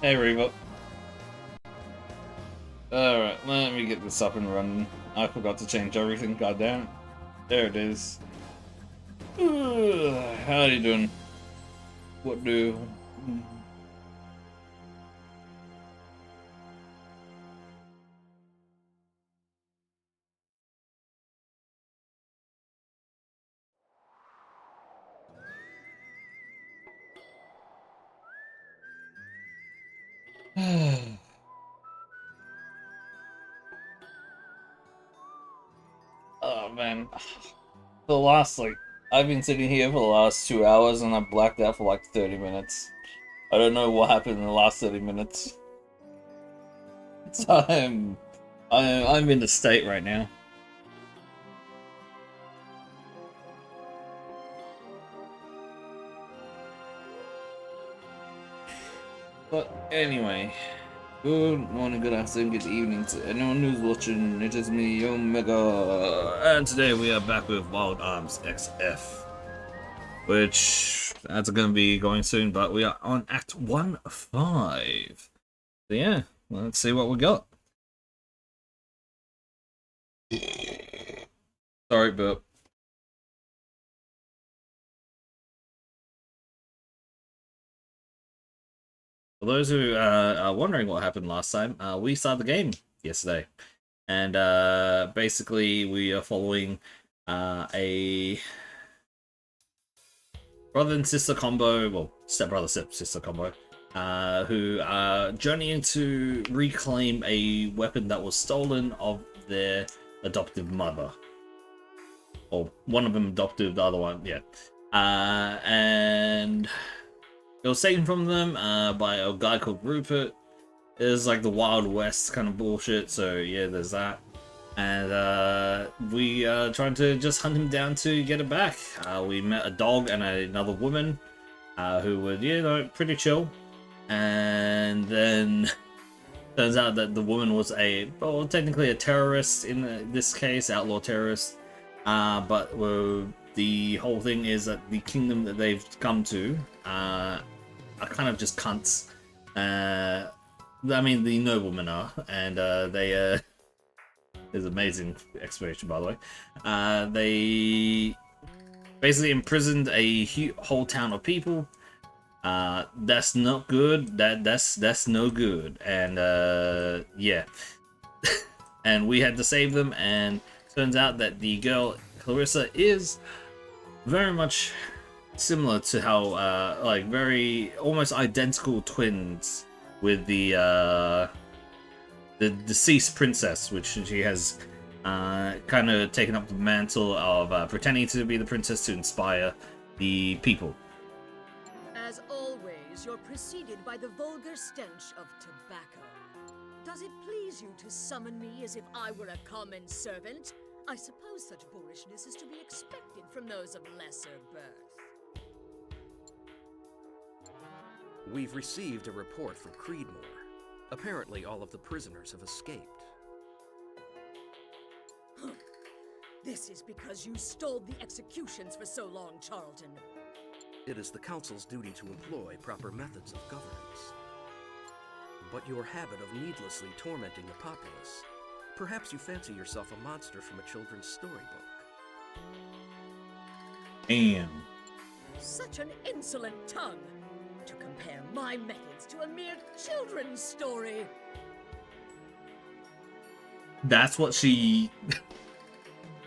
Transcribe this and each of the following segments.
Hey, Reba. Alright, let me get this up and running. I forgot to change everything, goddamn. There it is. How are you doing? What do? Oh man. The last, like, I've been sitting here for the last 2 hours and I blacked out for like 30 minutes. I don't know what happened in the last 30 minutes. So I'm in a state right now. But anyway, good morning, good afternoon, good evening to anyone who's watching. It is me, Omega, and today we are back with Wild Arms XF, which that's gonna be going soon. But we are on Act 1-5. So yeah, let's see what we got. Sorry, but for those who are wondering what happened last time, we started the game yesterday, and basically we are following a brother and sister combo, well, stepbrother sister combo, who are journeying to reclaim a weapon that was stolen of their adoptive mother. Or one of them adopted, the other one, yeah. And it was taken from them by a guy called Rupert. It was like the Wild West kind of bullshit, so yeah, there's that. And we are trying to just hunt him down to get it back. We met a dog and another woman who were, you know, pretty chill. And then turns out that the woman was well, technically a terrorist in this case, outlaw terrorist. But the whole thing is that the kingdom that they've come to are kind of just cunts. I mean, the noblemen are, and they is amazing explanation, by the way. They basically imprisoned a whole town of people. That's not good. That's no good. And yeah, and we had to save them. And turns out that the girl Clarissa is very much similar to how like very almost identical twins with the deceased princess, which she has kind of taken up the mantle of pretending to be the princess to inspire the people. As always, you're preceded by the vulgar stench of tobacco. Does it please you to summon me as if I were a common servant? I suppose such boorishness is to be expected from those of lesser birth. We've received a report from Creedmoor. Apparently, all of the prisoners have escaped. This is because you stalled the executions for so long, Charlton. It is the Council's duty to employ proper methods of governance. But your habit of needlessly tormenting the populace, perhaps you fancy yourself a monster from a children's storybook. Damn. Such an insolent tongue! To compare my methods to a mere children's story! That's what she...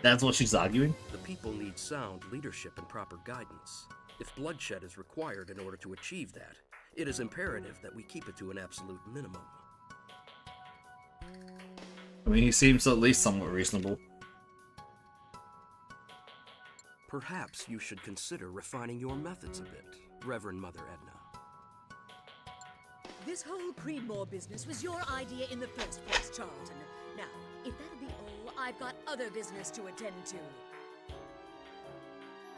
That's what she's arguing? The people need sound leadership and proper guidance. If bloodshed is required in order to achieve that, it is imperative that we keep it to an absolute minimum. I mean, he seems at least somewhat reasonable. Perhaps you should consider refining your methods a bit, Reverend Mother Edna. This whole Creedmoor business was your idea in the first place, Charlton. Now, if that'll be all, I've got other business to attend to.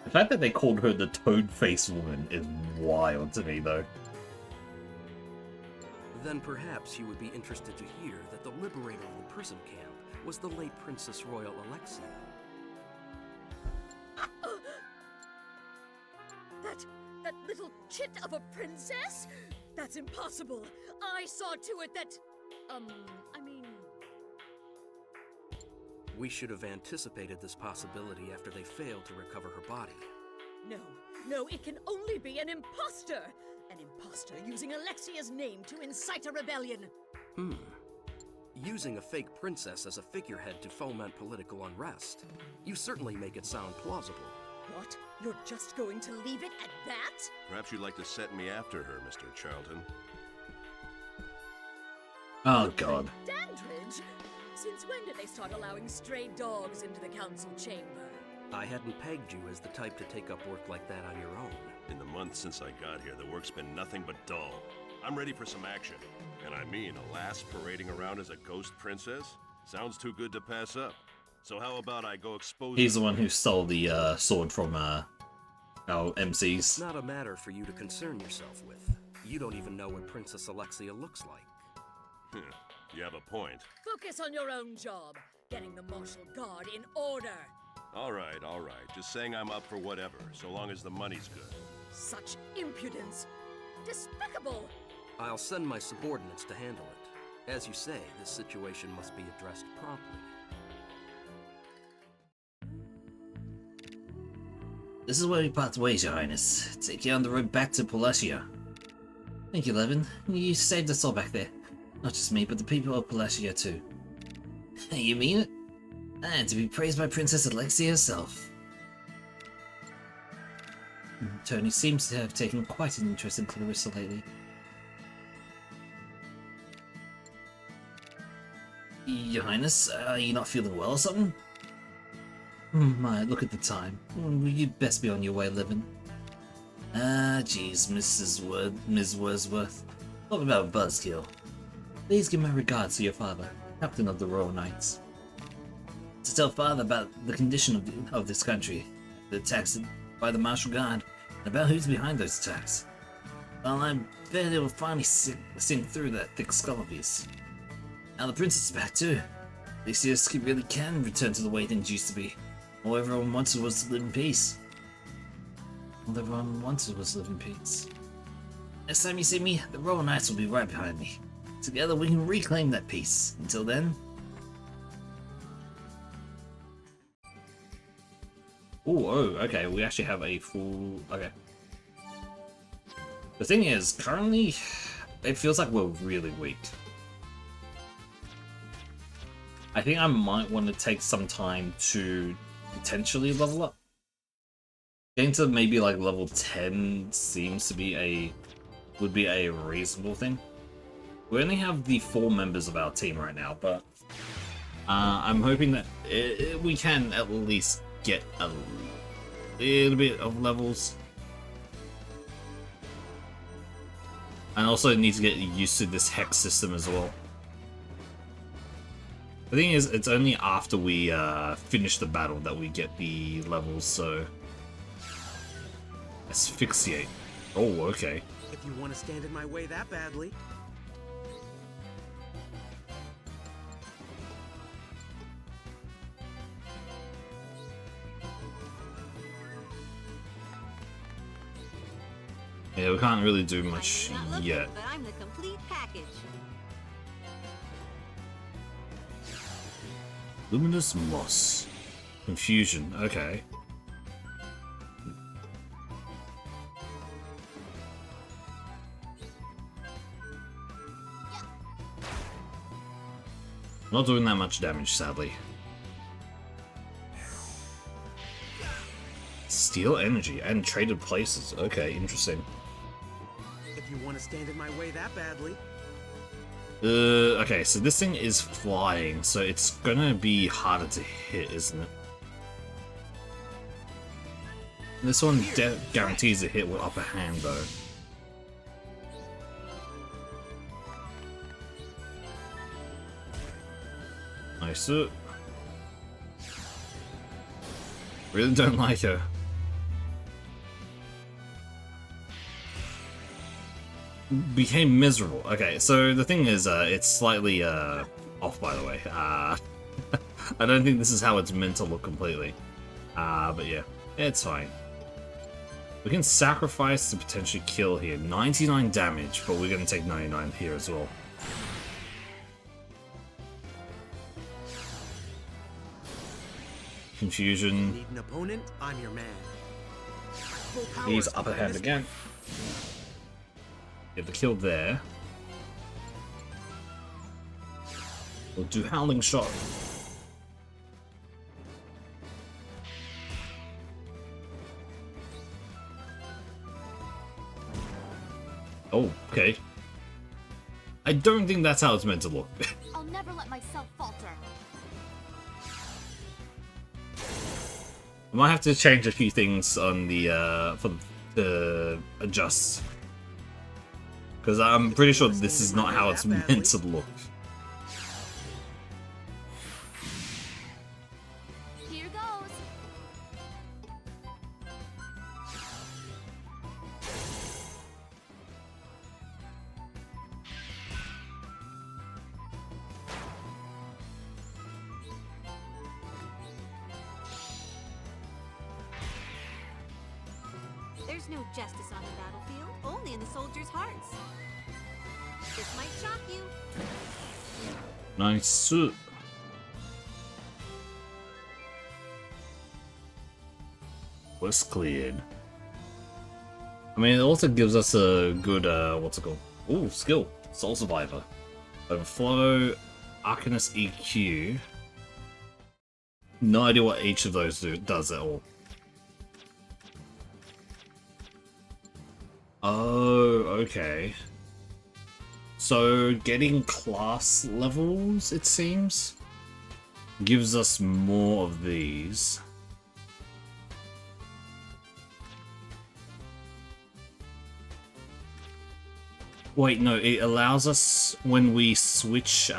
The fact that they called her the Toad-Faced Woman is wild to me, though. Then perhaps you would be interested to hear that the liberator of the prison camp was the late Princess Royal Alexia. That little chit of a princess? That's impossible. I saw to it that... I mean... We should have anticipated this possibility after they failed to recover her body. No, it can only be an imposter! An imposter using Alexia's name to incite a rebellion. Using a fake princess as a figurehead to foment political unrest. You certainly make it sound plausible. What? You're just going to leave it at that? Perhaps you'd like to set me after her, Mr. Charlton. Oh god. Dandridge? Since when did they start allowing stray dogs into the council chamber? I hadn't pegged you as the type to take up work like that on your own. In the month since I got here, the work's been nothing but dull. I'm ready for some action. And I mean, a lass parading around as a ghost princess? Sounds too good to pass up. So how about I go expose... He's the one who stole the sword from our MCs. It's not a matter for you to concern yourself with. You don't even know what Princess Alexia looks like. You have a point. Focus on your own job, getting the martial guard in order. All right. Just saying I'm up for whatever, so long as the money's good. Such impudence. Despicable. I'll send my subordinates to handle it. As you say, this situation must be addressed promptly. This is where we part ways, Your Highness. Take you on the road back to Palatia. Thank you, Levin. You saved us all back there. Not just me, but the people of Palatia too. You mean it? And to be praised by Princess Alexia herself. Tony seems to have taken quite an interest in Clarissa lately. Your Highness, are you not feeling well or something? My, look at the time. You'd best be on your way, Levin. Geez, Ms. Wordsworth. What about Buzzkill? Please give my regards to your father, Captain of the Royal Knights. To tell father about the condition of this country, the attacks by the Martial Guard, and about who's behind those attacks. Well, I bet it will finally sink through that thick skull of his. Now the princess is back too. Theseus really can return to the way things used to be. All everyone wanted was to live in peace. All everyone wanted was to live in peace. Next time you see me, the Royal Knights will be right behind me. Together we can reclaim that peace. Until then... Oh, okay, we actually have a full... Okay. The thing is, currently, it feels like we're really weak. I think I might want to take some time to potentially level up. Getting to maybe like level 10 seems to be would be a reasonable thing. We only have the 4 members of our team right now, but I'm hoping that we can at least get a little bit of levels. And also need to get used to this hex system as well. The thing is, it's only after we finish the battle that we get the levels, so... Asphyxiate. Oh, okay. If you want to stand in my way that badly. Yeah, we can't really do much yet. But I'm the complete package. Luminous Moss. Confusion, okay. Not doing that much damage, sadly. Steal energy and traded places. Okay, interesting. If you want to stand in my way that badly. Okay, so this thing is flying, so it's gonna be harder to hit, isn't it? This one guarantees a hit with upper hand, though. Nice. Really don't like her. Became miserable. Okay, so the thing is, it's slightly off, by the way. I don't think this is how it's meant to look completely. But yeah, it's fine. We can sacrifice to potentially kill here. 99 damage, but we're going to take 99 here as well. Confusion. Need an opponent? I'm your man. Full power, He's upper hand Highness. again. Get the kill there. We'll do Howling Shot. Oh, okay. I don't think that's how it's meant to look. I'll never let myself falter. I might have to change a few things on the to adjust, because I'm pretty sure this is not how it's meant to look. Here goes. There's no justice on the battlefield, only in the soldiers' hearts. This might shock you. Nice. Quest cleared. I mean, it also gives us a good, what's it called? Ooh, skill. Soul Survivor. Overflow, Arcanist EQ. No idea what each of those does at all. Oh, okay. So, getting class levels, it seems, gives us more of these. Wait, no, it allows us when we switch,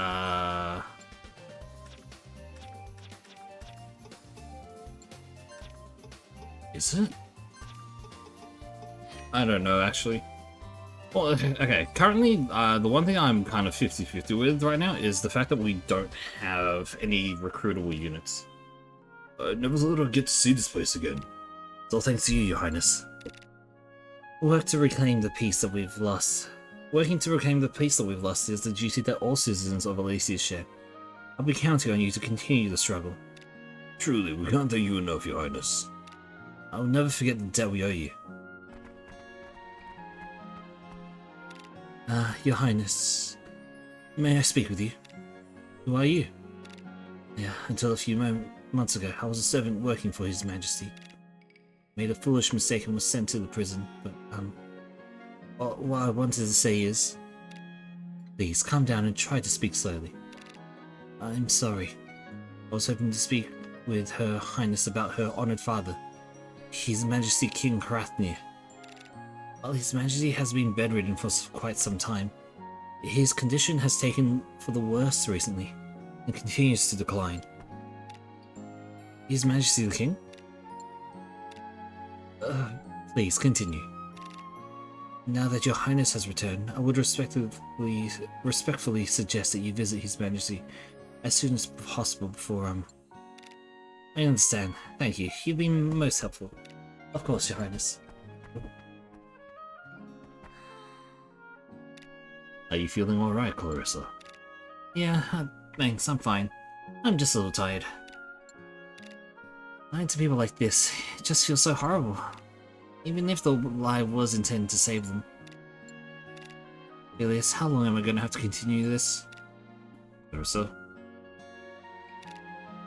Is it? I don't know, actually. Well, okay, currently, the one thing I'm kind of 50-50 with right now is the fact that we don't have any recruitable units. Never thought I'd get to see this place again. It's all thanks to you, Your Highness. Work to reclaim the peace that we've lost. Working to reclaim the peace that we've lost is the duty that all citizens of Elysius share. I'll be counting on you to continue the struggle. Truly, we can't thank you enough, Your Highness. I'll never forget the debt we owe you. Your Highness, may I speak with you? Who are you? Yeah, until a few months ago, I was a servant working for His Majesty. Made a foolish mistake and was sent to the prison, but, what I wanted to say is, please, calm down and try to speak slowly. I'm sorry. I was hoping to speak with Her Highness about her honored father, His Majesty King Hrathmir. While His Majesty has been bedridden for quite some time, his condition has taken for the worse recently, and continues to decline. His Majesty the King? Please, continue. Now that Your Highness has returned, I would respectfully suggest that you visit His Majesty as soon as possible before, I understand. Thank you. You've been most helpful. Of course, Your Highness. Are you feeling alright, Clarissa? Yeah, thanks, I'm fine. I'm just a little tired. Lying to people like this, it just feels so horrible. Even if the lie was intended to save them. Elias, how long am I gonna have to continue this? Clarissa?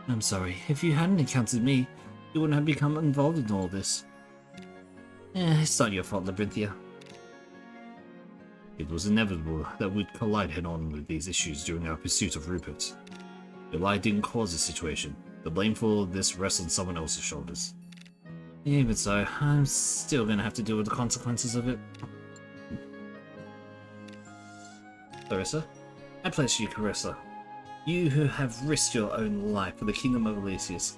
I'm sorry, if you hadn't encountered me, you wouldn't have become involved in all this. It's not your fault, Labyrinthia. It was inevitable that we'd collide head-on with these issues during our pursuit of Rupert. Your lie didn't cause this situation. The blame for this rests on someone else's shoulders. Even so, I'm still gonna have to deal with the consequences of it. Clarissa? I pledge to you, Clarissa. You who have risked your own life for the Kingdom of Elysius.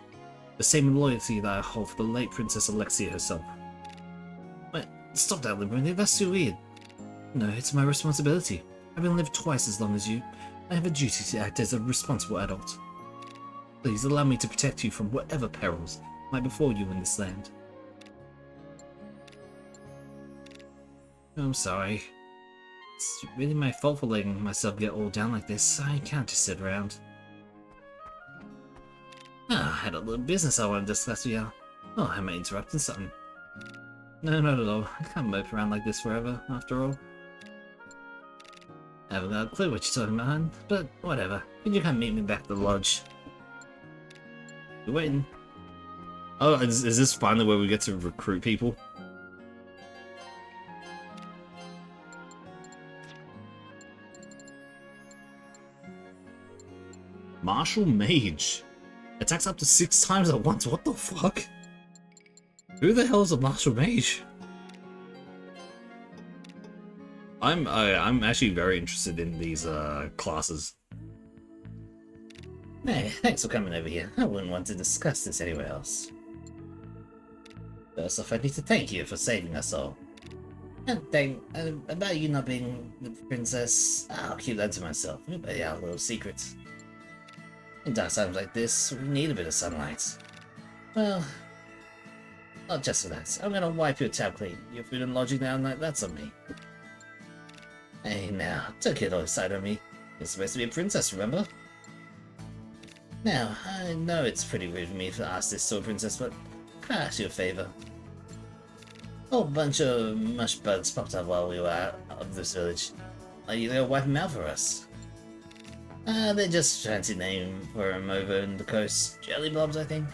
The same loyalty that I hold for the late Princess Alexia herself. Wait, stop that, Labyrinthia, that's too weird. No, it's my responsibility. Having lived twice as long as you, I have a duty to act as a responsible adult. Please allow me to protect you from whatever perils might befall you in this land. I'm sorry. It's really my fault for letting myself get all down like this. I can't just sit around. Ah, I had a little business I want to discuss with you. Oh, am I interrupting something? No, not at all. I can't mope around like this forever, after all. I haven't got a clue what you're talking about, hon, but whatever. Can you come meet me back at the lodge? You're waiting. Oh, is this finally where we get to recruit people? Martial Mage. Attacks up to 6 times at once. What the fuck? Who the hell is a Martial Mage? I'm actually very interested in these classes. Hey, thanks for coming over here. I wouldn't want to discuss this anywhere else. First off, I need to thank you for saving us all. And about you not being the princess, I'll keep that to myself. But yeah, a little secret. In dark times like this, we need a bit of sunlight. Well, not just for that. I'm gonna wipe your tab clean. Your food and lodging down, that's on me. Hey now, don't get all excited on me. You're supposed to be a princess, remember? Now, I know it's pretty weird for me to ask this to a princess, but can I ask you a favor? A whole bunch of mush bugs popped up while we were out of this village. Are you gonna wipe them out for us? They're just a fancy name for them over in the coast. Jelly blobs, I think.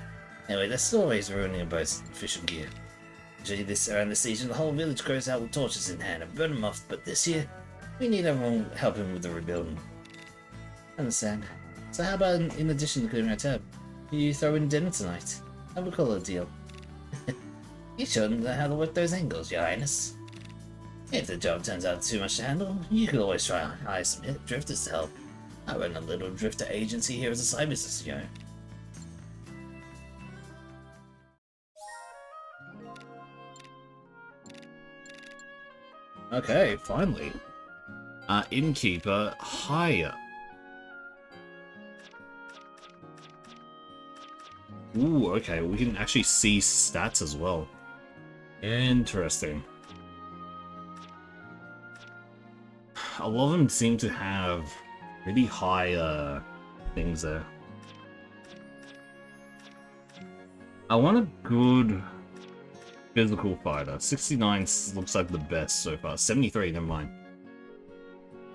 Anyway, they're still always ruining your boat's fishing gear. Usually around this season, the whole village goes out with torches in hand and burn them off, but this year, we need everyone helping with the rebuilding. Understand. So how about in addition to clearing our tab, you throw in dinner tonight? I would call it a deal. You showed them how to work those angles, Your Highness. If the job turns out too much to handle, you could always try and hire some drifters to help. I run a little drifter agency here as a side business, you know. Okay, finally. Innkeeper, hire. Ooh, okay, we can actually see stats as well. Interesting. A lot of them seem to have really high things there. I want a good physical fighter. 69 looks like the best so far. 73, never mind.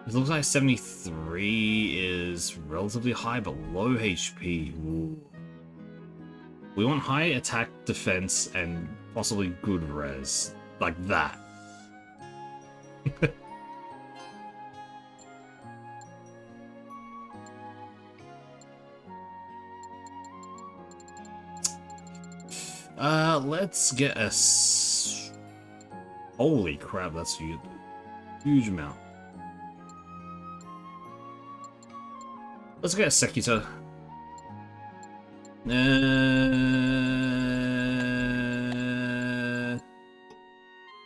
It looks like 73 is relatively high, but low HP. Ooh. We want high attack, defense, and possibly good res. Like that. Let's get a... Holy crap, that's a huge amount. Let's get a Sekita.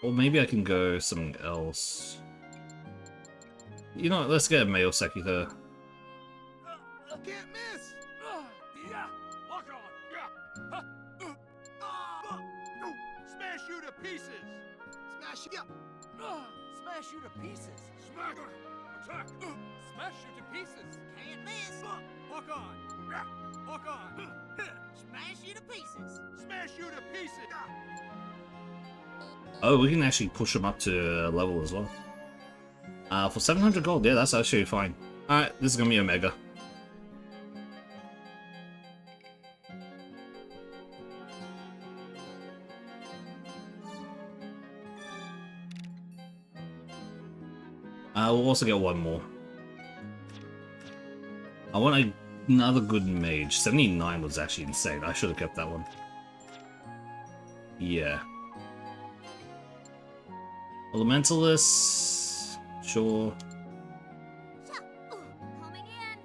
Or maybe I can go something else. You know what, let's get a male Sekita. I can't miss! Yeah, lock on! Yeah. Smash you to pieces! Smash you! Smash you to pieces! Smash! Attack! Smash you to pieces! Can't miss. Lock on! Yeah. Lock on! Smash you to pieces. Smash you to pieces! Oh, we can actually push them up to level as well. For 700 gold, yeah, that's actually fine. Alright, this is gonna be Omega. We'll also get one more. I want another good mage. 79 was actually insane. I should have kept that one. Yeah. Elementalist. Sure. Coming in.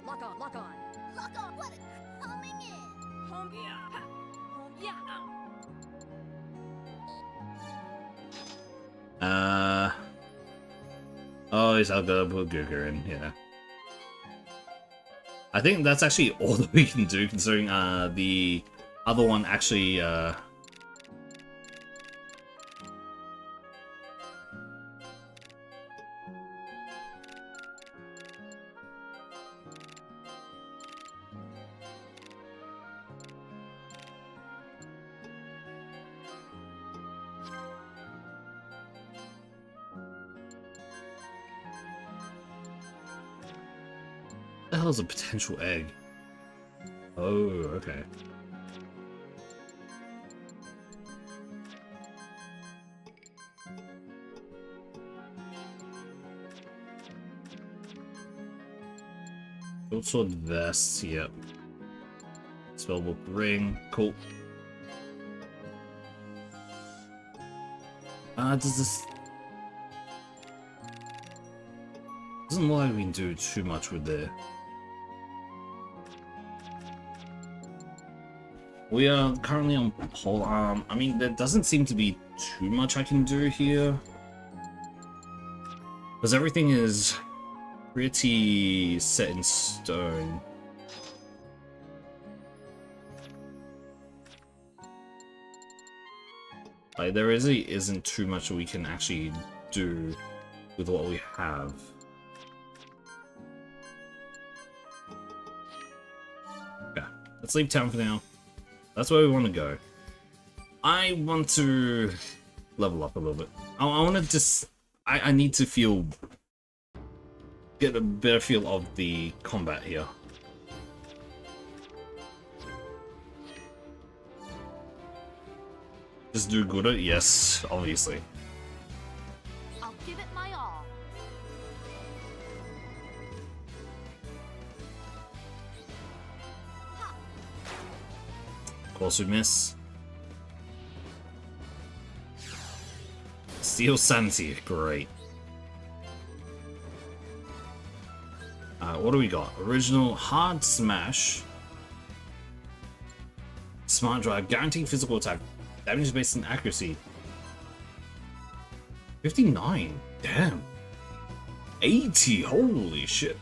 Lock on, lock on. Lock on. What? Coming in. Oh, he's out there, put Guga in, yeah. I think that's actually all that we can do, considering the other one actually the hell is a potential egg? Oh, okay. Short sword vest, yep. Spellbook ring, cool. Does this... Doesn't look like we can do too much with there. We are currently on pole arm. I mean, there doesn't seem to be too much I can do here. Because everything is pretty set in stone. Like, there really isn't too much we can actually do with what we have. Okay, let's leave town for now. That's where we want to go. I want to level up a little bit. I want to just... I need to get a better feel of the combat here. Just do good at it? Yes, obviously. I'll give it my all. Of course we miss. Steel Sanity, great. What do we got? Original Hard Smash. Smart Drive, guaranteed physical attack. Damage based on accuracy. 59. Damn. 80. Holy shit.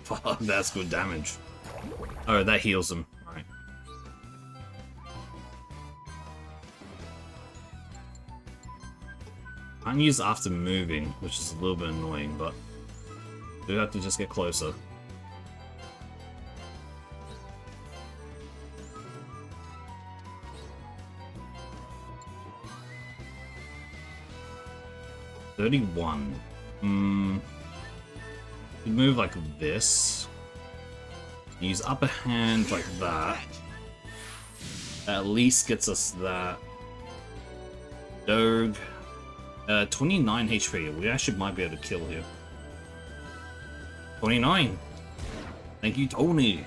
Fuck, that's good damage. Oh, that heals him. Right. Can't use after moving, which is a little bit annoying, but do have to just get closer. $31. You move like this. Use upper hand like that. At least gets us that. Doge. 29 HP. We actually might be able to kill here. 29. Thank you, Tony.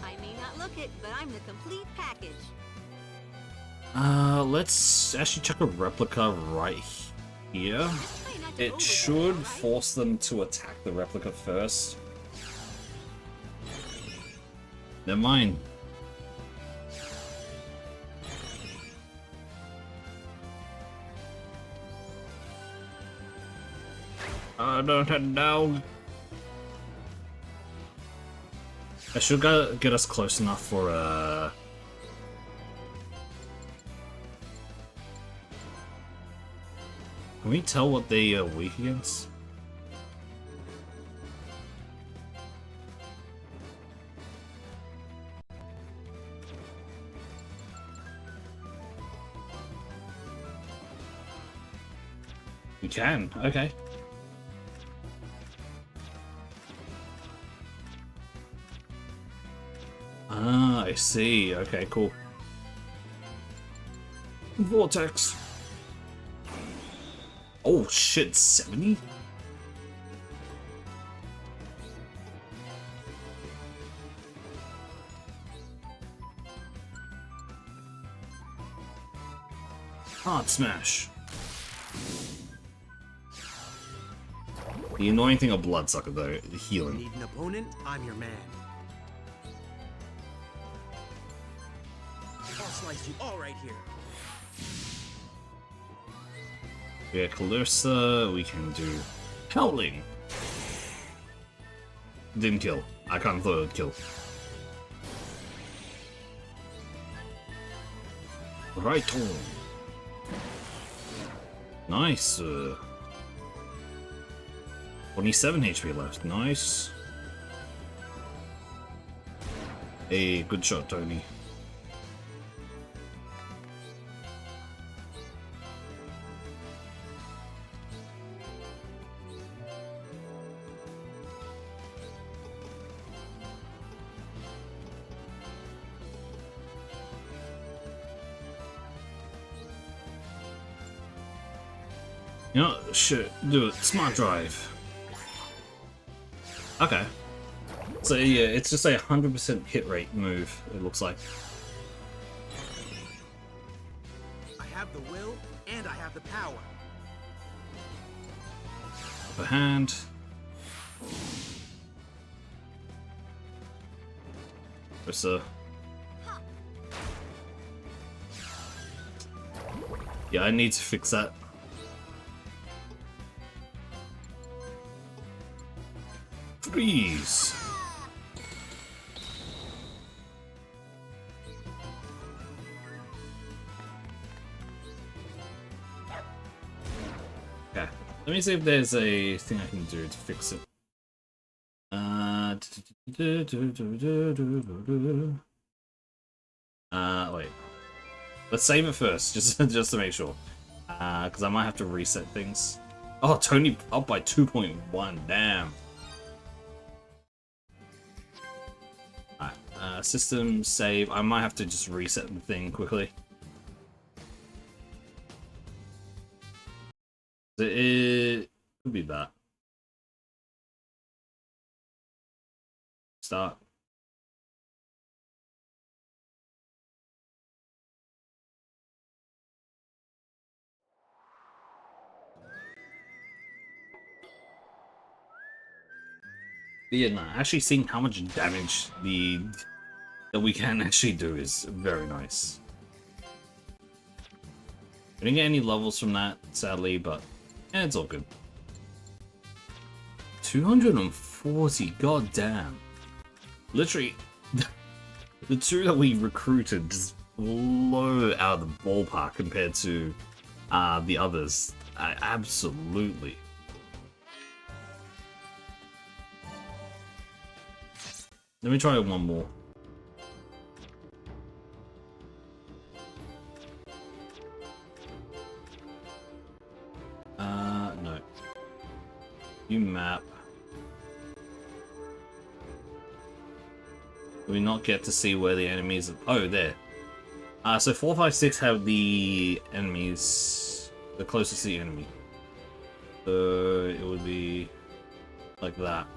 I may not look it, but I'm the complete package. Let's actually check a replica right here. It should force them to attack the replica first. Never mind. I don't know. I should get us close enough for Can we tell what they are weak against? We can, okay. Ah, I see. Okay, cool. Vortex. Oh shit, 70? Hard Smash. The annoying thing of Bloodsucker though, the healing. Need an opponent? I'm your man. I'll slice you all right here. Yeah, Calypso, we can do Howling. Didn't kill. I kind of thought it would kill. Right on. Nice. 27 HP left. Nice. Hey, good shot, Tony. You know, shit, do it. Smart drive. Okay. So yeah, it's just a 100% hit rate move, it looks like. I have the will and I have the power. Upper hand. Sir. Yeah, I need to fix that. Freeze. Okay, let me see if there's a thing I can do to fix it. Wait. Let's save it first, just to make sure. Because I might have to reset things. Oh, Tony up by 2.1, damn. Alright, system save. I might have to just reset the thing quickly. It could be that. Start. But yeah, no, actually seeing how much damage that we can actually do is very nice. We didn't get any levels from that, sadly, but yeah, it's all good. 240, goddamn. Literally, the two that we recruited just blow out of the ballpark compared to the others. Absolutely. Let me try one more. No. You map. Do we not get to see where the enemies are? Oh, there. So 4, 5, 6 have the enemies, the closest to the enemy. So it would be like that.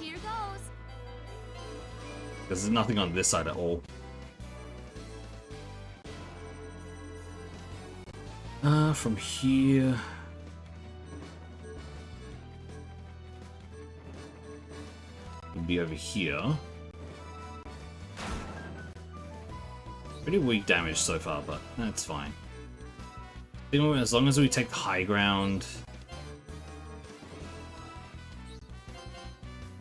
Here goes. Because there's nothing on this side at all. From here... Would be over here. Pretty weak damage so far, but that's fine. I think as long as we take the high ground...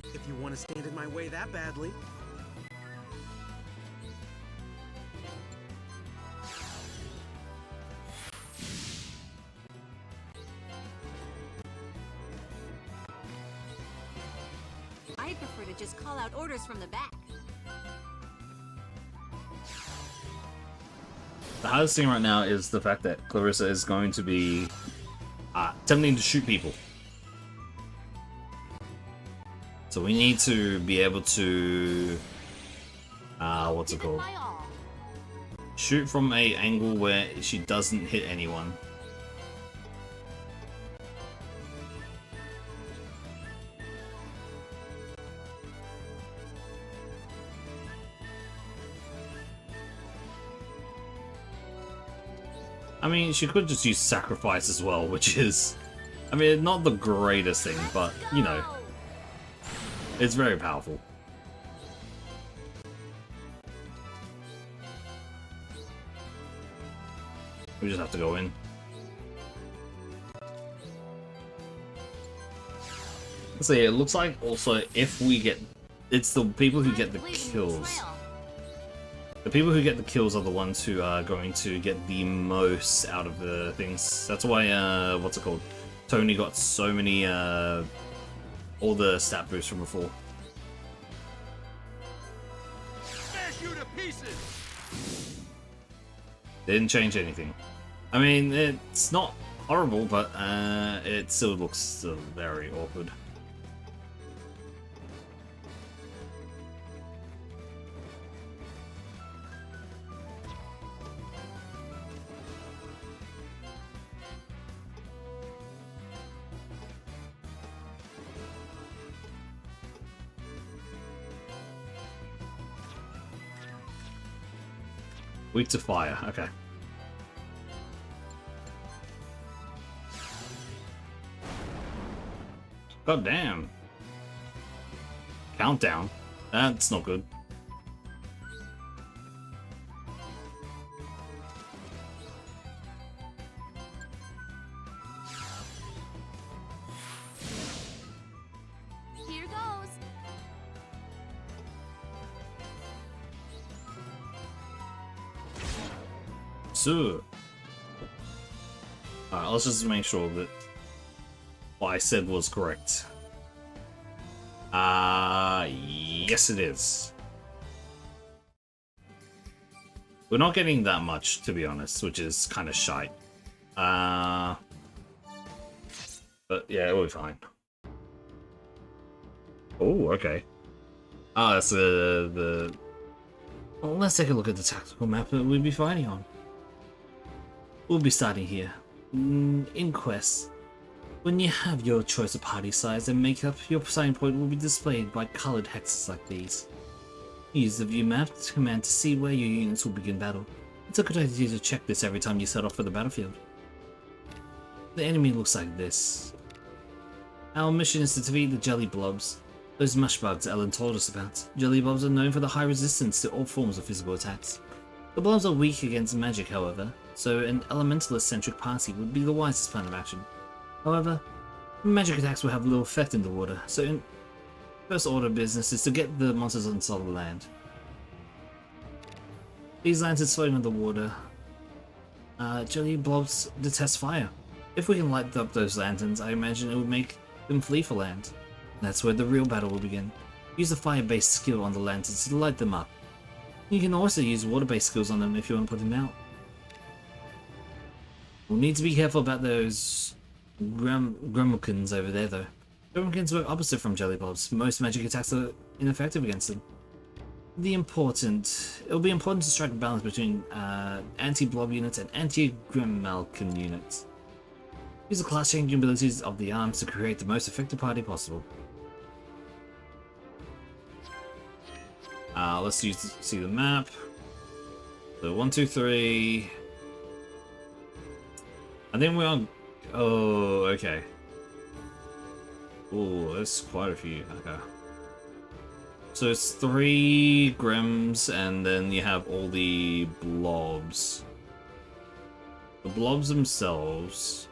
If you want to stand in my way that badly. I'd prefer to just call out orders from the back. The hardest thing right now is the fact that Clarissa is going to be attempting to shoot people. So we need to be able to what's it Give it called? my all. Shoot from a angle where she doesn't hit anyone. I mean, she could just use sacrifice as well, which is, I mean, not the greatest thing, but, you know, it's very powerful. We just have to go in. So yeah, it looks like also if we get, it's the people who get the kills. The people who get the kills are the ones who are going to get the most out of the things. That's why, what's it called? Tony got so many, all the stat boosts from before. Smash you to pieces! They didn't change anything. I mean, it's not horrible, but it still looks very awkward. Weak to fire, okay. God damn. Countdown. That's not good. Here goes. So. Alright, let's just make sure that what I said was correct. Yes it is. We're not getting that much, to be honest, which is kind of shite. But yeah, it'll be fine. Oh, okay. Ah, that's the... Well, let's take a look at the tactical map that we'll be fighting on. We'll be starting here. Inquest. When you have your choice of party size and makeup, your starting point will be displayed by colored hexes like these. Use the view map command to see where your units will begin battle. It's a good idea to check this every time you set off for the battlefield. The enemy looks like this. Our mission is to defeat the jelly blobs. Those mush bugs Ellen told us about. Jelly blobs are known for the high resistance to all forms of physical attacks. The blobs are weak against magic, however, so an elementalist-centric party would be the wisest plan of action. However, magic attacks will have little effect in the water, so in first order of business is to get the monsters on solid land. These lanterns floating on the water. Jelly blobs detest fire. If we can light up those lanterns, I imagine it would make them flee for land. That's where the real battle will begin. Use the fire-based skill on the lanterns to light them up. You can also use water-based skills on them if you want to put them out. We'll need to be careful about those Gremlikins over there though. Gremlikins work opposite from jelly blobs. Most magic attacks are ineffective against them. It'll be important to strike a balance between anti-blob units and anti-Gremlkin units. Use the class changing abilities of the arms to create the most effective party possible. Let's see the map. So 1, 2, 3. I think we're on. Oh, okay. Oh, there's quite a few. Okay. So it's 3 Grems, and then you have all the blobs. The blobs themselves.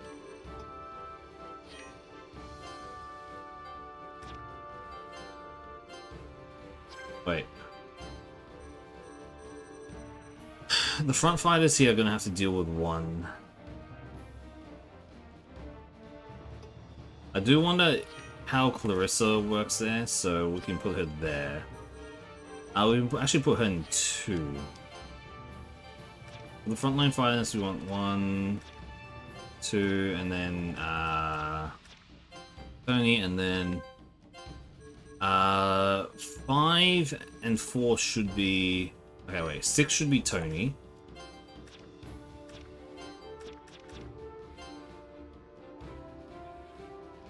Wait. The front fighters here are gonna have to deal with one. I do wonder how Clarissa works there, so we can put her there. We can actually put her in 2. For the frontline fighters, we want 1, 2, and then Tony, and then 5 and 4 should be. Okay, wait. 6 should be Tony.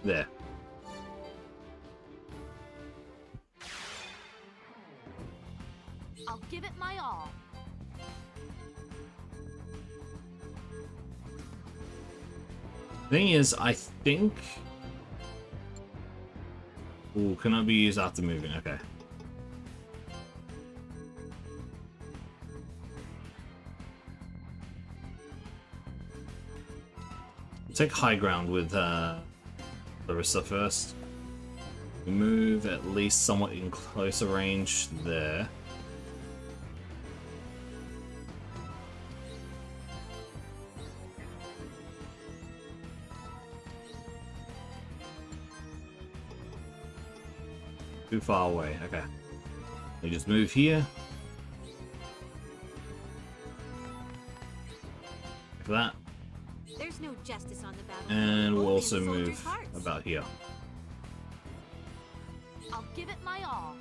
There. I'll give it my all. Thing is, I think. Ooh, cannot be used after moving. Okay. Take high ground with Larissa first. We move at least somewhat in closer range there. Too far away, okay. We just move here. Like that. There's no justice on the battlefield. And we'll only in also the soldiers' move hearts. about here. I'll give it my all.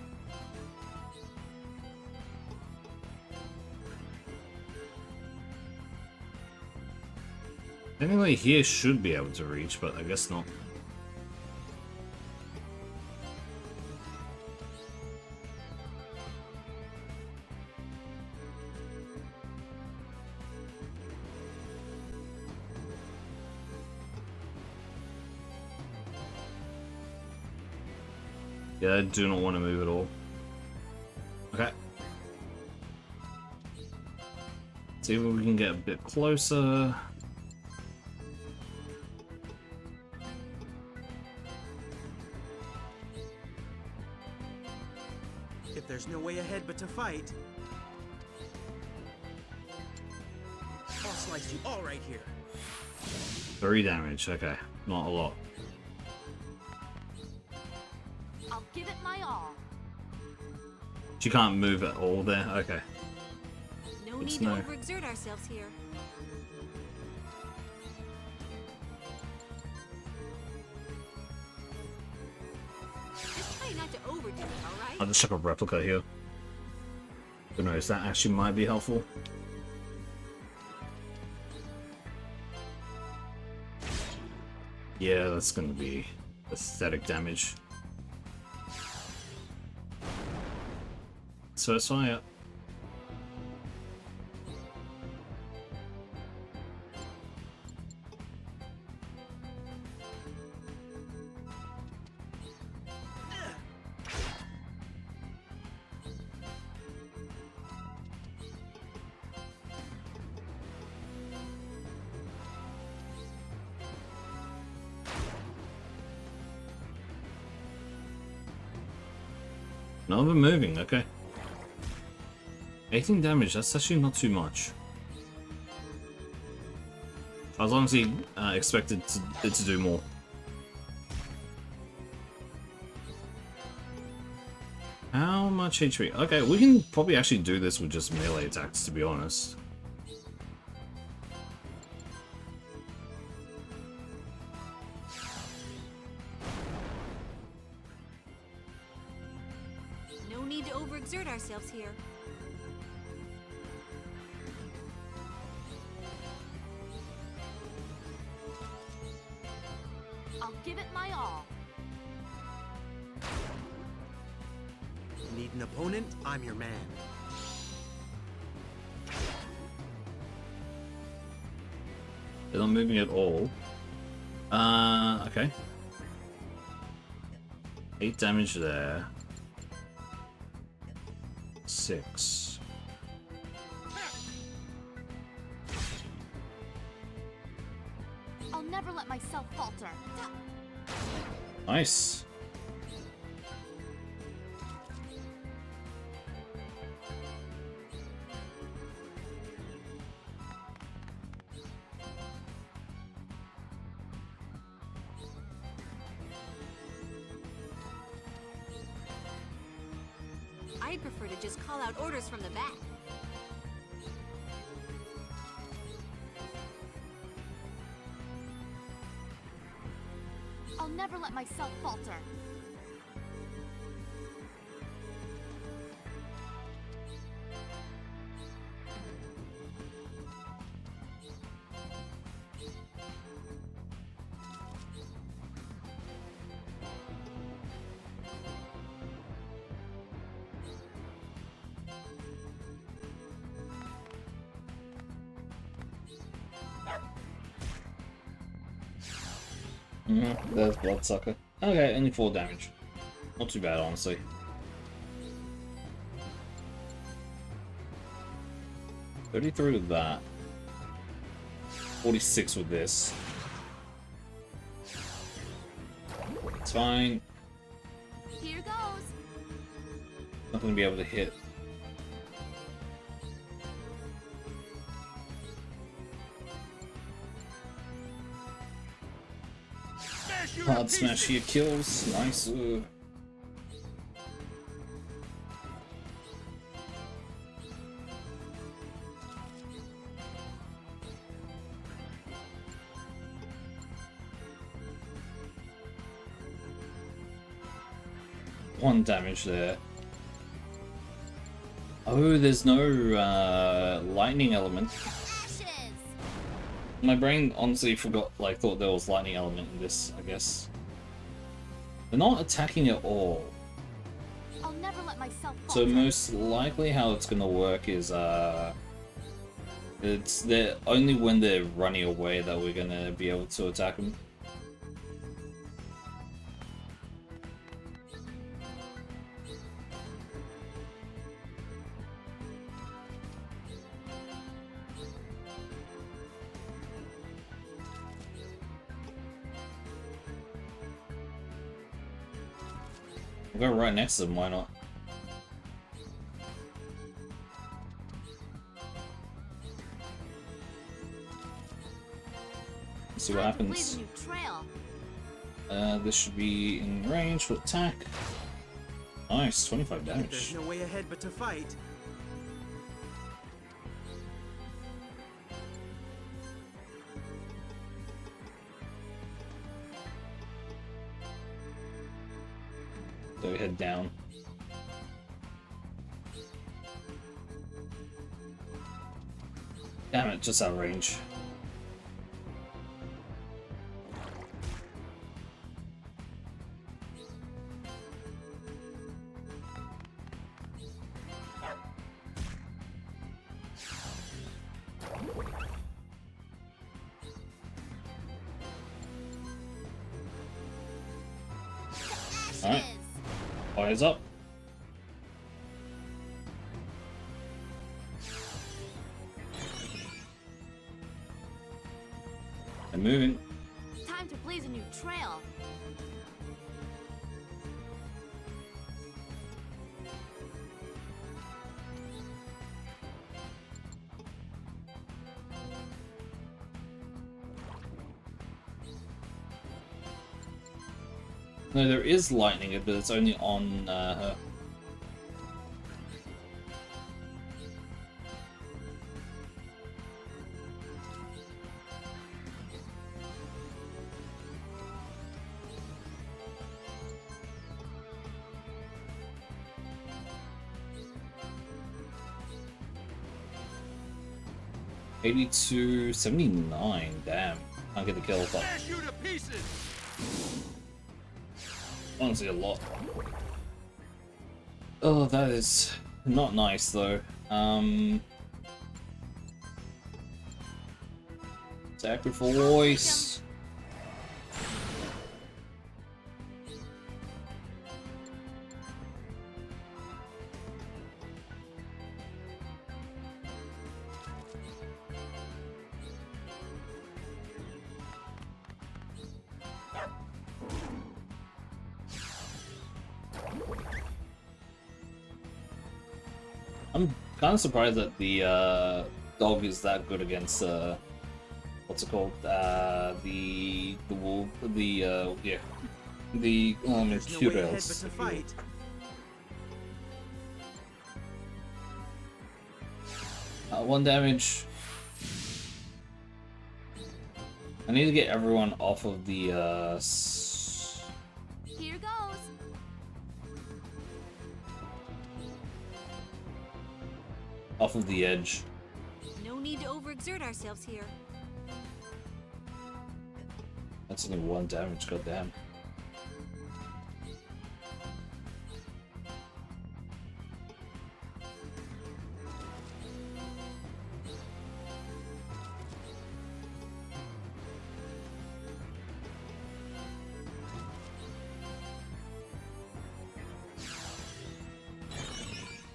Anyway, here should be able to reach, but I guess not. Yeah, I do not want to move at all. Okay. See if we can get a bit closer. If there's no way ahead but to fight, I'll slice you all right here. 3 damage, okay. Not a lot. I'll give it my all. She can't move at all there? Okay. No Good need to know. to overexert ourselves here. Just try not to overdo it, alright? I'll just check a replica here. Who knows, that actually might be helpful. Yeah, that's gonna be aesthetic damage. So it's fire. Another moving, okay. 18 damage, that's actually not too much. I was honestly expected it to do more. How much HP? Okay, we can probably actually do this with just melee attacks, to be honest. No need to overexert ourselves here. I'll give it my all. Need an opponent? I'm your man. They're not moving at all. Okay. 8 damage there. 6. I'll never let myself falter. Nice. I'd prefer to just call out orders from the back. I'll never let myself falter. There's Bloodsucker. Okay, only 4 damage. Not too bad, honestly. $33 with that. 46 with this. It's fine. Here goes. Not gonna be able to hit. Smash you to Hard smash pieces! here kills. Nice. One damage there. Oh, there's no lightning element. Ashes! My brain honestly forgot, thought there was lightning element in this, I guess. They're not attacking at all. I'll never let myself So falter. most likely how it's gonna work is, it's only when they're running away that we're gonna be able to attack them. We'll go right next to them, why not? Let's see what Time to blaze happens. a new trail. This should be in range for attack. Nice, 25 If there's damage. no way ahead but to fight, So we head down. Damn it, just out of range. Alright. Fires up. And moving. Time to blaze a new trail. No, there is lightning, but it's only on her. $82, $79. Damn, can't get the kill. But Smash you to pieces! honestly, a lot. Oh, that is not nice though. Sacrifice. I'm kind of surprised that the dog is that good against what's it called? The wolf, yeah, the there's no way ahead but Curels. to fight. One damage. I need to get everyone off of the Here goes. off of the edge. No need to overexert ourselves here. That's only one damage. Goddamn.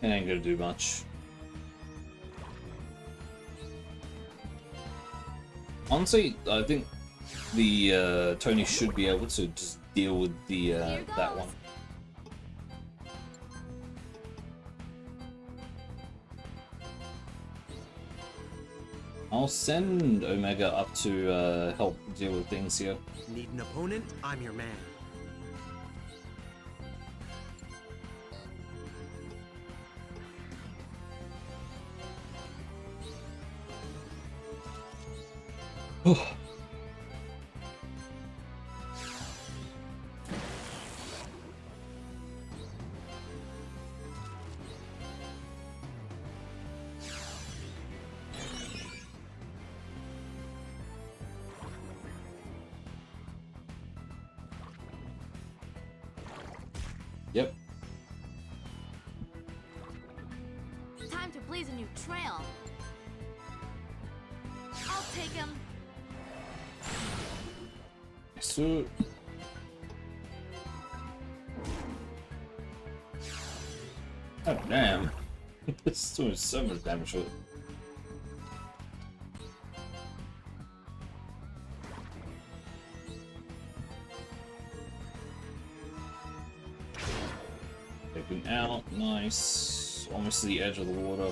It ain't gonna do much. Honestly, I think the Tony should be able to just deal with the that one. I'll send Omega up to help deal with things here. Need an opponent? I'm your man. Yep. Time to blaze a new trail. I'll take him. So. Oh damn! This is doing so much damage with it. Jumping out, nice. Almost to the edge of the water.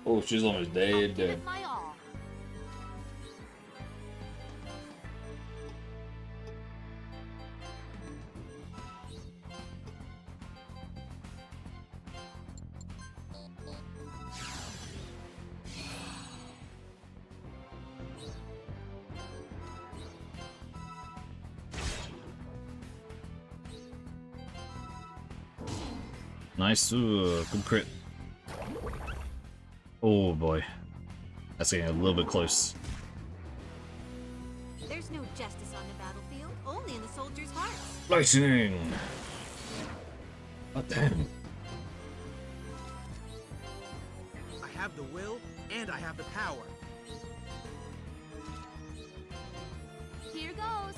Oh, she's almost dead. Give it my all. Nice, ooh, good crit. Oh boy, that's getting a little bit close. There's no justice on the battlefield, only in the soldiers' hearts. Lightning! Oh damn. I have the will and I have the power. Here goes.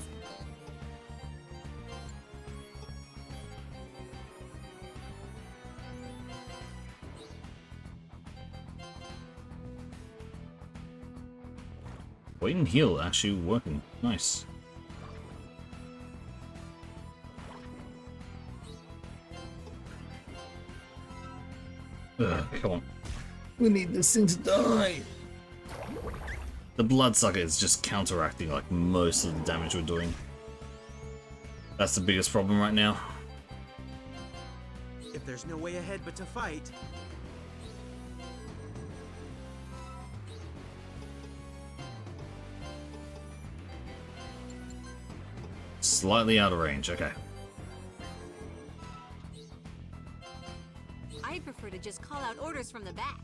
Wait and heal actually working. Nice. Ugh, come on. We need this thing to die. The Bloodsucker is just counteracting like most of the damage we're doing. That's the biggest problem right now. If there's no way ahead but to fight, Slightly out of range, okay. I'd prefer to just call out orders from the back.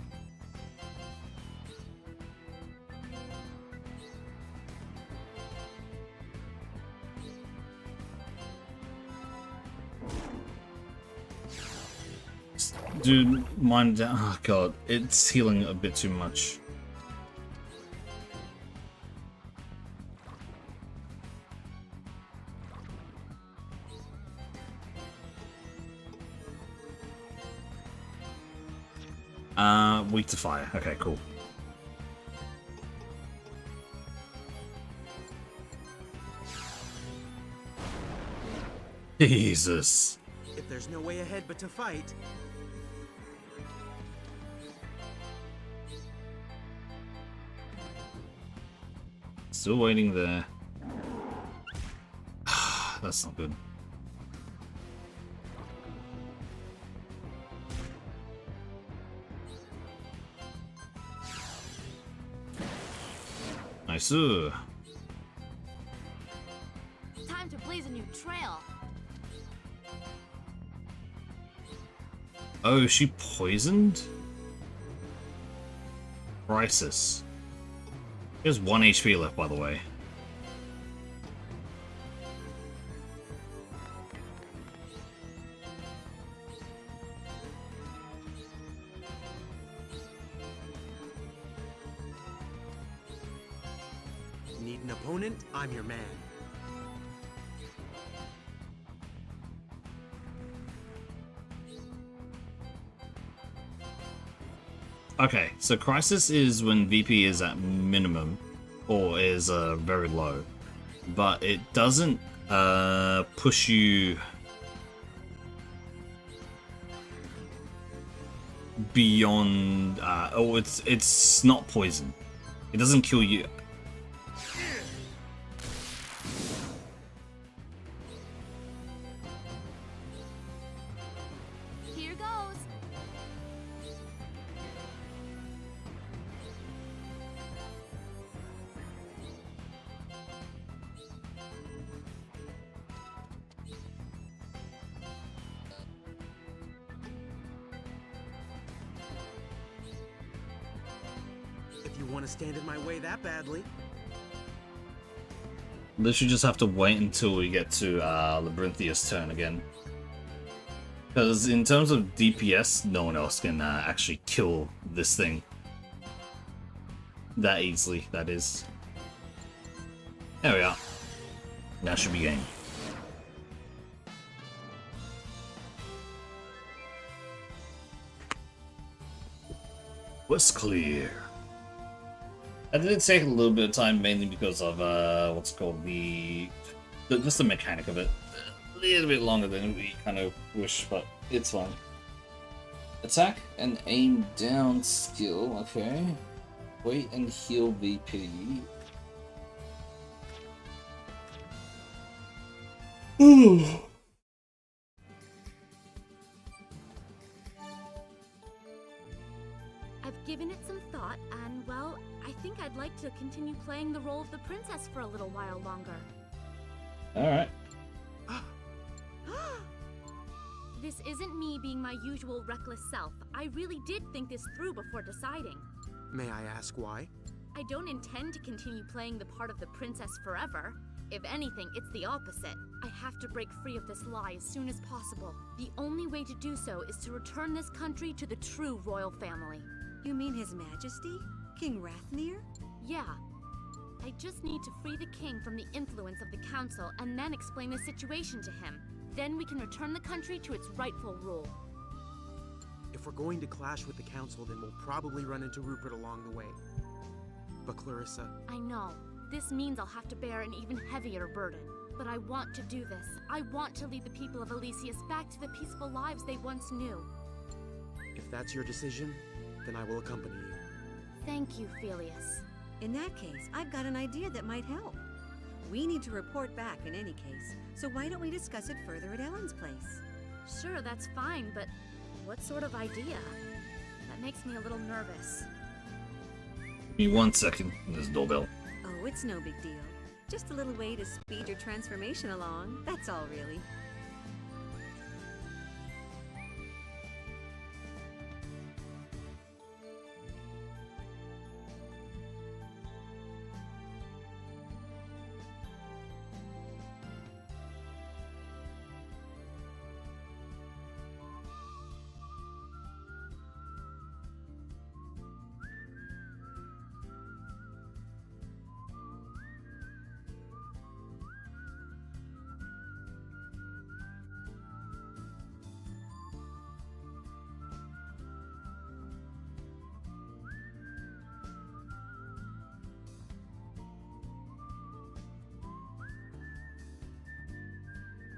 Dude, mine down. Oh god, it's healing a bit too much. Weak to fire. Okay, cool. Jesus. if there's no way ahead but to fight, Still waiting there. That's not good. Nice. Time to blaze a new trail. Oh, is she poisoned? Crisis. She has 1 HP left, by the way. need an opponent, I'm your man. Okay, so Crisis is when VP is at minimum, or is very low, but it doesn't push you beyond. Oh, it's not poison. It doesn't kill you. Here goes. If you want to stand in my way that badly, Literally just have to wait until we get to Labyrinthia's turn again. Because in terms of DPS, no one else can actually kill this thing. That easily, that is. There we are. That should be game. Was clear. That did take a little bit of time, mainly because of what's called the just the mechanic of it. A little bit longer than we kind of wish, but it's fine. Attack and aim down skill, okay. Wait and heal VP. Ooh. I've given it some thought, and well, I think I'd like to continue playing the role of the princess for a little while longer. Alright. This isn't me being my usual reckless self. I really did think this through before deciding. May I ask why? I don't intend to continue playing the part of the princess forever. If anything, it's the opposite. I have to break free of this lie as soon as possible. The only way to do so is to return this country to the true royal family. You mean His Majesty? King Rathnir? Yeah. I just need to free the king from the influence of the council and then explain the situation to him. Then we can return the country to its rightful rule. If we're going to clash with the council, then we'll probably run into Rupert along the way. But Clarissa... I know. This means I'll have to bear an even heavier burden. But I want to do this. I want to lead the people of Elysius back to the peaceful lives they once knew. If that's your decision, then I will accompany you. Thank you, Felius. In that case, I've got an idea that might help. We need to report back in any case, so why don't we discuss it further at Ellen's place? Sure, that's fine, but what sort of idea? That makes me a little nervous. Give me 1 second. There's a doorbell. Oh, it's no big deal. Just a little way to speed your transformation along, that's all really.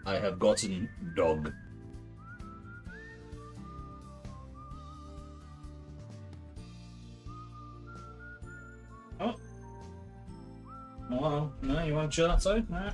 I have gotten dog. Oh. Oh, no, you want to chill outside? Alright.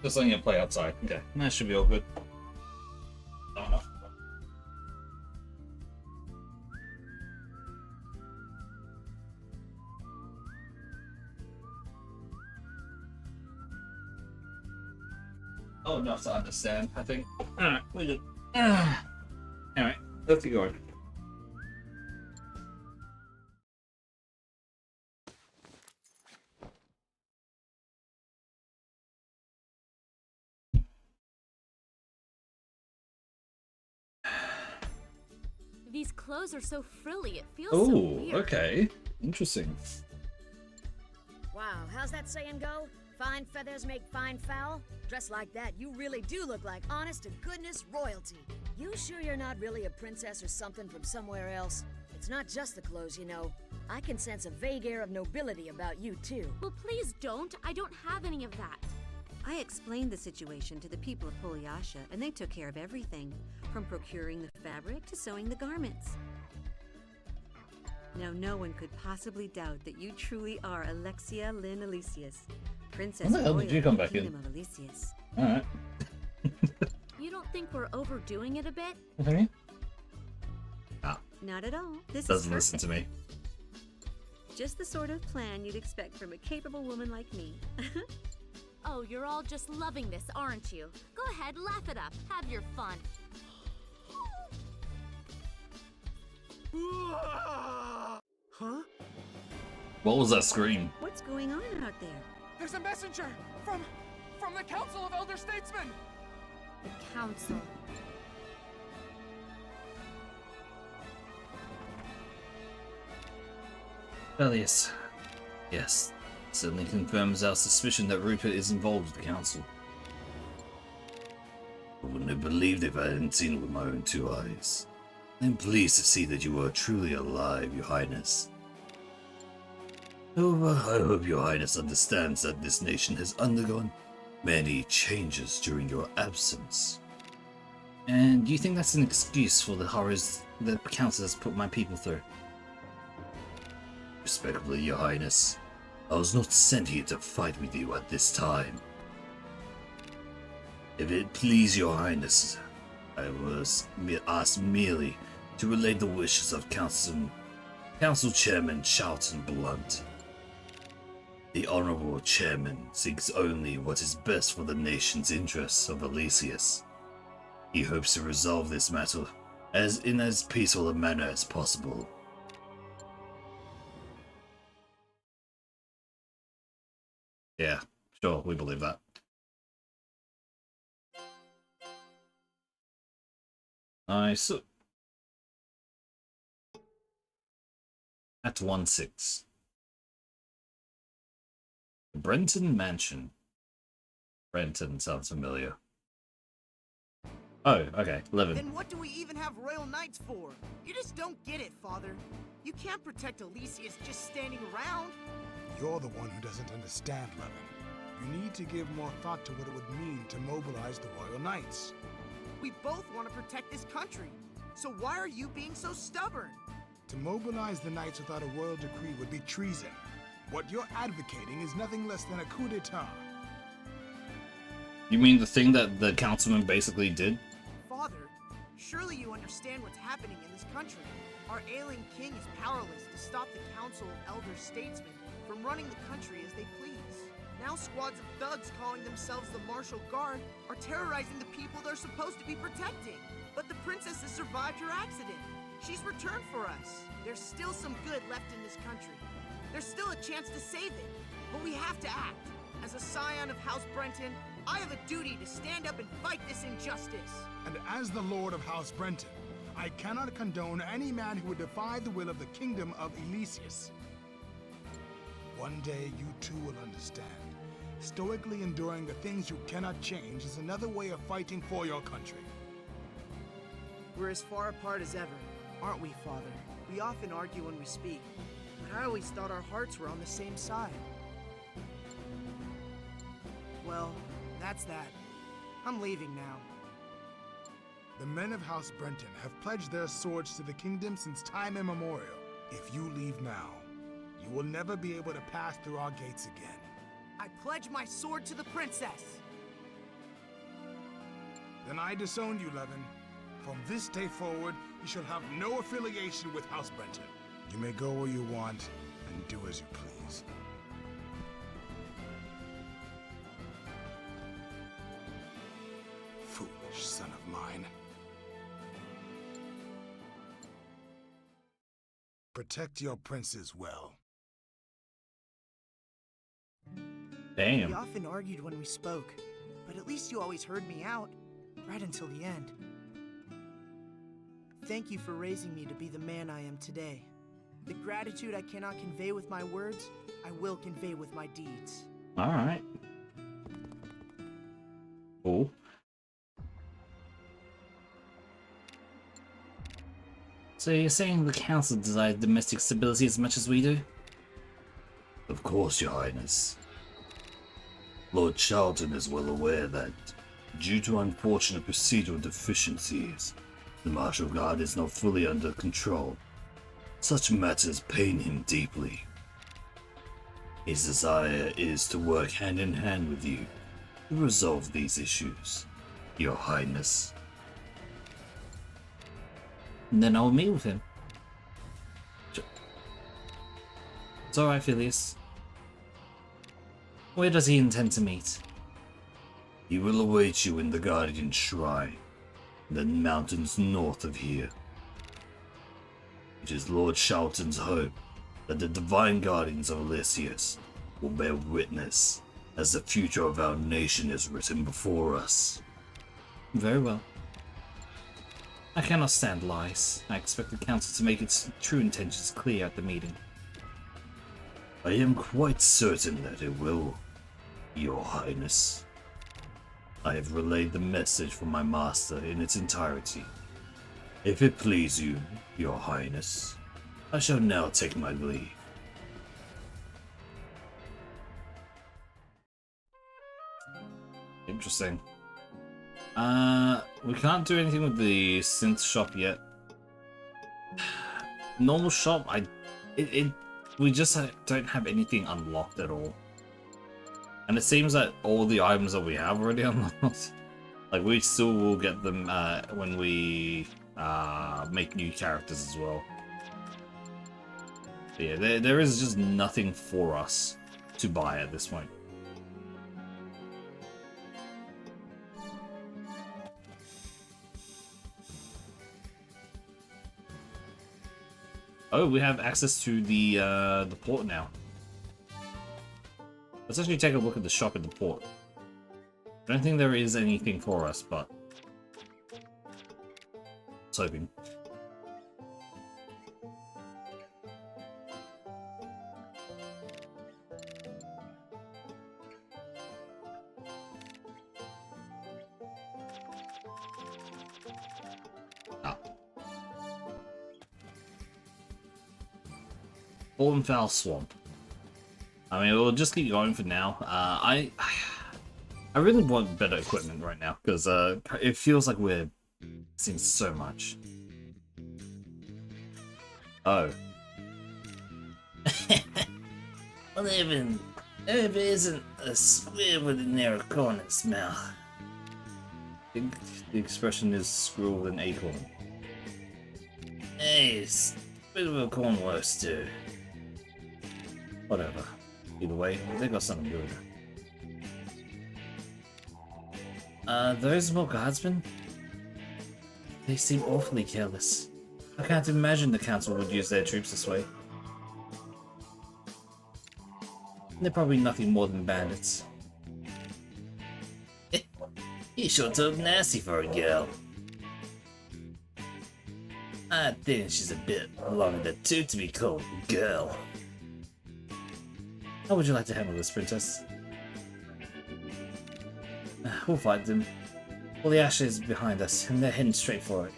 Just letting it play outside. Okay, that should be all good. Oh, no. Oh, enough to understand, I think. Alright, we good. Alright, let's get going. These clothes are so frilly, it feels so Oh, weird. okay. Interesting. Wow, how's that saying go? Fine feathers make fine fowl? Dressed like that, you really do look like honest to goodness royalty. You sure you're not really a princess or something from somewhere else? It's not just the clothes, you know. I can sense a vague air of nobility about you, too. Well, please don't. I don't have any of that. I explained the situation to the people of Polyasha, and they took care of everything, from procuring the fabric to sewing the garments. Now, no one could possibly doubt that you truly are Alexia Lynn Elysius, Princess When the hell did Royal you come of the back in? Kingdom of Elysius. Alright. You don't think we're overdoing it a bit? Okay. Not at all. This Doesn't is listen perfect. to me. Just the sort of plan you'd expect from a capable woman like me. Oh, you're all just loving this, aren't you? Go ahead, laugh it up. Have your fun. Huh? What was that scream? What's going on out there? There's a messenger from the Council of Elder Statesmen. The council. Elias. Yes. Certainly confirms our suspicion that Rupert is involved with the council. I wouldn't have believed if I hadn't seen it with my own two eyes. I'm pleased to see that you are truly alive, Your Highness. However, I hope Your Highness understands that this nation has undergone many changes during your absence. And do you think that's an excuse for the horrors that the council has put my people through? Respectfully, Your Highness, I was not sent here to fight with you at this time. If it please Your Highness, I was asked merely to relay the wishes of Council Chairman Charlton Blunt. The Honorable Chairman seeks only what is best for the nation's interests of Elysius. He hopes to resolve this matter in as peaceful a manner as possible. Yeah, sure, we believe that. Nice. At 1-6. Brenton Mansion. Brenton sounds familiar. Oh, okay, 11. Then what do we even have Royal Knights for? You just don't get it, Father. You can't protect Elysius just standing around. You're the one who doesn't understand, Levin. You need to give more thought to what it would mean to mobilize the Royal Knights. We both want to protect this country. So why are you being so stubborn? To mobilize the Knights without a royal decree would be treason. What you're advocating is nothing less than a coup d'etat. You mean the thing that the councilman basically did? Father, surely you understand what's happening in this country. Our ailing king is powerless to stop the Council of Elder Statesmen from running the country as they please. Now squads of thugs calling themselves the Martial Guard are terrorizing the people they're supposed to be protecting. But the princess has survived her accident. She's returned for us. There's still some good left in this country. There's still a chance to save it. But we have to act. As a scion of House Brenton, I have a duty to stand up and fight this injustice. And as the Lord of House Brenton, I cannot condone any man who would defy the will of the kingdom of Elysius. One day you too will understand. Stoically enduring the things you cannot change is another way of fighting for your country. We're as far apart as ever, aren't we, Father? We often argue when we speak, but I always thought our hearts were on the same side. Well, that's that. I'm leaving now. The men of House Brenton have pledged their swords to the kingdom since time immemorial. If you leave now, you will never be able to pass through our gates again. I pledge my sword to the princess! Then I disown you, Levin. From this day forward, you shall have no affiliation with House Brenton. You may go where you want and do as you please. Foolish son of mine. Protect your princes well. Damn. We often argued when we spoke, but at least you always heard me out, right until the end. Thank you for raising me to be the man I am today. The gratitude I cannot convey with my words, I will convey with my deeds. Alright. Cool. So you're saying the council desires domestic stability as much as we do? Of course, Your Highness. Lord Charlton is well aware that, due to unfortunate procedural deficiencies, the Martial Guard is not fully under control. Such matters pain him deeply. His desire is to work hand in hand with you to resolve these issues, Your Highness. And then I'll meet with him. It's alright, Phileas. Where does he intend to meet? He will await you in the Guardian Shrine, in the mountains north of here. It is Lord Shelton's hope that the Divine Guardians of Elysius will bear witness as the future of our nation is written before us. Very well. I cannot stand lies. I expect the Council to make its true intentions clear at the meeting. I am quite certain that it will, Your Highness. I have relayed the message from my master in its entirety. If it please you, Your Highness, I shall now take my leave. Interesting. We can't do anything with the synth shop yet. Normal shop, we just don't have anything unlocked at all. And it seems that all the items that we have already unlocked, like we still will get them when we make new characters as well. But yeah, there is just nothing for us to buy at this point. Oh, we have access to the port now. Let's actually take a look at the shop at the port. I don't think there is anything for us, but let's hoping. Foul Swamp. I mean, we'll just keep going for now. I really want better equipment right now because it feels like we're seeing so much. Oh. Well, even if it isn't a square with a narrow corner in its mouth. I think the expression is squirrel with an acorn. Hey, it's a bit of a corn worse too. Whatever. Either way, they got something good. Those more guardsmen? They seem awfully careless. I can't imagine the council would use their troops this way. They're probably nothing more than bandits. You sure talk nasty for a girl. I think she's a bit long in the tooth to be called a girl. How would you like to handle this, Princess? We'll fight them. All the ash is behind us, and they're heading straight for it.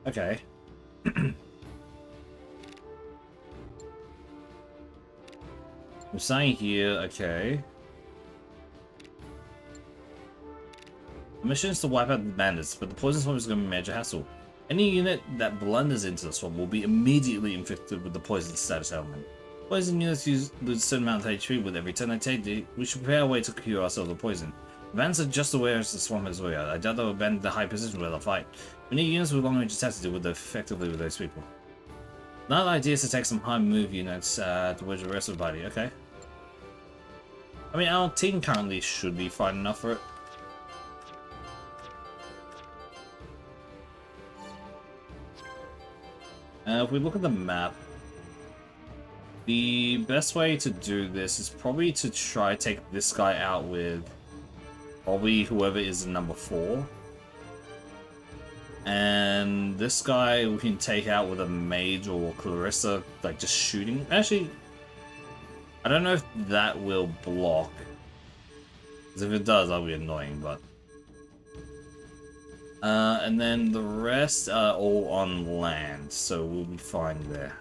Okay. I'm saying here, okay. The mission is to wipe out the bandits, but the poison swamp is going to be a major hassle. Any unit that blunders into the swamp will be immediately infected with the poison status element. Poison units lose a certain amount of HP with every turn they take. We should prepare a way to cure ourselves of poison. The bandits are just aware as the swamp is aware. I doubt they'll abandon the high position where they'll fight. We need units with long range attacks to deal with effectively with those people. Another idea is to take some high move units towards the rest of the body, okay? I mean, our team currently should be fine enough for it. If we look at the map, the best way to do this is probably to try to take this guy out with probably whoever is in number 4. And this guy we can take out with a mage or Clarissa, like just shooting. Actually, I don't know if that will block. Because if it does, that'll be annoying, but... and then the rest are all on land, so we'll be fine there.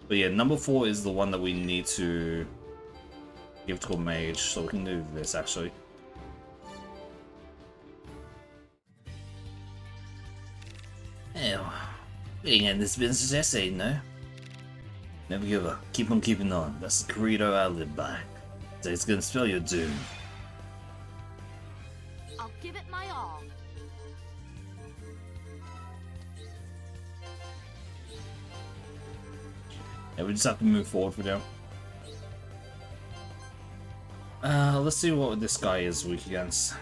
But yeah, number 4 is the one that we need to give to a mage, so we can do this actually. Hell, we ain't had this business essay, no? Never give up. Keep on keeping on. That's the credo I live by. So it's gonna spell your doom. I'll give it my all. Yeah, we just have to move forward for now. Let's see what this guy is weak against.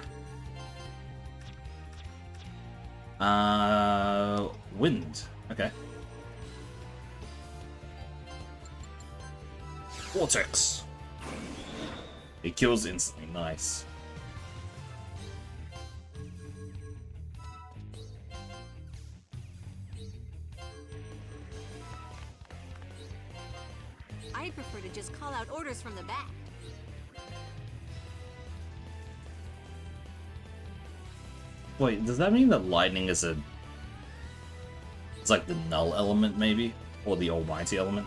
Wind. Okay. Vortex. It kills instantly. Nice. I'd prefer to just call out orders from the back. Wait, does that mean that lightning is a... It's like the null element, maybe? Or the almighty element?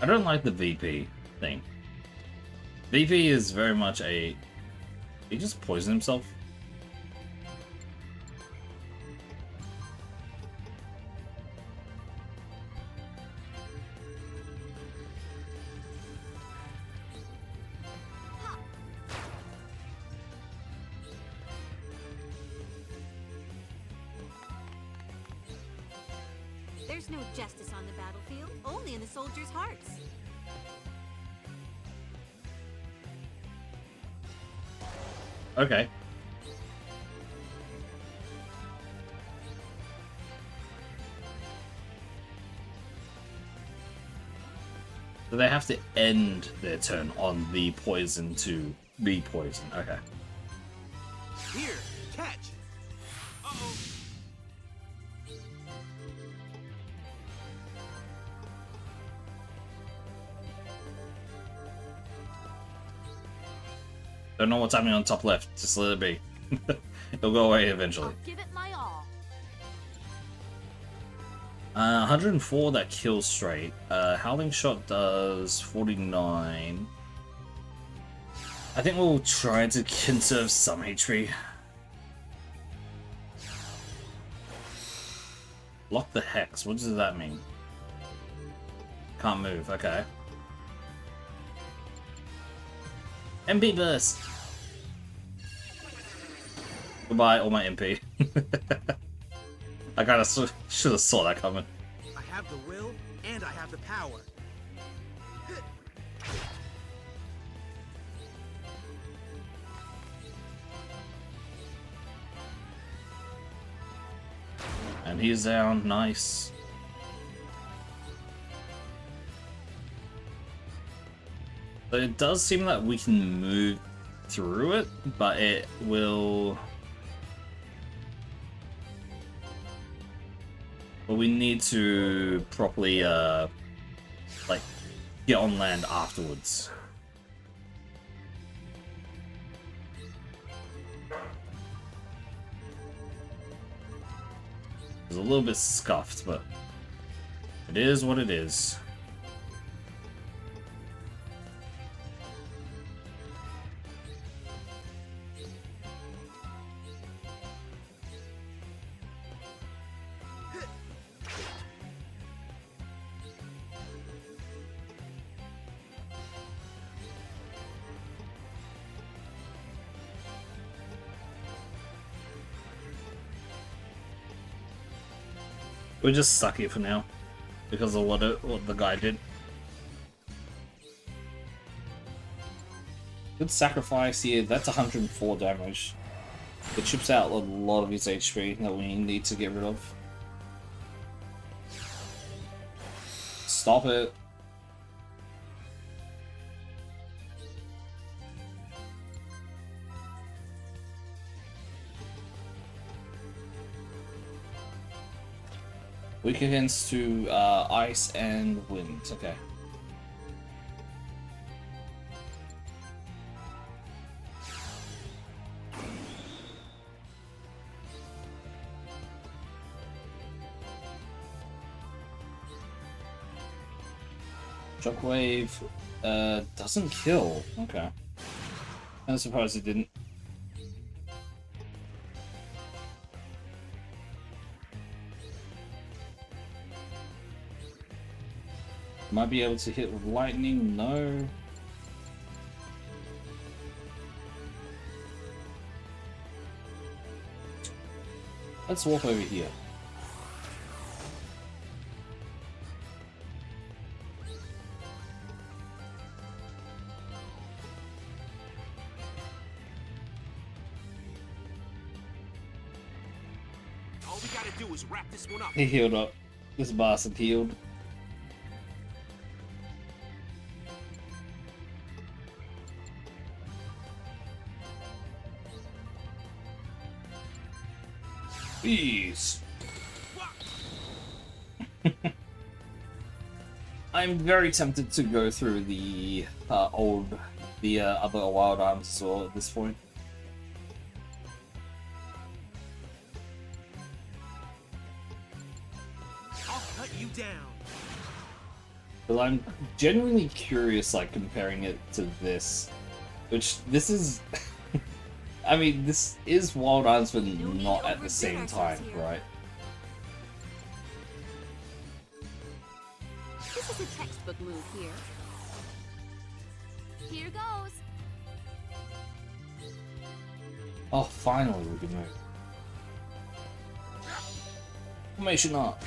I don't like the VP thing. VP is very much a... He just poisoned himself? There's no justice on the battlefield, only in the soldiers' hearts. Okay. So they have to end their turn on the poison to be poison. Okay. Here, catch. Uh-oh. Don't know what's happening on top left. Just let it be. It'll go away eventually. I'll give it my all. 104 that kills straight. Howling Shot does 49. I think we'll try to conserve some HP. Lock the Hex. What does that mean? Can't move. Okay. MP Burst! Goodbye, all my MP. I kinda should have saw that coming. I have the will, and I have the power. And he's down, nice. But it does seem like we can move through it, but it will... But we need to properly, like, get on land afterwards. It's a little bit scuffed, but it is what it is. We're just stuck here for now because of what the guy did. Good sacrifice here. That's 104 damage. It chips out a lot of his HP that we need to get rid of. Stop it. Weak against to ice and wind. Okay. Shockwave doesn't kill. Okay. I'm surprised it didn't. Might be able to hit with lightning. No. Let's walk over here. All we gotta do is wrap this one up. He healed up. This bastard healed. Please. I'm very tempted to go through the other Wild Arms as well at this point. I'll cut you down. But I'm genuinely curious, like, comparing it to this. Which, this is... I mean, this is Wild Arms, but not at the same time, right? This is a textbook move here. Here goes. Oh, finally we can move. Formation art.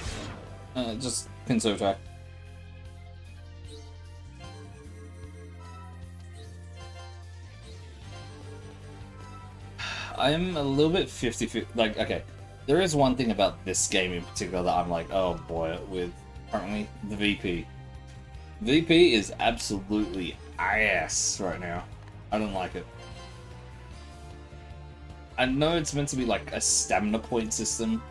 Just pincer attack. I'm a little bit 50-50. Like, okay, there is one thing about this game in particular that I'm like, oh boy, with currently the VP. VP is absolutely ass right now. I don't like it. I know it's meant to be like a stamina point system,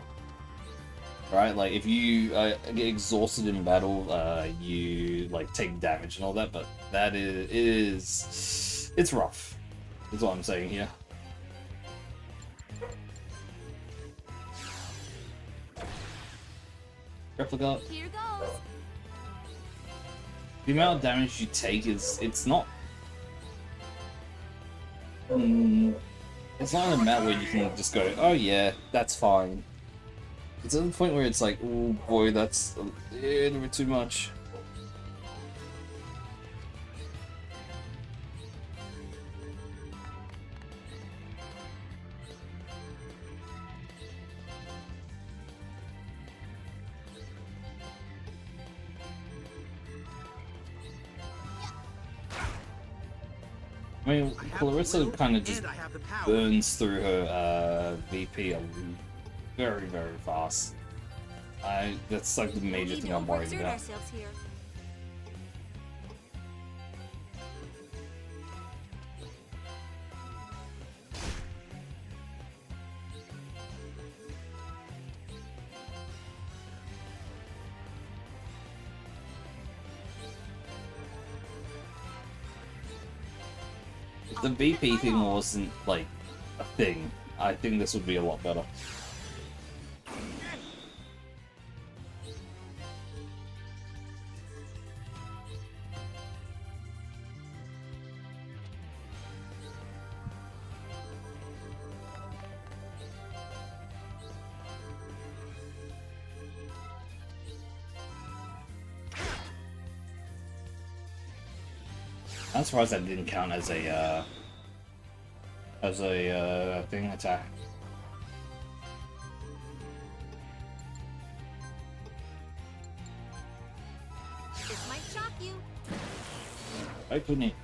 right? Like if you get exhausted in battle, you like take damage and all that, but that it's rough. Is what I'm saying here. Replica. Here goes. The amount of damage you take it's not. It's not an amount where you can just go, oh yeah, that's fine. It's at the point where it's like, oh boy, that's a little bit too much. I mean, Clarissa kind of just burns through her VP very, very fast. That's like the major thing I'm worried about. If the VP thing wasn't like a thing, I think this would be a lot better. I'm surprised that didn't count as a thing attack. This might shock you. Hopefully.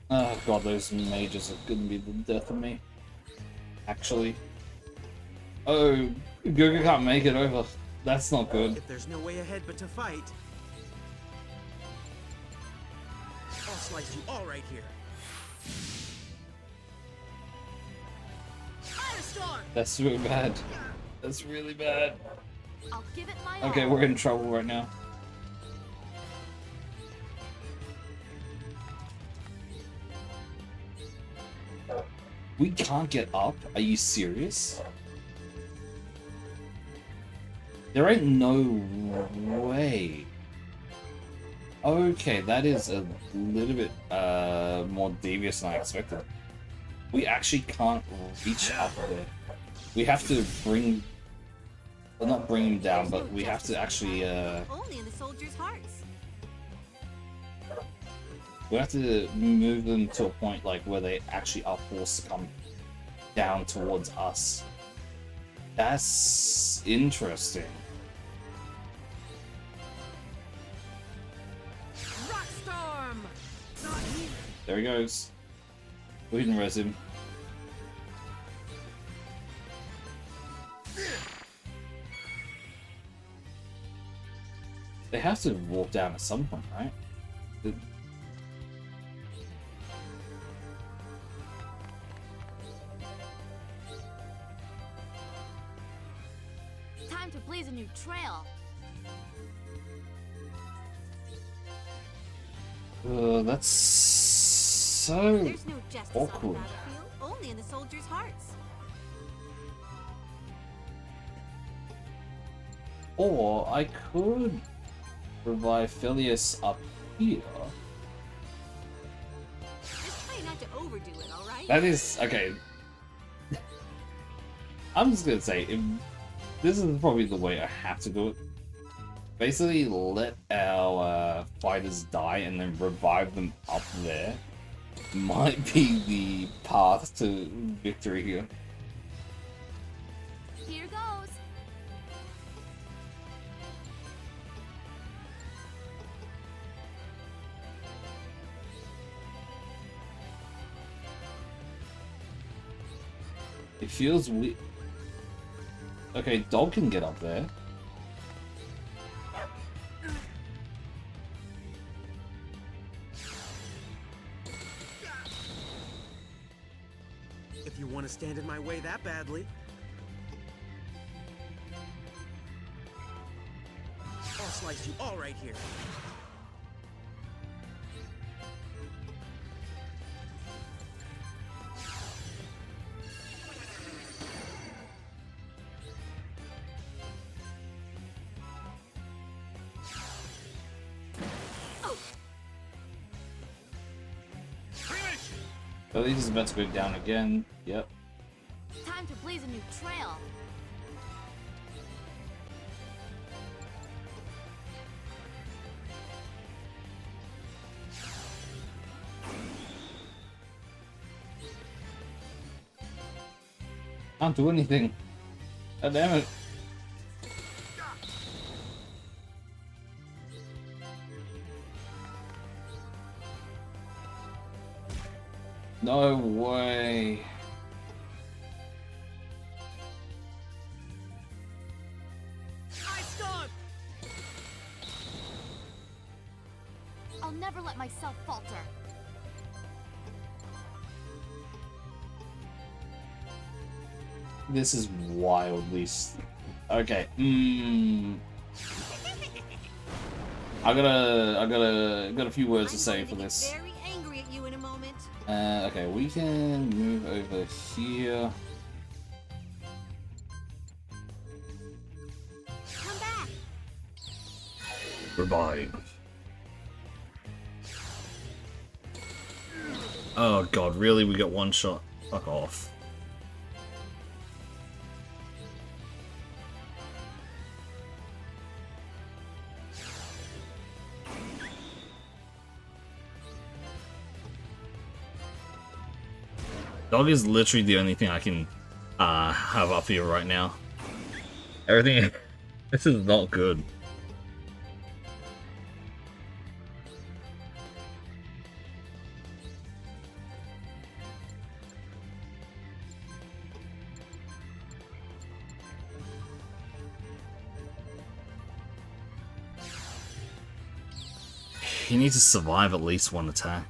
Oh god, those mages are gonna be the death of me. Actually. Oh, Guga can't make it over. That's not good. If there's no way ahead but to fight, I'll slice you all right here. Firestorm! That's really bad. That's really bad. I'll give it my Okay, all. we're in trouble right now. We can't get up? Are you serious? There ain't no way. Okay, that is a little bit more devious than I expected. We actually can't reach up there. We have to bring, well, not bring him down, but we have to actually Only in the soldiers' hearts. we have to move them to a point like where they actually are forced to come down towards us. That's interesting. Rockstorm! Not here. There he goes. We can res him. They have to walk down at some point, right? Time to blaze a new trail. That's so There's no justice on the awkward. battlefield, only in the soldiers' hearts. Or I could revive Phileas up here. Just try not to overdo it, alright? That is okay. I'm just gonna say, if this is probably the way I have to do it. Basically, let our fighters die and then revive them up there. Might be the path to victory here. Here goes. It feels weird. Okay, Dog can get up there. If you want to stand in my way that badly. I'll slice you all right here. So this is about to go down again. Yep. Time to blaze a new trail. Can't do anything. God damn it. No way. Ice Storm! I'll never let myself falter. This is wildly. Okay. I got a few words to say for this. Very angry at you in a moment. Okay, we can move over here. Come back. Revive. Oh god, really? We got one shot? Fuck off. Dog is literally the only thing I can have up here right now. Everything. This is not good. He needs to survive at least one attack.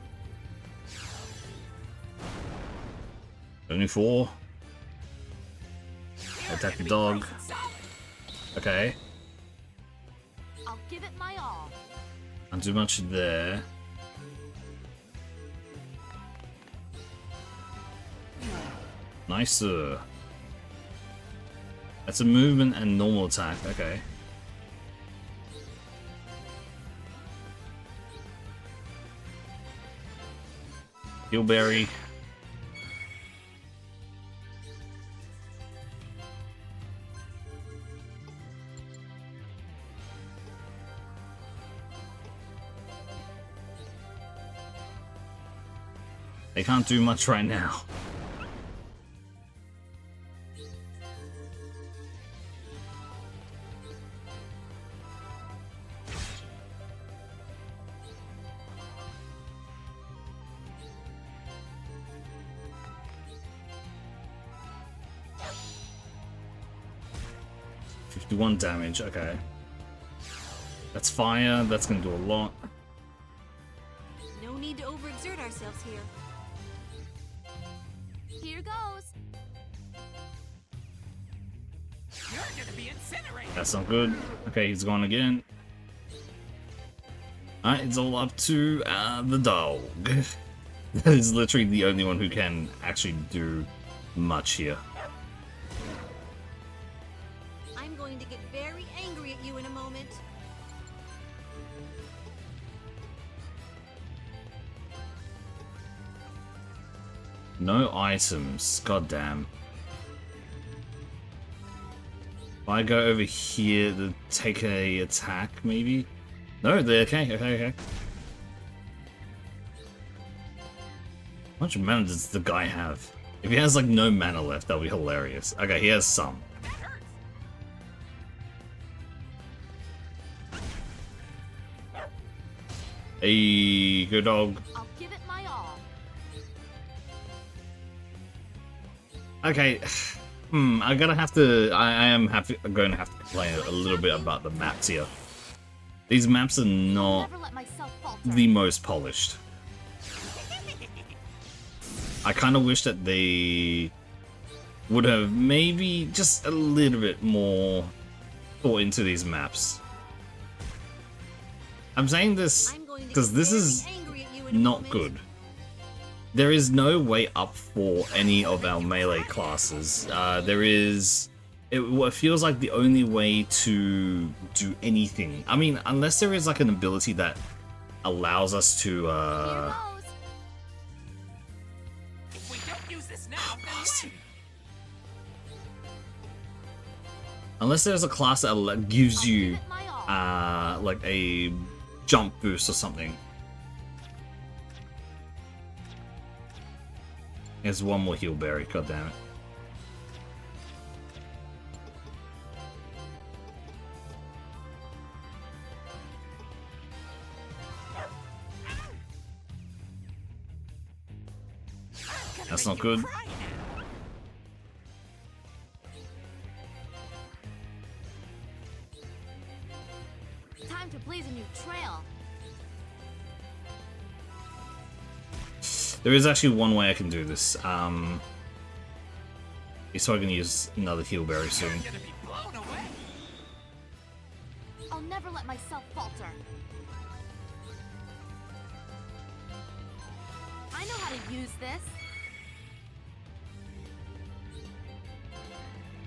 Only 4. Attack the dog. Okay. I'll give it my all. Not too much there. Nice. That's a movement and normal attack. Okay. Heelberry. They can't do much right now. $51 damage, okay. That's fire, that's gonna do a lot. No need to overexert ourselves here. Here goes. You're gonna be incinerated. That's not good. Okay, he's gone again. Alright, it's all up to the dog. That is literally the only one who can actually do much here. I'm going to get very angry at you in a moment. No items, goddamn. If I go over here to take a attack, maybe? No, they're okay. How much mana does the guy have? If he has like no mana left, that'll be hilarious. Okay, he has some. Hey, good dog. I'll give it my all. Okay, I gotta have to. I am going to have to complain a little bit about the maps here. These maps are not Never let myself falter. the most polished. I kind of wish that they would have maybe just a little bit more thought into these maps. I'm saying this because this is not good. There is no way up for any of our melee classes. There is... It feels like the only way to do anything. I mean, unless there is like an ability that allows us to... Here goes. If we don't use this now, then when? Unless there's a class that gives I'll you give it my all. like a jump boost or something. There's one more heal berry, god damn it. That's not good. Time to blaze a new trail. There is actually one way I can do this. So I can use another heal berry soon. You're gonna be blown away. I'll never let myself falter. I know how to use this.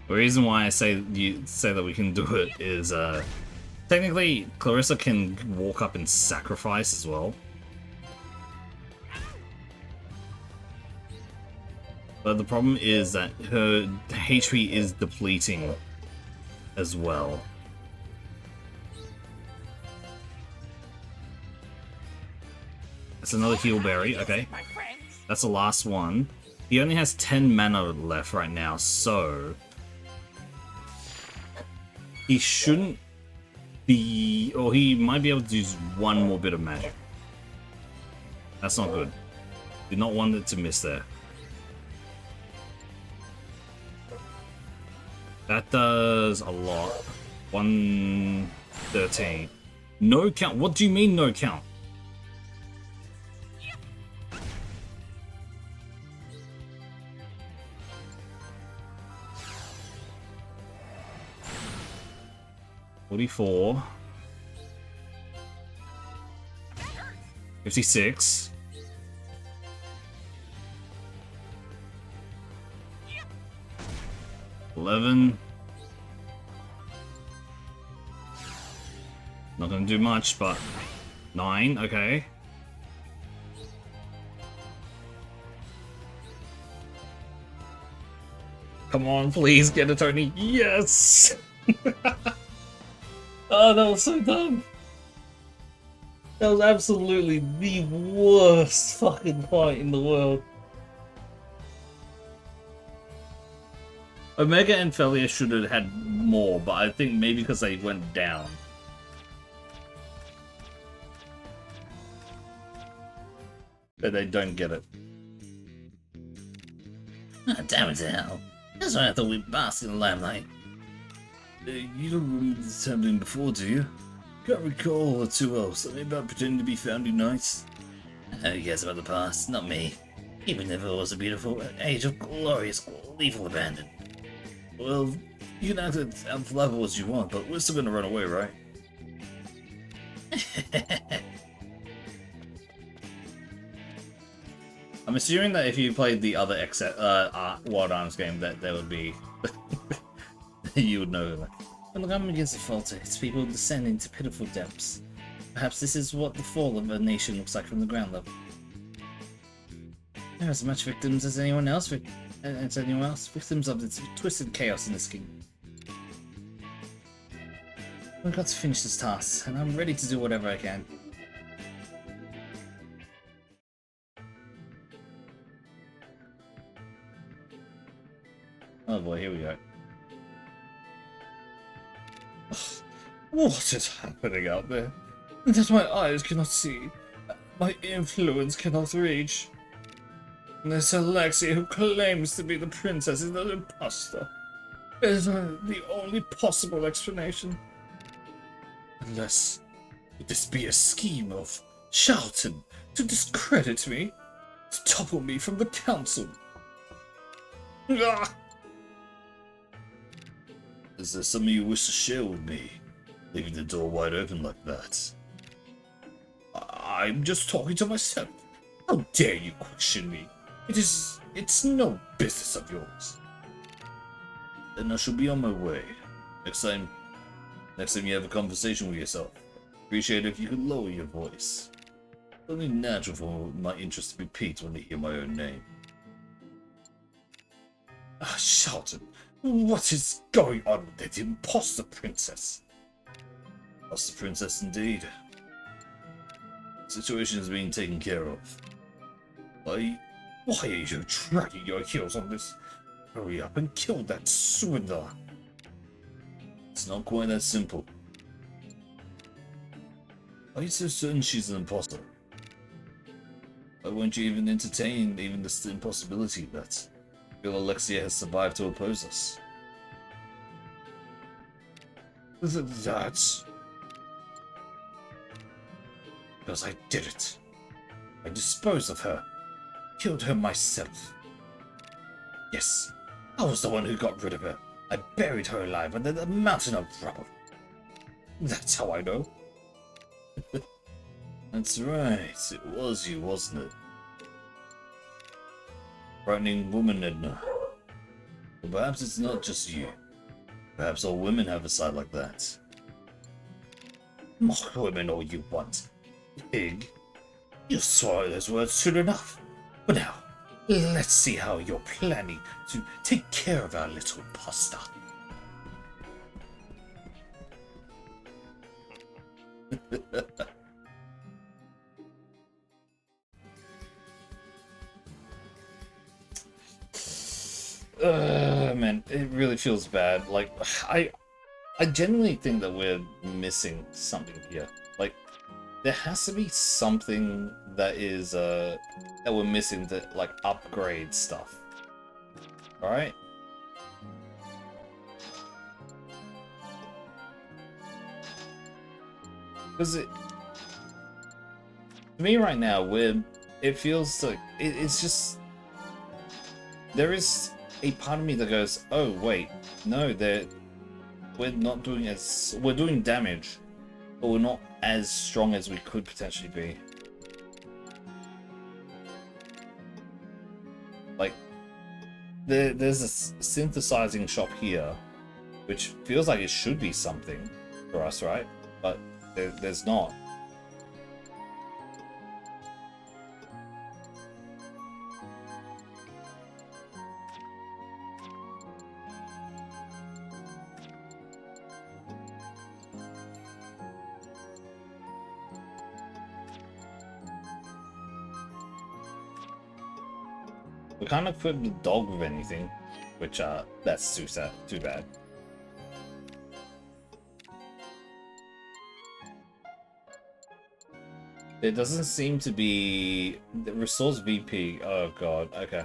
The reason why I say that we can do it is technically Clarissa can walk up and sacrifice as well. But the problem is that her HP is depleting as well. That's another heal berry, okay. My friends. That's the last one. He only has 10 mana left right now, so... He shouldn't be... Or he might be able to use one more bit of magic. That's not good. Did not want it to miss there. That does a lot. 113. No count. What do you mean no count? $44. 56. $11. Not gonna do much, but $9, okay. Come on, please get it, Tony. Yes! Oh, that was so dumb. That was absolutely the worst fucking fight in the world. Omega and Felia should have had more, but I think maybe because they went down. But they don't get it. Ah, damn it to hell. That's why I thought we'd bask in the limelight. You don't remember this happening before, do you? Can't recall too well. Something about pretending to be founding knights? Yes, about the past, not me. Even if it was a beautiful age of glorious, lethal abandon. Well, you can act as level as you want, but we're still gonna run away, right? I'm assuming that if you played the other Wild Arms game, that there would be... you would know that. When the government gets a falter, its people descend into pitiful depths. Perhaps this is what the fall of a nation looks like from the ground level. There are as much victims as anyone else, victims of the twisted chaos in this kingdom. We've got to finish this task, and I'm ready to do whatever I can. Oh boy, here we go. What is happening out there? That my eyes cannot see, my influence cannot reach. This Alexia who claims to be the princess is an imposter. It is the only possible explanation. Unless, would this be a scheme of Charlton to discredit me? To topple me from the council? Ah! Is there something you wish to share with me? Leaving the door wide open like that. I'm just talking to myself. How dare you question me? It's no business of yours. Then I shall be on my way. Next time you have a conversation with yourself, appreciate it if you could lower your voice. It's only natural for my interest to be piqued when I hear my own name. Charlton, what is going on with that imposter princess? Imposter princess indeed. The situation is being taken care of. Why are you dragging your heels on this? Hurry up and kill that swindler. It's not quite that simple. Are you so certain she's an imposter? Why won't you even entertain even this impossibility that feel Alexia has survived to oppose us? That's because I did it. I disposed of her. Killed her myself. Yes, I was the one who got rid of her. I buried her alive under the mountain of rubble. That's how I know. That's right, it was you, wasn't it? Frightening woman, Edna. But perhaps it's not just you. Perhaps all women have a side like that. Mock women all you want, pig. You swallowed those words soon enough. But now, let's see how you're planning to take care of our little imposter. Man, it really feels bad. Like, I genuinely think that we're missing something here. Like, there has to be something that is, that we're missing that, like, upgrade stuff. Alright? Because to me right now, it feels like, it's just, there is a part of me that goes, oh wait, no, we're not doing we're doing damage, but we're not as strong as we could potentially be. Like, there's a synthesizing shop here, which feels like it should be something for us, right? But there's not. We can't equip the dog with anything, which that's too sad, too bad. There doesn't seem to be the resource VP. Oh god, okay.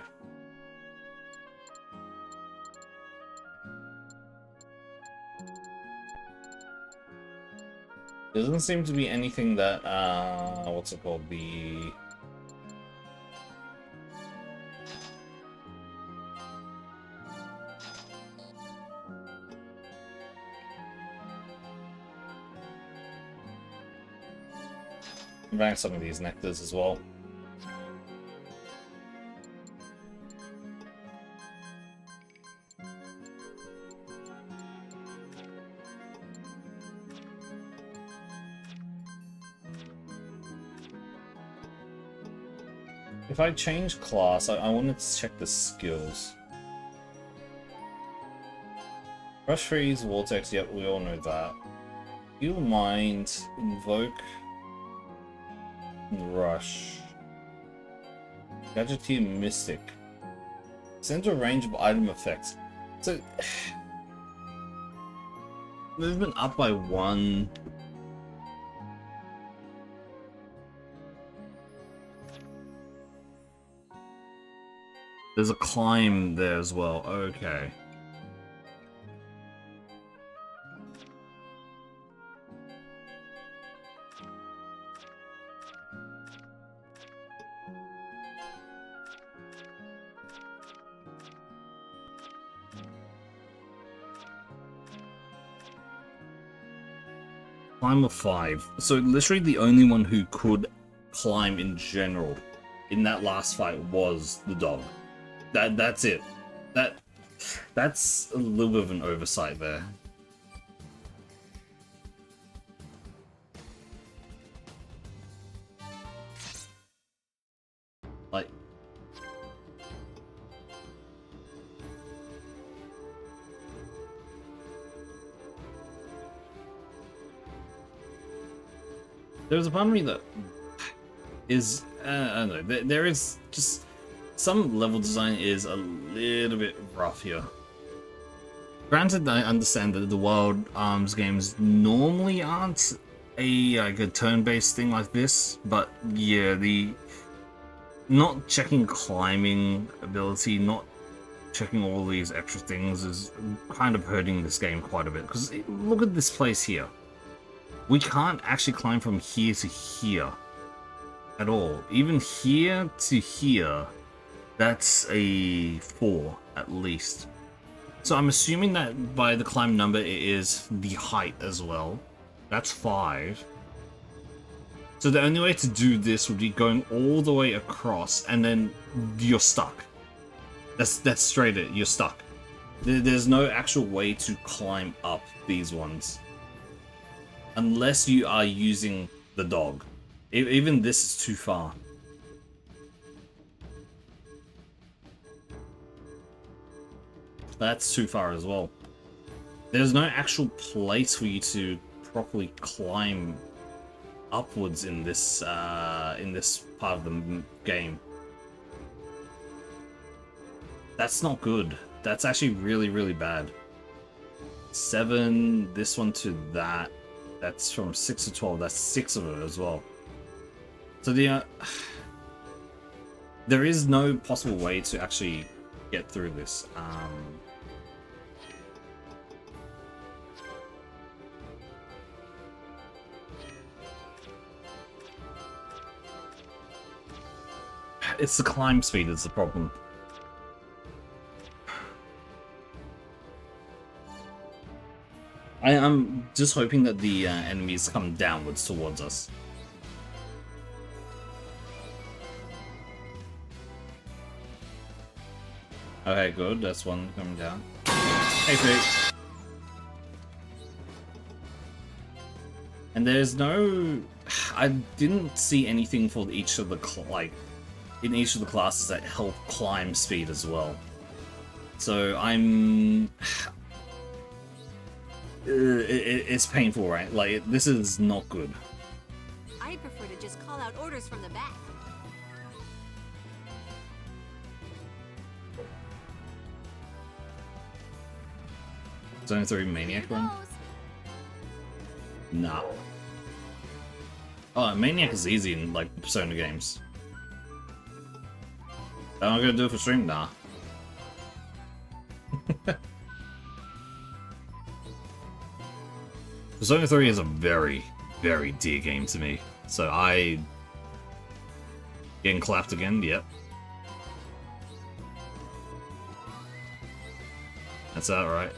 There doesn't seem to be anything that what's it called? The rank some of these nectars as well. If I change class, I wanted to check the skills. Rush, freeze, vortex, yep, we all know that. Heal mind, invoke, rush. Gadgeteer Mystic. Send a range of item effects. So movement up by 1. There's a climb there as well. Okay. Climb of 5. So literally the only one who could climb in general in that last fight was the dog. That's it. That's a little bit of an oversight there. Like there's a part of me that is I don't know, there is just some level design is a little bit rough here. Granted, I understand that the Wild Arms games normally aren't like a turn-based thing like this, but yeah, the not checking climbing ability, not checking all these extra things is kind of hurting this game quite a bit. Because look at this place here. We can't actually climb from here to here at all. Even here to here, that's a 4 at least. So I'm assuming that by the climb number it is the height as well. That's 5. So the only way to do this would be going all the way across and then you're stuck. That's straight it, you're stuck. There's no actual way to climb up these ones. Unless you are using the dog. Even this is too far. That's too far as well. There's no actual place for you to properly climb upwards in this part of the game. That's not good. That's actually really, really bad. 7, this one to that. That's from 6 to 12. That's 6 of it as well. So there is no possible way to actually get through this. It's the climb speed that's the problem. I'm just hoping that the enemies come downwards towards us. Okay, good. That's one coming down. Hey, Pete. And there's no... I didn't see anything for each of the in each of the classes that help climb speed as well. So I'm... it's painful, right? Like, this is not good. I prefer to just call out orders from the back. Zone 3 Maniac run? Nah. Oh, Maniac is easy in, like, Persona games. Am I gonna do it for stream? Nah. Persona 3 is a very, very dear game to me. So Getting clapped again? Yep. That's alright.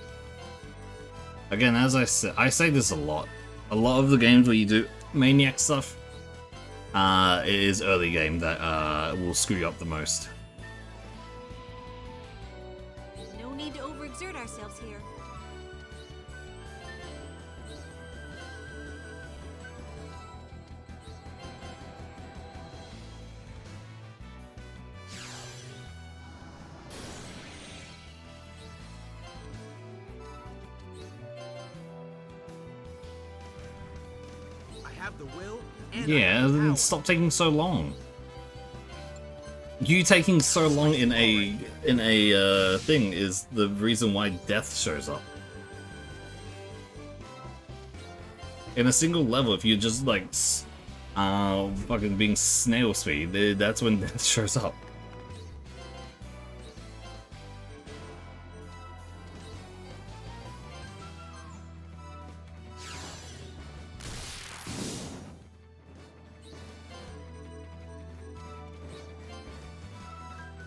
Again, as I say this a lot. A lot of the games where you do Maniac stuff, it is early game that will screw you up the most. No need to overexert ourselves here. Have the will and Yeah, then stop taking so long. You taking so long in a thing is the reason why death shows up. In a single level, if you're just like fucking being snail speed, that's when death shows up.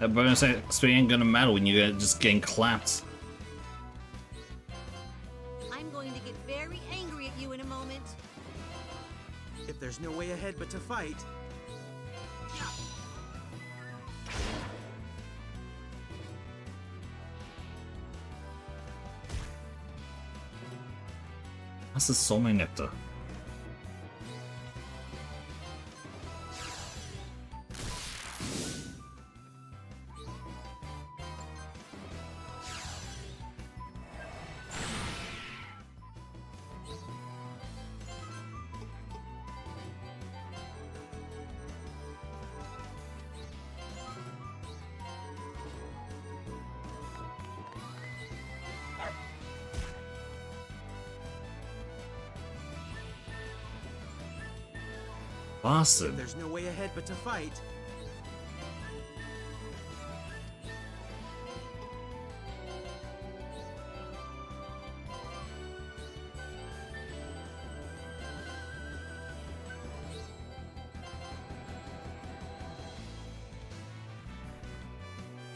That bonus XP ain't gonna matter when you're just getting clapped. I'm going to get very angry at you in a moment. If there's no way ahead but to fight. That's the Soulmate Nectar. Bastard. If there's no way ahead but to fight.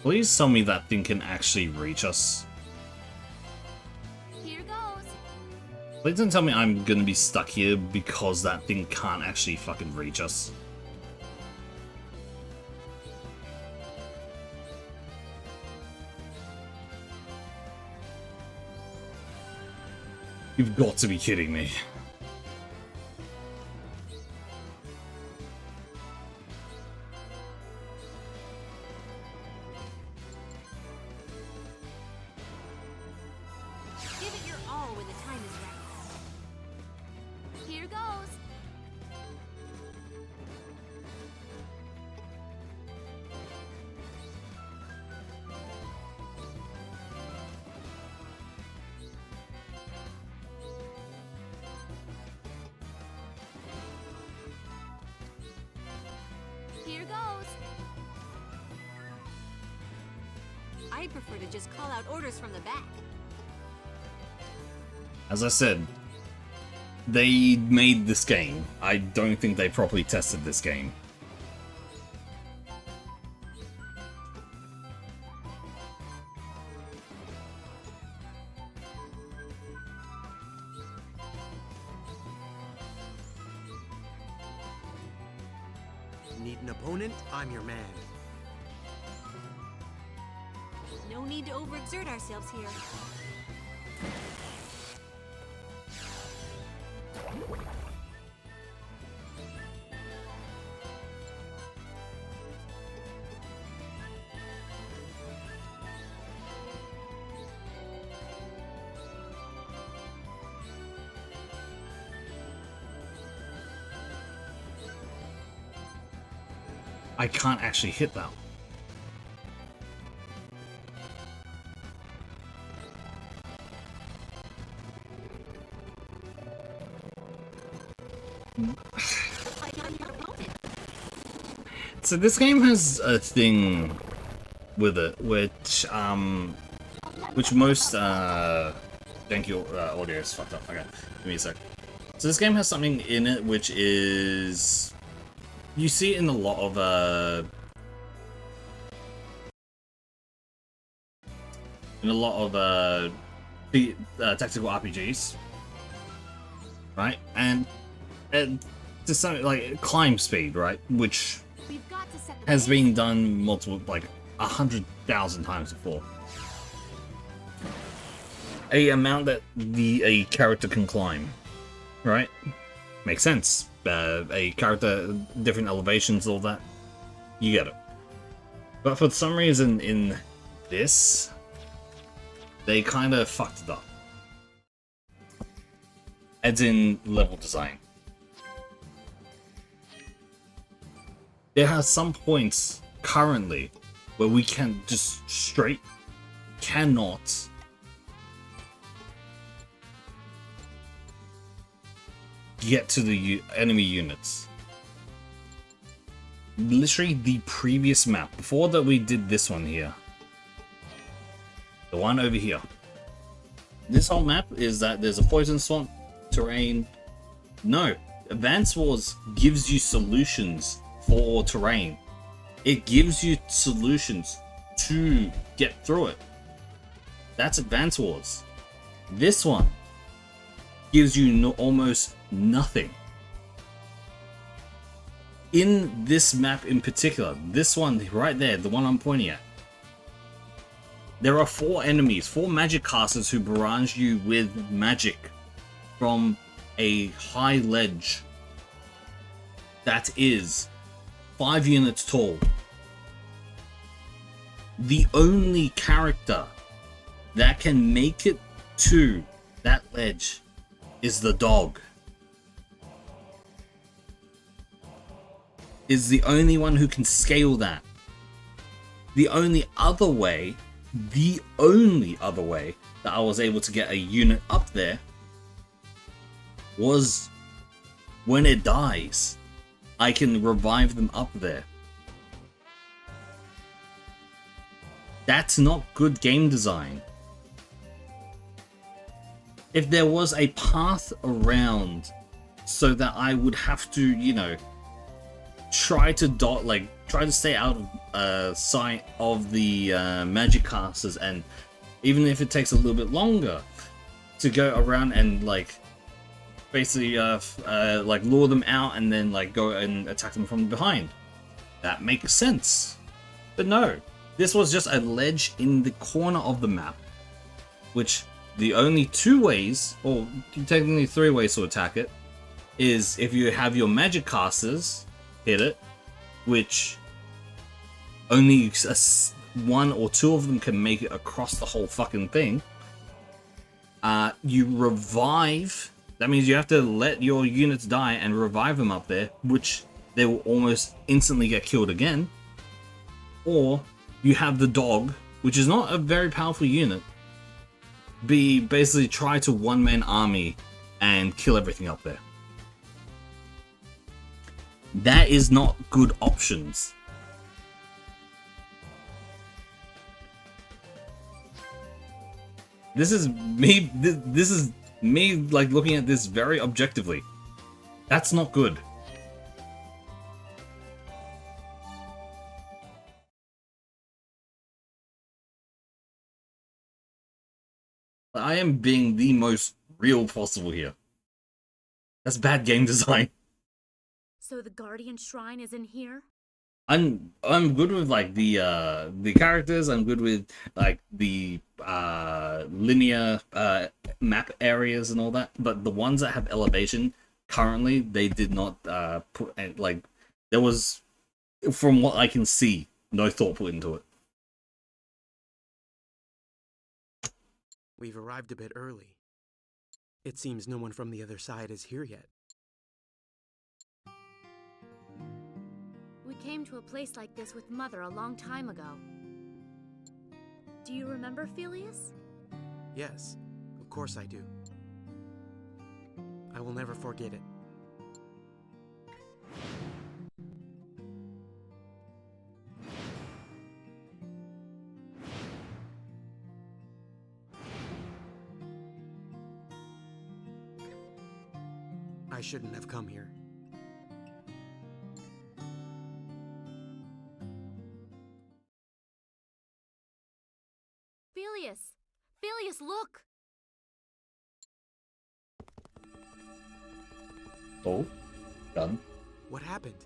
Please tell me that thing can actually reach us. Here goes. Please don't tell me I'm gonna be stuck here because that thing can't actually fucking reach us. You've got to be kidding me. Give it your all when the time is right. Here goes. Here goes. I prefer to just call out orders from the back. As I said, they made this game. I don't think they properly tested this game. Need an opponent? I'm your man. No need to overexert ourselves here. I can't actually hit that. So this game has a thing with it, which most thank you, audio is fucked up. Okay, give me a sec. So this game has something in it which is, you see it in a lot of the tactical RPGs, right? And to some, like, climb speed, right, which has been done multiple, like 100,000 times before. A amount that a character can climb, right? Makes sense. A character, different elevations, all that. You get it. But for some reason in this, they kind of fucked it up. As in level design. There are some points currently where we can just straight cannot get to the enemy units. Literally the previous map, before that we did this one here. The one over here. This whole map is that there's a poison swamp, terrain. No, Advance Wars gives you solutions for terrain. It gives you solutions to get through it. That's Advance Wars. This one gives you almost nothing. In this map in particular, this one right there, the one I'm pointing at, there are 4 enemies, 4 magic casters who barrage you with magic from a high ledge that is 5 units tall. The only character that can make it to that ledge is the dog. Is the only one who can scale that. The only other way that I was able to get a unit up there was when it dies. I can revive them up there. That's not good game design. If there was a path around so that I would have to, you know, try to stay out of sight of the magic casters, and even if it takes a little bit longer to go around and like basically like lure them out and then like go and attack them from behind, that makes sense. But no, this was just a ledge in the corner of the map, which the only 2 ways, or technically 3 ways to attack it, is if you have your magic casters hit it, which only 1 or 2 of them can make it across the whole fucking thing. You revive. That means you have to let your units die and revive them up there, which they will almost instantly get killed again. Or you have the dog, which is not a very powerful unit, basically try to one-man army and kill everything up there. That is not good options. This is me. This is me, like, looking at this very objectively. That's not good. I am being the most real possible here. That's bad game design. So the Guardian Shrine is in here? I'm good with like the characters. I'm good with like the linear map areas and all that. But the ones that have elevation currently, they did not put, like, there was, from what I can see, no thought put into it. We've arrived a bit early. It seems no one from the other side is here yet. We came to a place like this with Mother a long time ago. Do you remember, Filius? Yes, of course I do. I will never forget it. shouldn't have come here. Phileas! Phileas, look! Oh, done. What happened?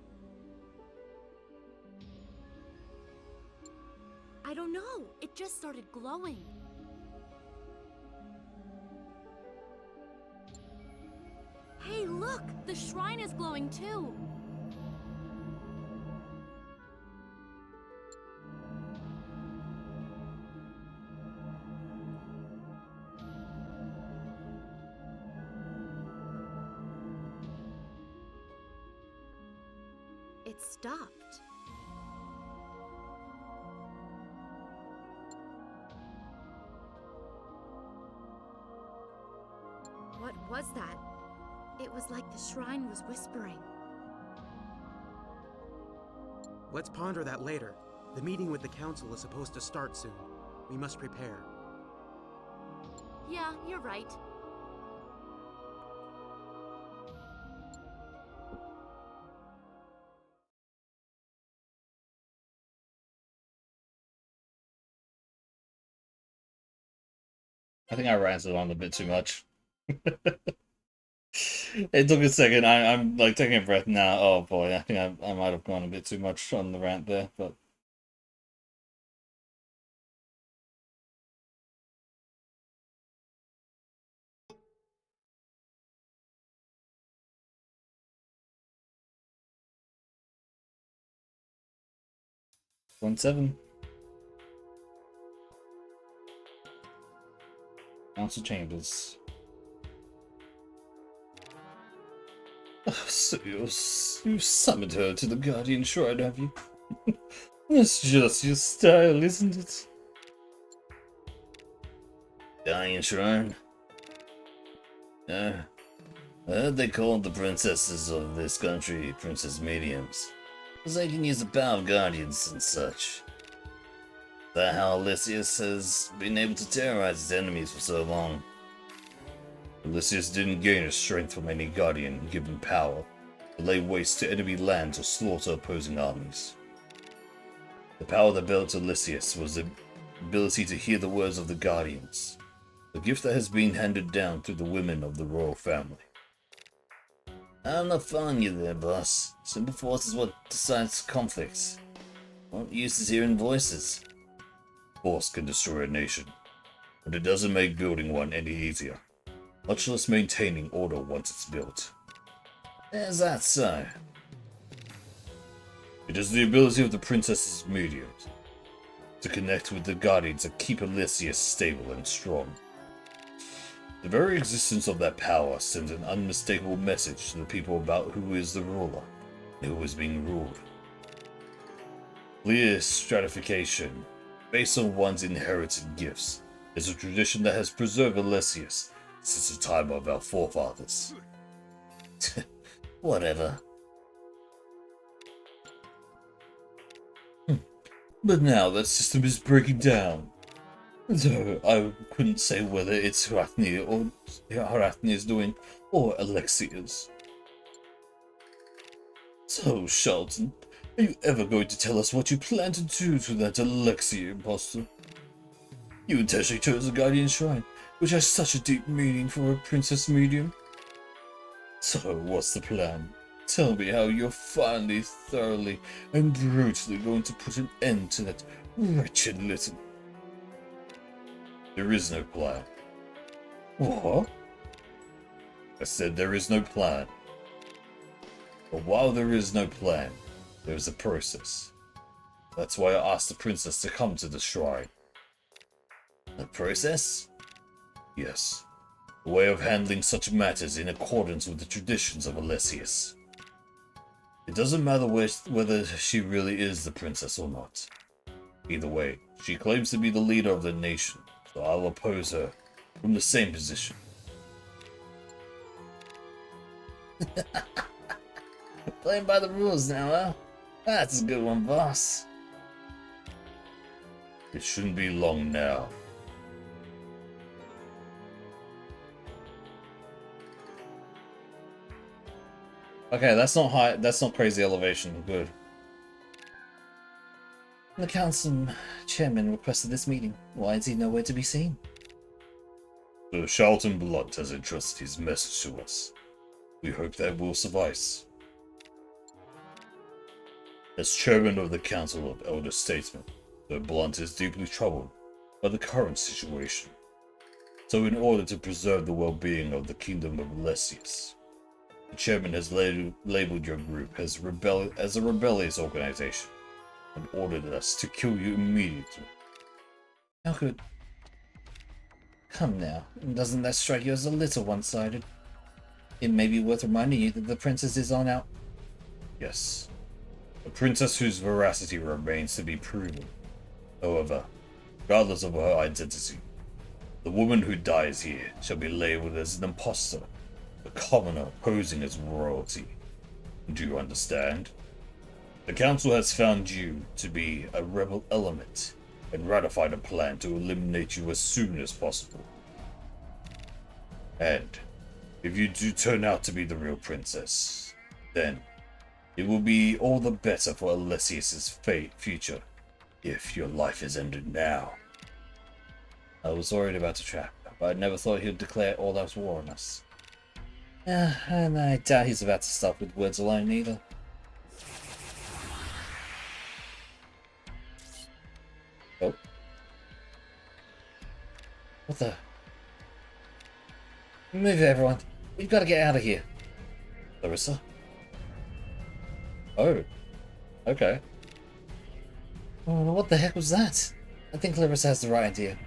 I don't know. It just started glowing. Hey, look! The shrine is glowing too! It stopped. What was that? It was like the shrine was whispering. Let's ponder that later. The meeting with the council is supposed to start soon. We must prepare. Yeah, you're right. I think I ranted on a bit too much. It took a second. I'm like taking a breath now. Oh boy, I think I might have gone a bit too much on the rant there, but. One seven. Council chambers. So you summoned her to the Guardian Shrine, have you? That's just your style, isn't it? Guardian Shrine? They call the princesses of this country princess mediums, because they can use the power of guardians and such. That's how Elysius has been able to terrorize his enemies for so long. Elysius didn't gain his strength from any guardian given power to lay waste to enemy lands or slaughter opposing armies. The power that built Elysius was the ability to hear the words of the guardians, the gift that has been handed down through the women of the royal family. I'm not following you there, boss. Simple force is what decides conflicts. What use is hearing voices? Force can destroy a nation, but it doesn't make building one any easier, much less maintaining order once it's built. Is that so? It is the ability of the princess's mediums to connect with the guardians and keep Elysius stable and strong. The very existence of that power sends an unmistakable message to the people about who is the ruler and who is being ruled. Clear stratification, based on one's inherited gifts, is a tradition that has preserved Elysius since the time of our forefathers. Whatever. But now that system is breaking down. Though I couldn't say whether it's Harathnia or Harathnia's doing, or Alexia's. So, Charlton, are you ever going to tell us what you plan to do to that Alexia imposter? You intentionally chose the Guardian Shrine, which has such a deep meaning for a princess medium. So, what's the plan? Tell me how you're finally, thoroughly, and brutally going to put an end to that wretched little... There is no plan. What? I said there is no plan. But while there is no plan, there is a process. That's why I asked the princess to come to the shrine. A process? Yes. A way of handling such matters in accordance with the traditions of Elysius. It doesn't matter whether she really is the princess or not. Either way, she claims to be the leader of the nation, so I'll oppose her from the same position. Playing by the rules now, huh? That's a good one, boss. It shouldn't be long now. Okay, that's not high. That's not crazy elevation. Good. The council chairman requested this meeting. Why is he nowhere to be seen? Sir Charlton Blunt has entrusted his message to us. We hope that will suffice. As chairman of the Council of Elder Statesmen, Sir Blunt is deeply troubled by the current situation. So in order to preserve the well-being of the Kingdom of Lessius, the chairman has labeled your group as a rebellious organization and ordered us to kill you immediately. How could... Come now, doesn't that strike you as a little one-sided? It may be worth reminding you that the princess is on out. Yes, a princess whose veracity remains to be proven. However, regardless of her identity, the woman who dies here shall be labeled as an impostor, a commoner posing as royalty. Do you understand? The council has found you to be a rebel element and ratified a plan to eliminate you as soon as possible. And if you do turn out to be the real princess, then it will be all the better for Alessius's future if your life is ended now. I was worried about the trap, but I never thought he'd declare all-out war on us. And I doubt he's about to stop with words alone either. Oh. What the? Move it, everyone. We've got to get out of here. Clarissa? Oh. Okay. Oh, what the heck was that? I think Clarissa has the right idea.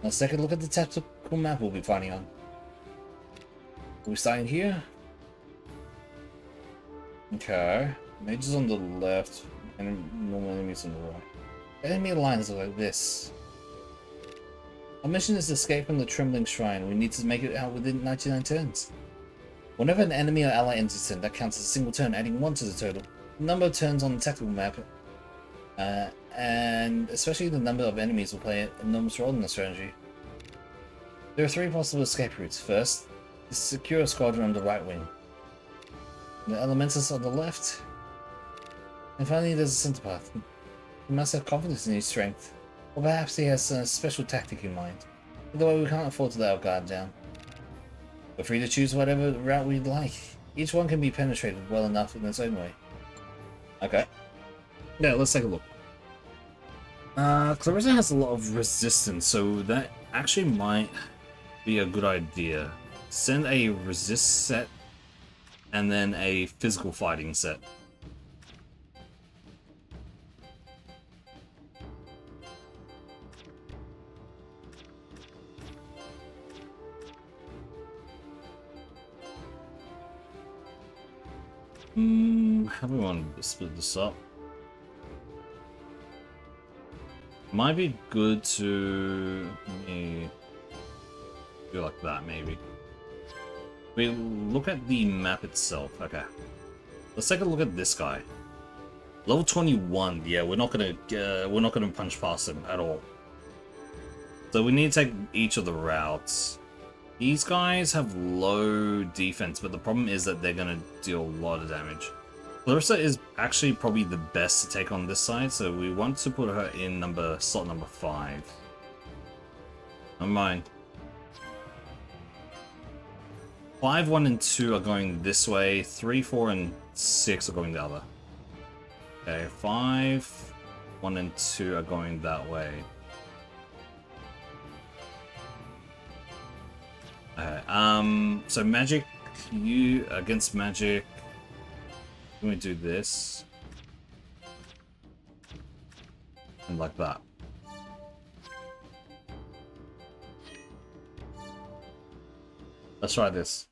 Let's take a look at the tactical map we'll be finding on. Are we starting here? Okay. Mages on the left and normal enemies on the right. Enemy lines are like this. Our mission is to escape from the Trembling Shrine. We need to make it out within 99 turns. Whenever an enemy or ally enters turn, that counts as a single turn, adding 1 to the total. The number of turns on the tactical map, and especially the number of enemies will play an enormous role in the strategy. There are 3 possible escape routes. First, is secure a squadron on the right wing. The Elementus on the left. And finally, there's a center path. He must have confidence in his strength. Or perhaps he has a special tactic in mind. Either way, we can't afford to let our guard down. We're free to choose whatever route we'd like. Each one can be penetrated well enough in its own way. Okay. Yeah, let's take a look. Clarissa has a lot of resistance, so that actually might be a good idea. Send a resist set and then a physical fighting set. How do we want to split this up? Might be good to do like that, maybe. We look at the map itself. Okay, let's take a look at this guy. Level 21. Yeah, we're not gonna punch past him at all. So we need to take each of the routes. These guys have low defense, but the problem is that they're gonna deal a lot of damage. Clarissa is actually probably the best to take on this side, so we want to put her in slot number 5. Never mind. 5, 1, and 2 are going this way. 3, 4, and 6 are going the other. Okay, 5, 1, and 2 are going that way. Okay, so magic, you against magic. Let me do this. And like that. Let's try this.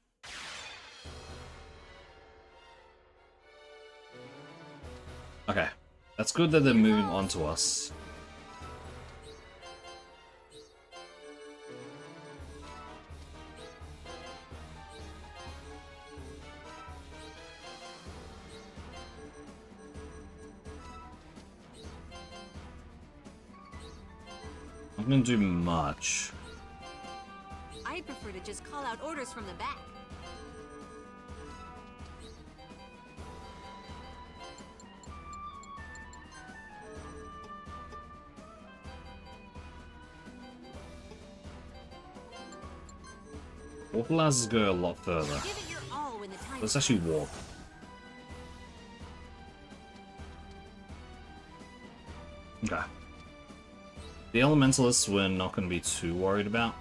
Okay. That's good that they're moving on to us. Not gonna do much. I'd prefer to just call out orders from the back. Walk allows us to go a lot further. Give it your all when the time Let's actually walk. Okay. The elementalists we're not going to be too worried about.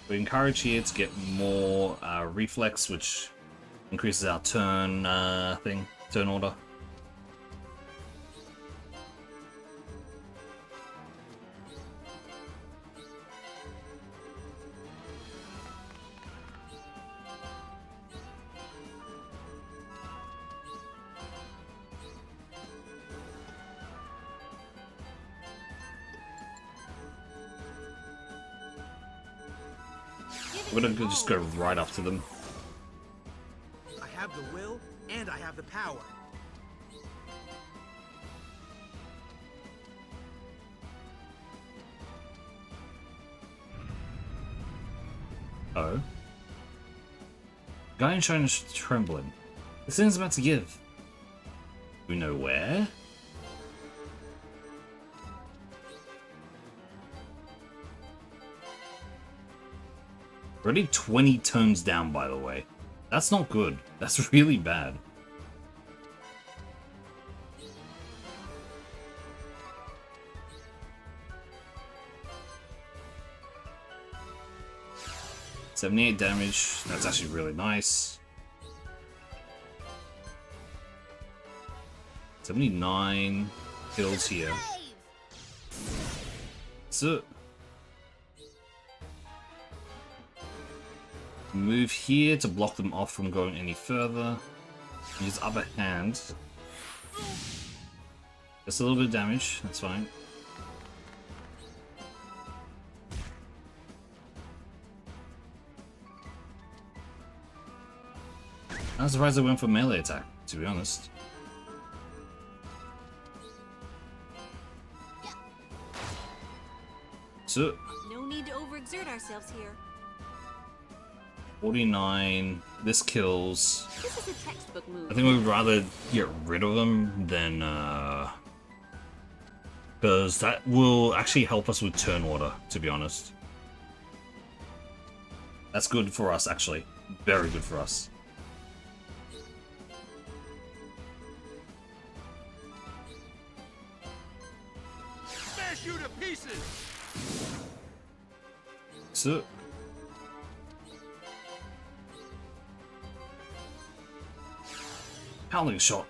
We encourage here to get more reflex, which increases our turn turn order. We're gonna just go right up to them. I have the will and I have the power. Oh. Guy in China is trembling. The thing's about to give. Do we know where? Already 20 tones down, by the way. That's not good. That's really bad. $78 damage. That's actually really nice. 79 kills here. So move here to block them off from going any further. Use upper hand. Just a little bit of damage, that's fine. I'm surprised I went for melee attack, to be honest. So No need to overexert ourselves here. 49. This kills. This is a textbook move. I think we would rather get rid of them than because that will actually help us with turn order, to be honest. That's good for us, actually. Very good for us. Smash you to pieces! So pounding shot.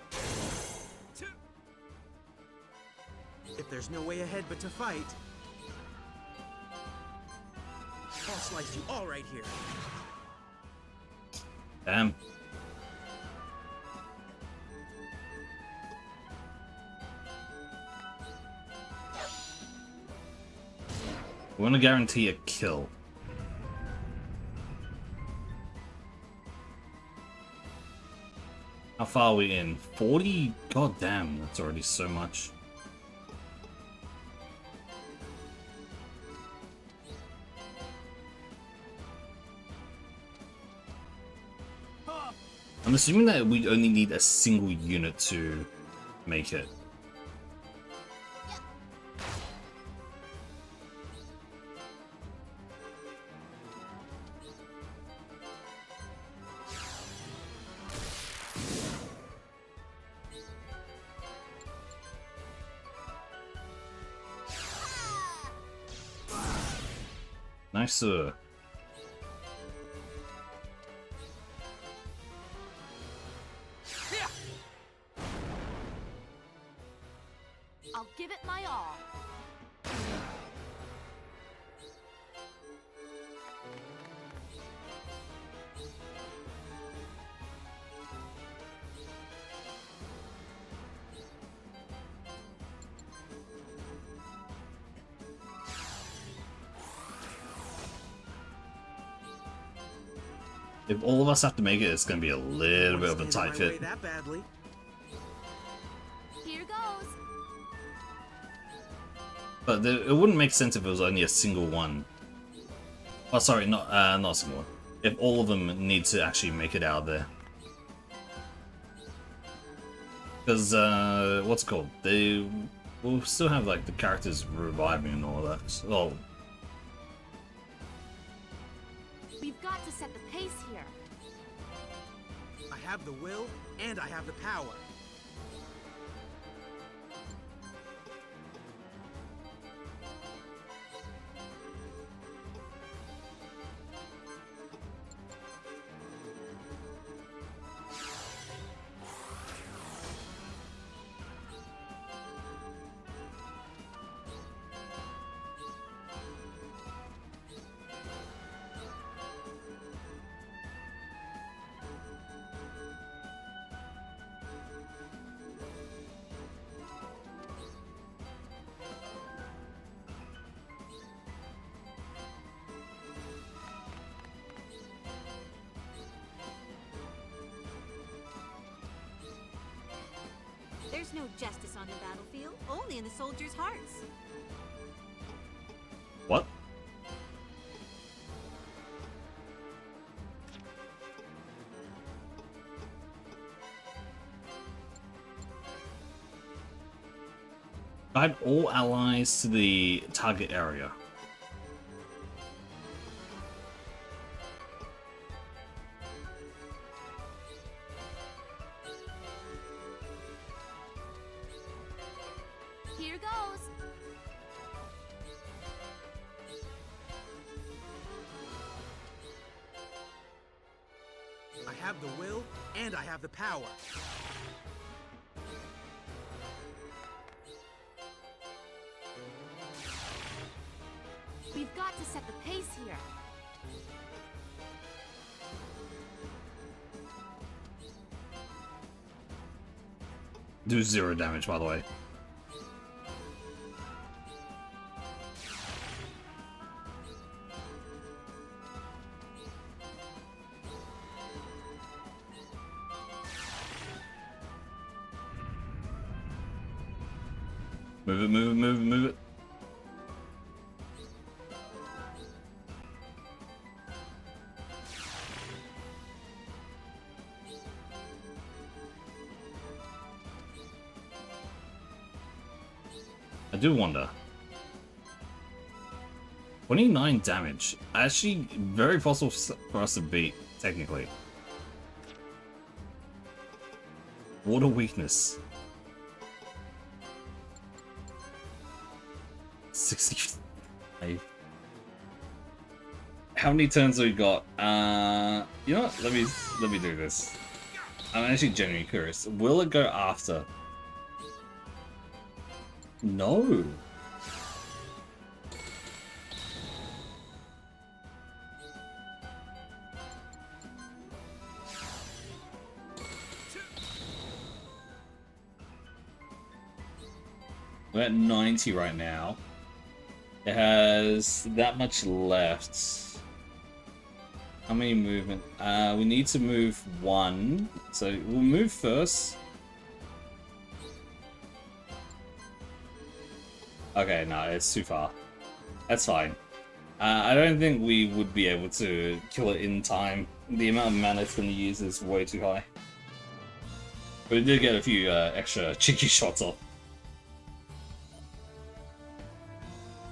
If there's no way ahead but to fight, I'll slice you all right here. Damn. We want to guarantee a kill. How far are we in? 40? God damn, that's already so much. I'm assuming that we only need a single unit to make it. Nice, sir. I'll give it my all. If all of us have to make it, it's going to be a little bit of a tight Stand in my way fit. that badly. But it wouldn't make sense if it was only a single one. Oh, sorry, not a single one. If all of them need to actually make it out there. Because, what's it called? They will still have, like, the characters reviving and all that. So, We've got to set the pace here. I have the will, and I have the power. There's no justice on the battlefield, only in the soldiers' hearts. what? Guide all allies to the target area. Here goes. I have the will, and I have the power. We've got to set the pace here. Do 0 damage, by the way. Move it, move it, move it, move it. I do wonder. 29 damage. Actually, very possible for us to beat, technically. Water weakness. 65. How many turns have we got? You know what? Let me do this. I'm actually genuinely curious. Will it go after? No. We're at 90 right now. It has that much left. How many movement? We need to move 1. So we'll move first. Okay, no, it's too far. That's fine. I don't think we would be able to kill it in time. The amount of mana it's going to use is way too high. But we did get a few extra cheeky shots off.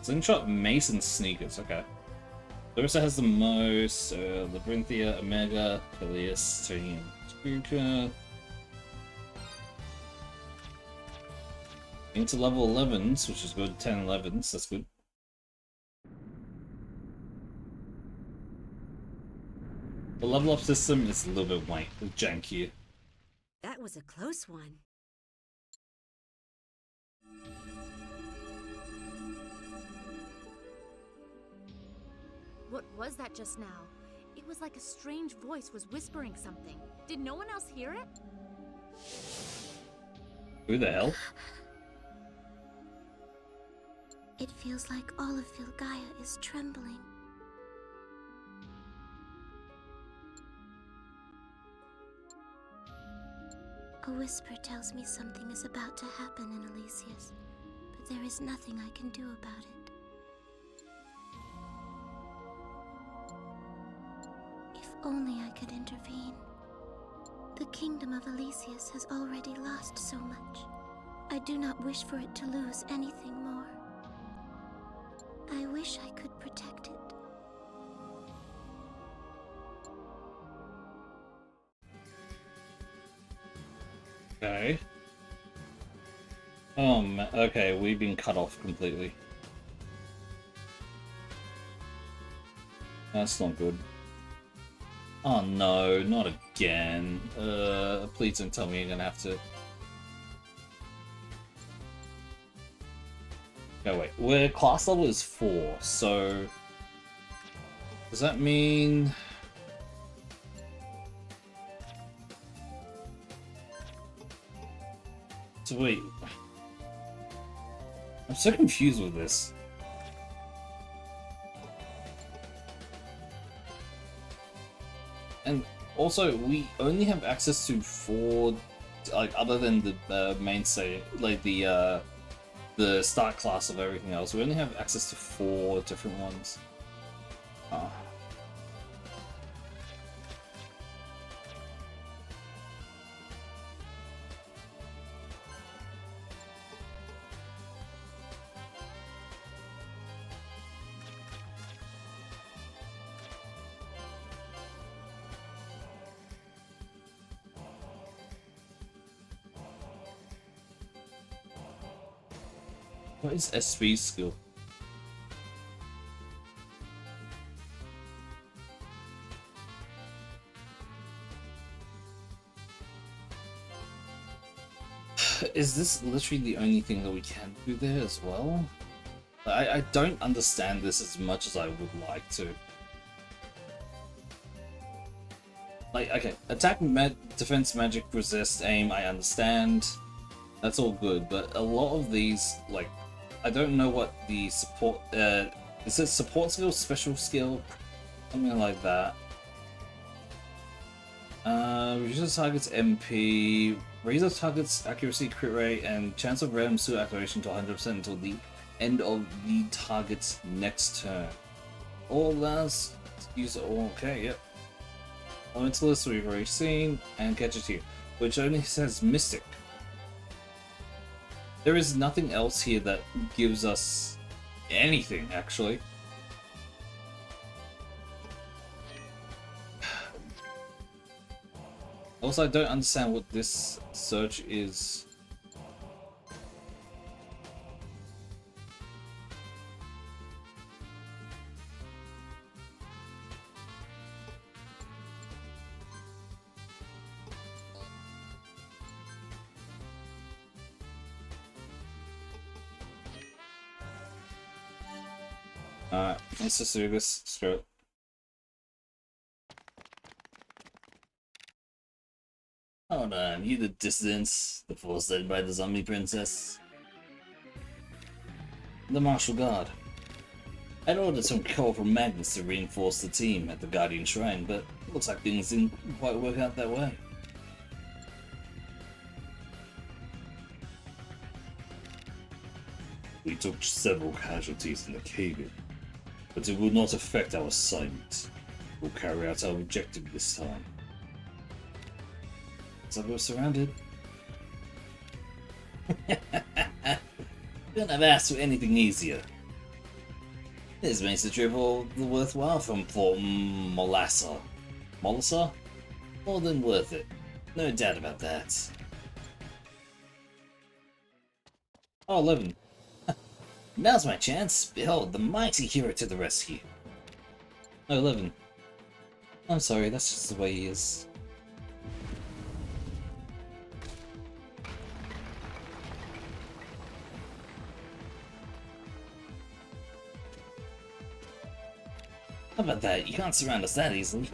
Slingshot, Mace, and Sneakers, okay. Larissa has the most, Labyrinthia, Omega, Peleus, Tony, and Spooker. Into level 11s, which is good. 10 11s, that's good. The level up system is a little bit janky. That was a close one. What was that just now? It was like a strange voice was whispering something. Did no one else hear it? Who the hell? It feels like all of Filgaia is trembling. A whisper tells me something is about to happen in Elysius, but there is nothing I can do about it. If only I could intervene. The kingdom of Elysius has already lost so much. I do not wish for it to lose anything more. I wish I could protect it. Okay. Okay, we've been cut off completely. That's not good. Oh no, not again. Please don't tell me you're gonna have to... Okay, wait. We're class level is 4, so... Does that mean... So wait... I'm so confused with this. And also, we only have access to 4, like, other than the mainstay, like the start class of everything else. We only have access to 4 different ones. Oh. What is SP's skill? Is this literally the only thing that we can do there as well? I don't understand this as much as I would like to. Like, okay, attack, defense, magic, resist, aim, I understand. That's all good, but a lot of these, like, I don't know what the support, is it support skill, special skill, something like that. Reduces target's MP, raises target's accuracy, crit rate, and chance of random suit activation to 100% until the end of the target's next turn. All last, use it all, okay, yep. Elementalist we've already seen, and Gadgeteer, which only says Mystic. There is nothing else here that gives us anything, actually. Also, I don't understand what this search is. Alright, let's just do this. Screw it. Hold on, you the dissidents, the force led by the zombie princess. The Martial Guard. I'd ordered some colorful magnets to reinforce the team at the Guardian Shrine, but looks like things didn't quite work out that way. We took several casualties in the cave-in, but it will not affect our assignment. We'll carry out our objective this time. So we're surrounded. Couldn't have asked for anything easier. This makes the trip all the worthwhile from Fort Molassa. Molassa? More than worth it. No doubt about that. Oh, 11. Now's my chance. Behold, the mighty hero to the rescue. Oh, 11. I'm sorry, that's just the way he is. How about that? You can't surround us that easily.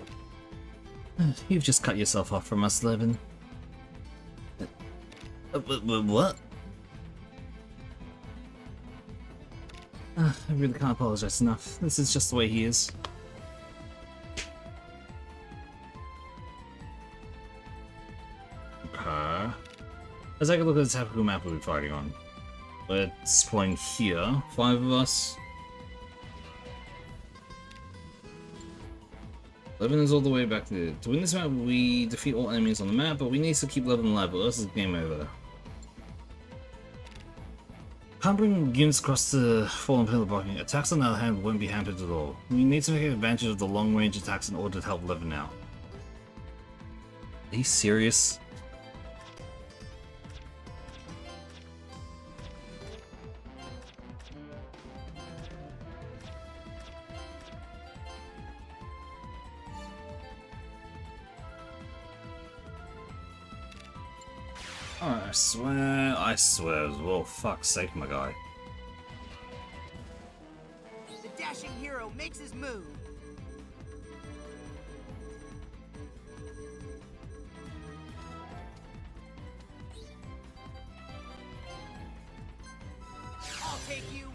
You've just cut yourself off from us, Levin. What? I really can't apologize enough. This is just the way he is. Okay. Let's take a look at the typical map we'll be fighting on. Let's playing here. 5 of us. 11 is all the way back there. To win this map, we defeat all enemies on the map, but we need to keep 11 alive, or else it's game over. Can't bring units across the fallen pillar blocking. Attacks on the other hand won't be hampered at all. We need to take advantage of the long range attacks in order to help 11 out. Are you serious? Oh, I swear as well. Fuck's sake, my guy. The dashing hero makes his move. I'll take you.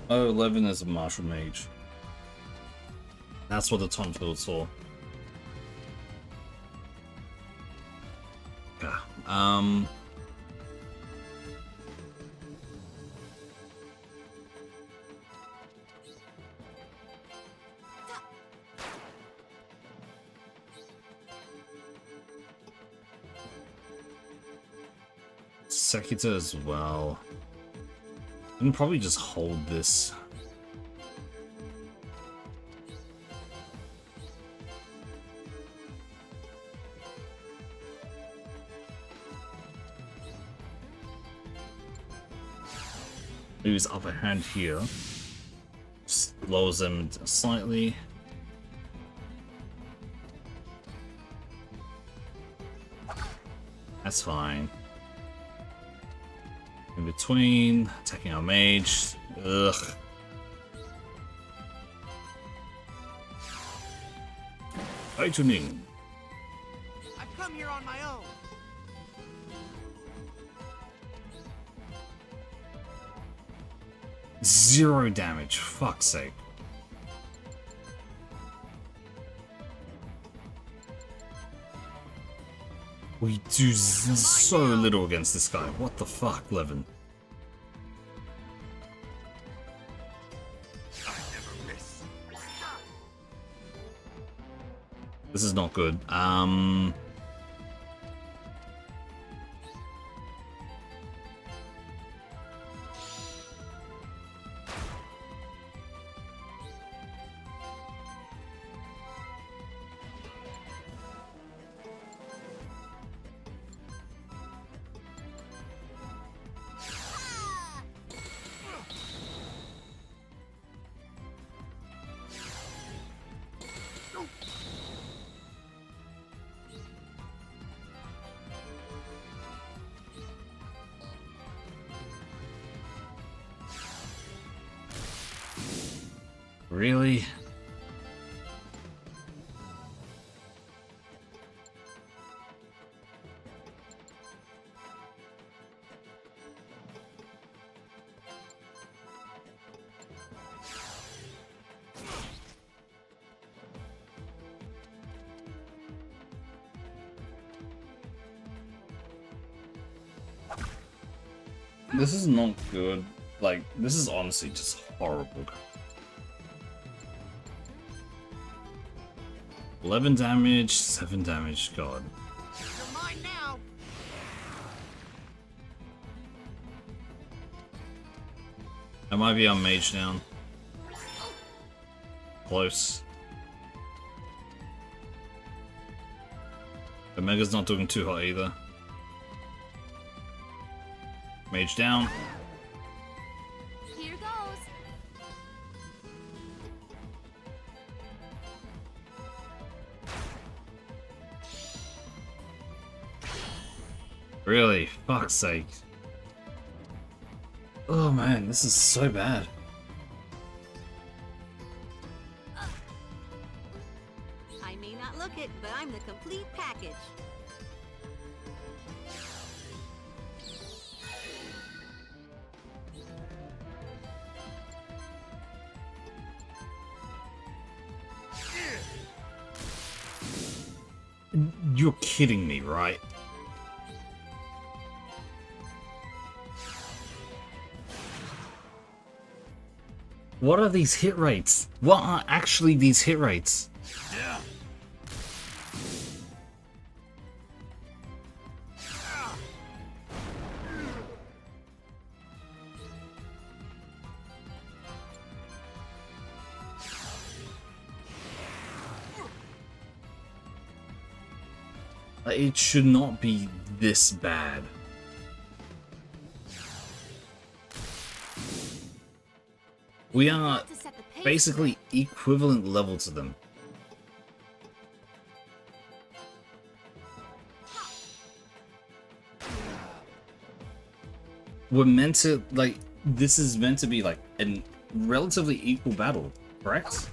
Oh, 11 is a martial mage. That's what the Tonfield saw. Yeah. Sekita as well. I can probably just hold this. Use upper hand here. Slows them slightly. That's fine. In between, attacking our mage. Ugh. Lightning. I've come here on my own. Zero damage, fuck's sake. We do so little against this guy. What the fuck, Levin? This is not good. Really? This is not good. Like, this is honestly just horrible. 11 damage, 7 damage, god. You're mine now. I might be on mage down. Close. Omega's not doing too hot either. Mage down. Here goes. Really? Fuck's sake. Oh man, this is so bad. I may not look it, but I'm the complete package. You're kidding me, right? What are these hit rates? What are actually these hit rates? Yeah. It should not be this bad. We are basically equivalent level to them. We're meant to, like, this is meant to be like a relatively equal battle, correct?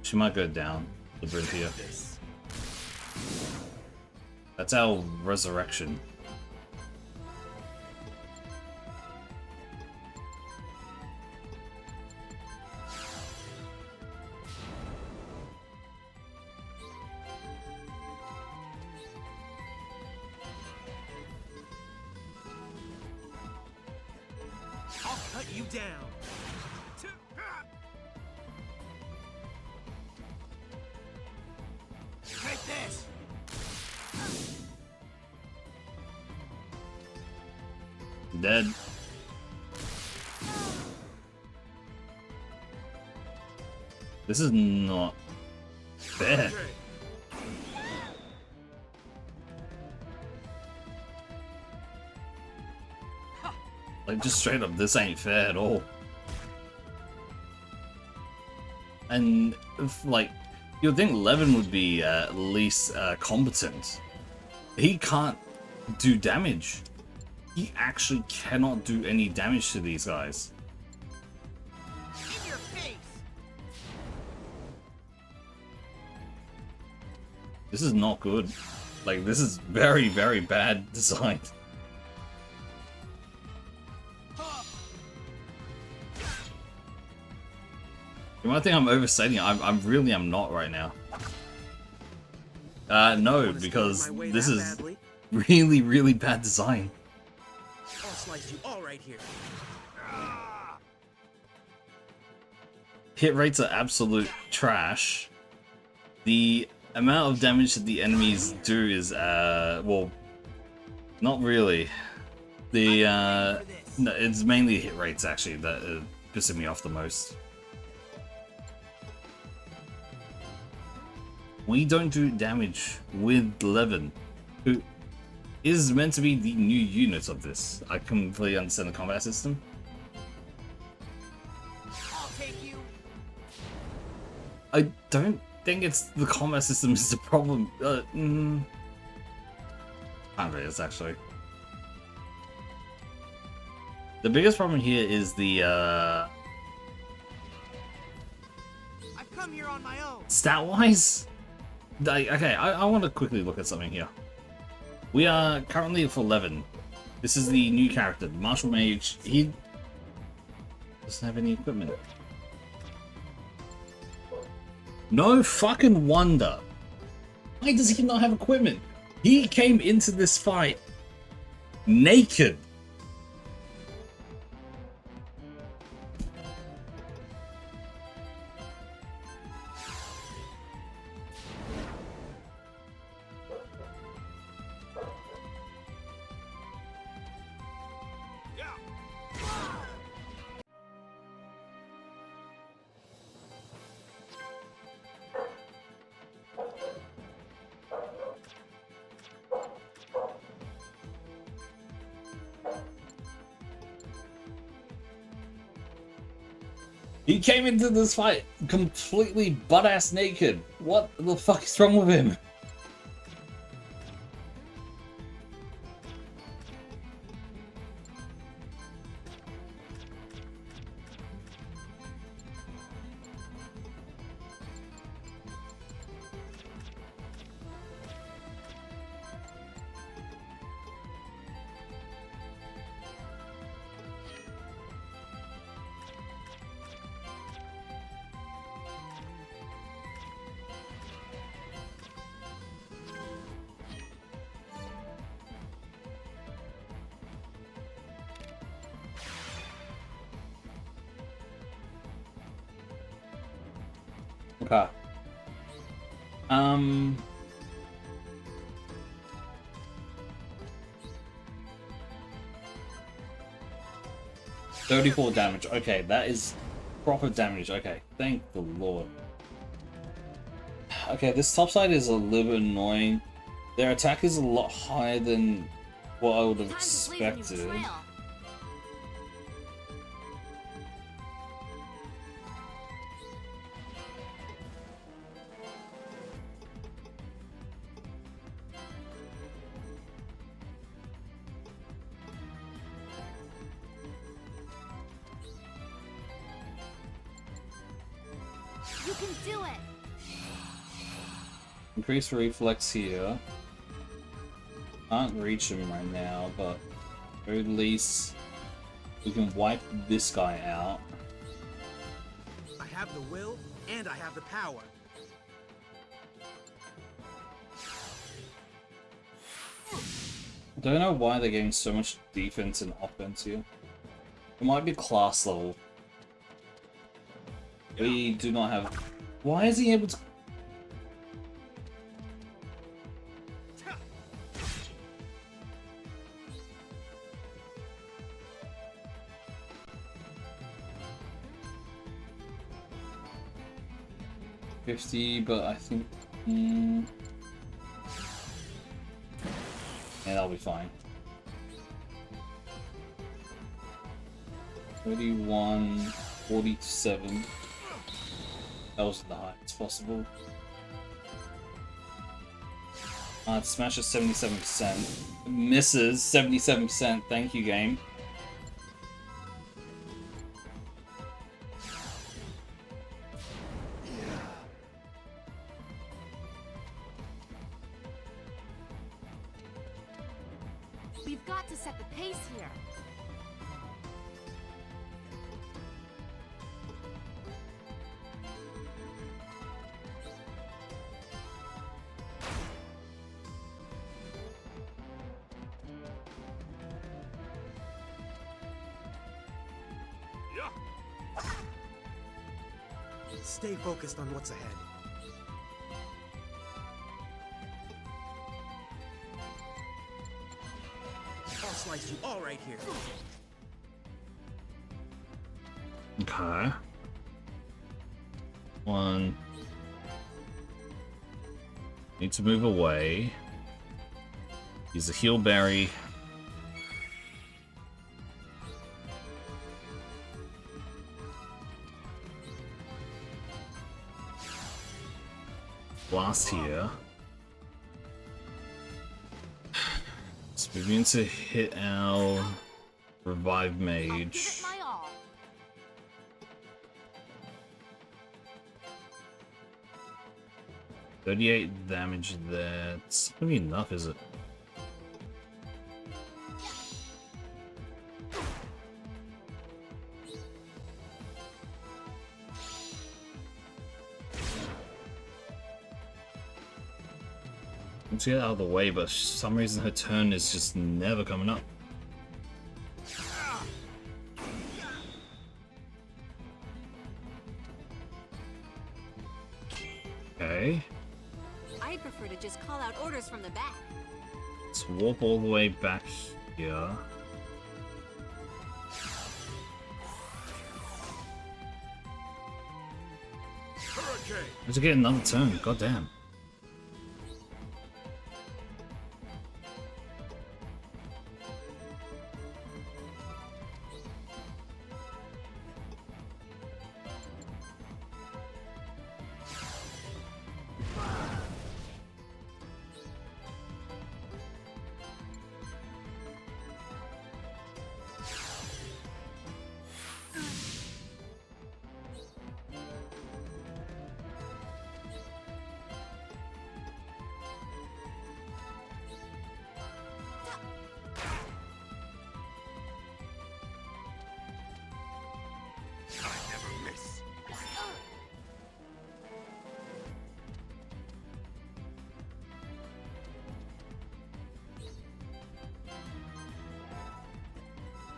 She might go down the bridge here. That's our resurrection. I'll cut you down. Take this. Dead. This is not fair. Like, just straight up, this ain't fair at all. And, if, like, you'd think Levin would be at least competent. He can't do damage. He actually cannot do any damage to these guys. In your face. This is not good. Like, this is very, very bad design. You might think I'm overstating it. I'm really am not right now. No, because this is really, really bad design. I'll slice you all right here. Hit rates are absolute trash. The amount of damage that the enemies do is, well, not really. The, no, it's mainly hit rates actually that are pissing me off the most. We don't do damage with Levin, who is meant to be the new unit of this. I completely understand the combat system. I'll take you. I don't think it's the combat system is the problem. Kind of is, actually. The biggest problem here is the, I've come here on my own. stat-wise? Okay, I want to quickly look at something here. We are currently for 11. This is the new character, Martial Mage. He doesn't have any equipment. No fucking wonder. Why does he not have equipment? He came into this fight naked. He came into this fight completely butt-ass naked. What the fuck is wrong with him? Okay. 34 damage. Okay, that is proper damage. Okay, thank the Lord. Okay, this top side is a little bit annoying. Their attack is a lot higher than what I would have expected. You can do it. Increase reflex here. Can't reach him right now, but at least we can wipe this guy out. I have the will and I have the power. I don't know why they're getting so much defense and offense here. It might be class level. We do not have... Why is he able to... $50, but I think... Yeah, that'll be fine. 31, 47. That was the highest possible. Smash is 77%. Misses 77%. Thank you, game. We've got to set the pace here. Stay focused on what's ahead. I'll slice you all right here. Okay. One. Need to move away. Use a heal berry. Blast here. So we need to hit our revive mage. 38 damage there. It's not gonna be enough, is it? Let's get out of the way, but for some reason her turn is just never coming up. Okay. I prefer to just call out orders from the back. Let's warp all the way back here. Let's get another turn, goddamn.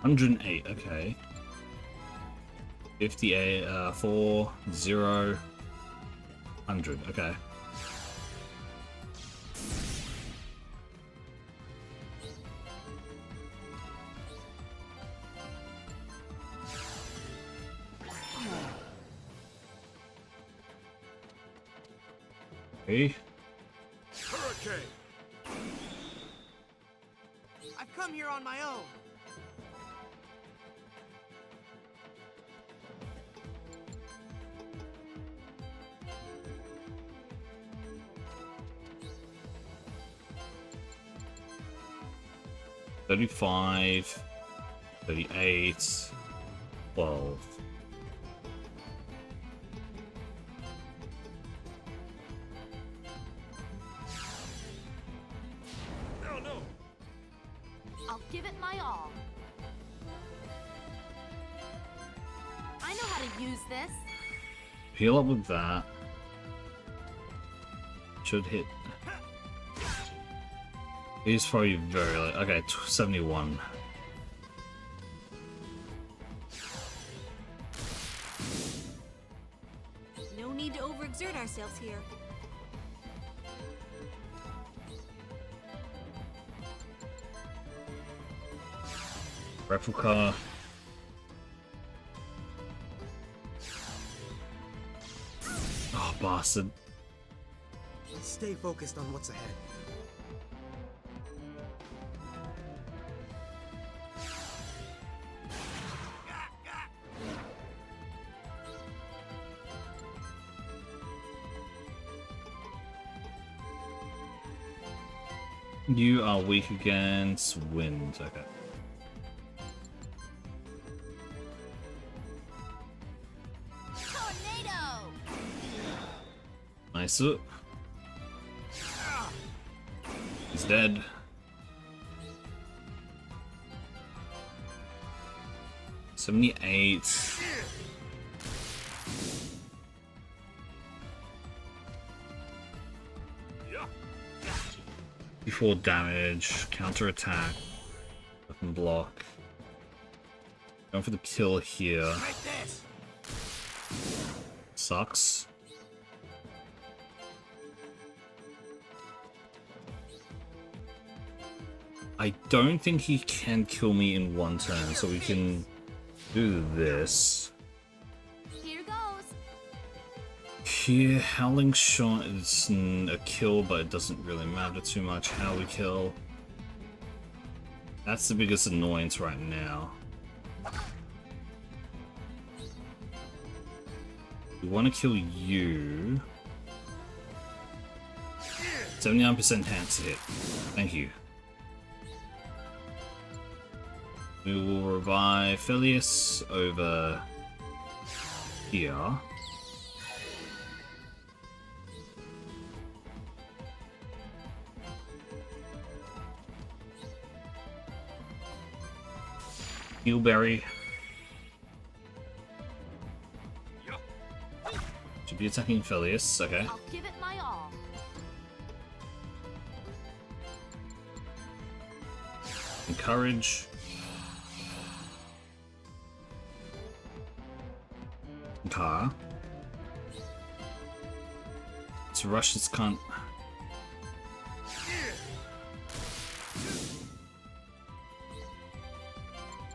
$108, okay. 58, 4, 0. 100, okay. Hey. Hurricane! I've come here on my own. $35, $38, $12. No. I'll give it my all. I know how to use this. Heal up with that. Should hit. He's probably very late. Okay, 71. No need to overexert ourselves here. Replica. Oh, bastard. Stay focused on what's ahead. You are weak against wind. Okay. Tornado! Nice. He's dead. $78. Before damage, counter attack, weapon block. Going for the kill here. Sucks. I don't think he can kill me in one turn, so we can do this. Here goes. Here, Howling Shot is a kill, but it doesn't really matter too much how we kill. That's the biggest annoyance right now. We want to kill you. 79% chance to hit. Thank you. We will revive Felius over here. Healberry. Should be attacking Felius, okay. I'll give it my all. Encourage. Car. Let's rush this cunt.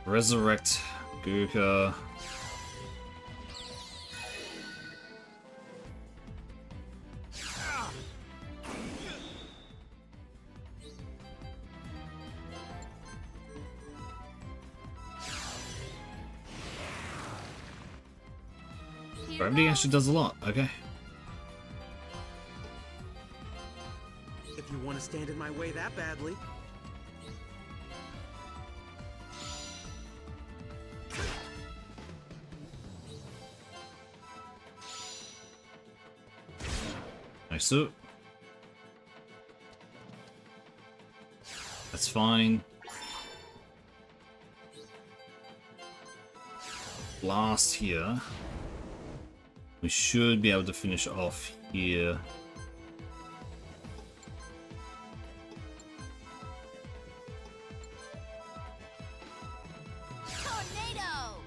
Resurrect Guka. Gravity actually does a lot, okay. If you want to stand in my way that badly. Nice suit. That's fine. Blast here. We should be able to finish off here. Tornado!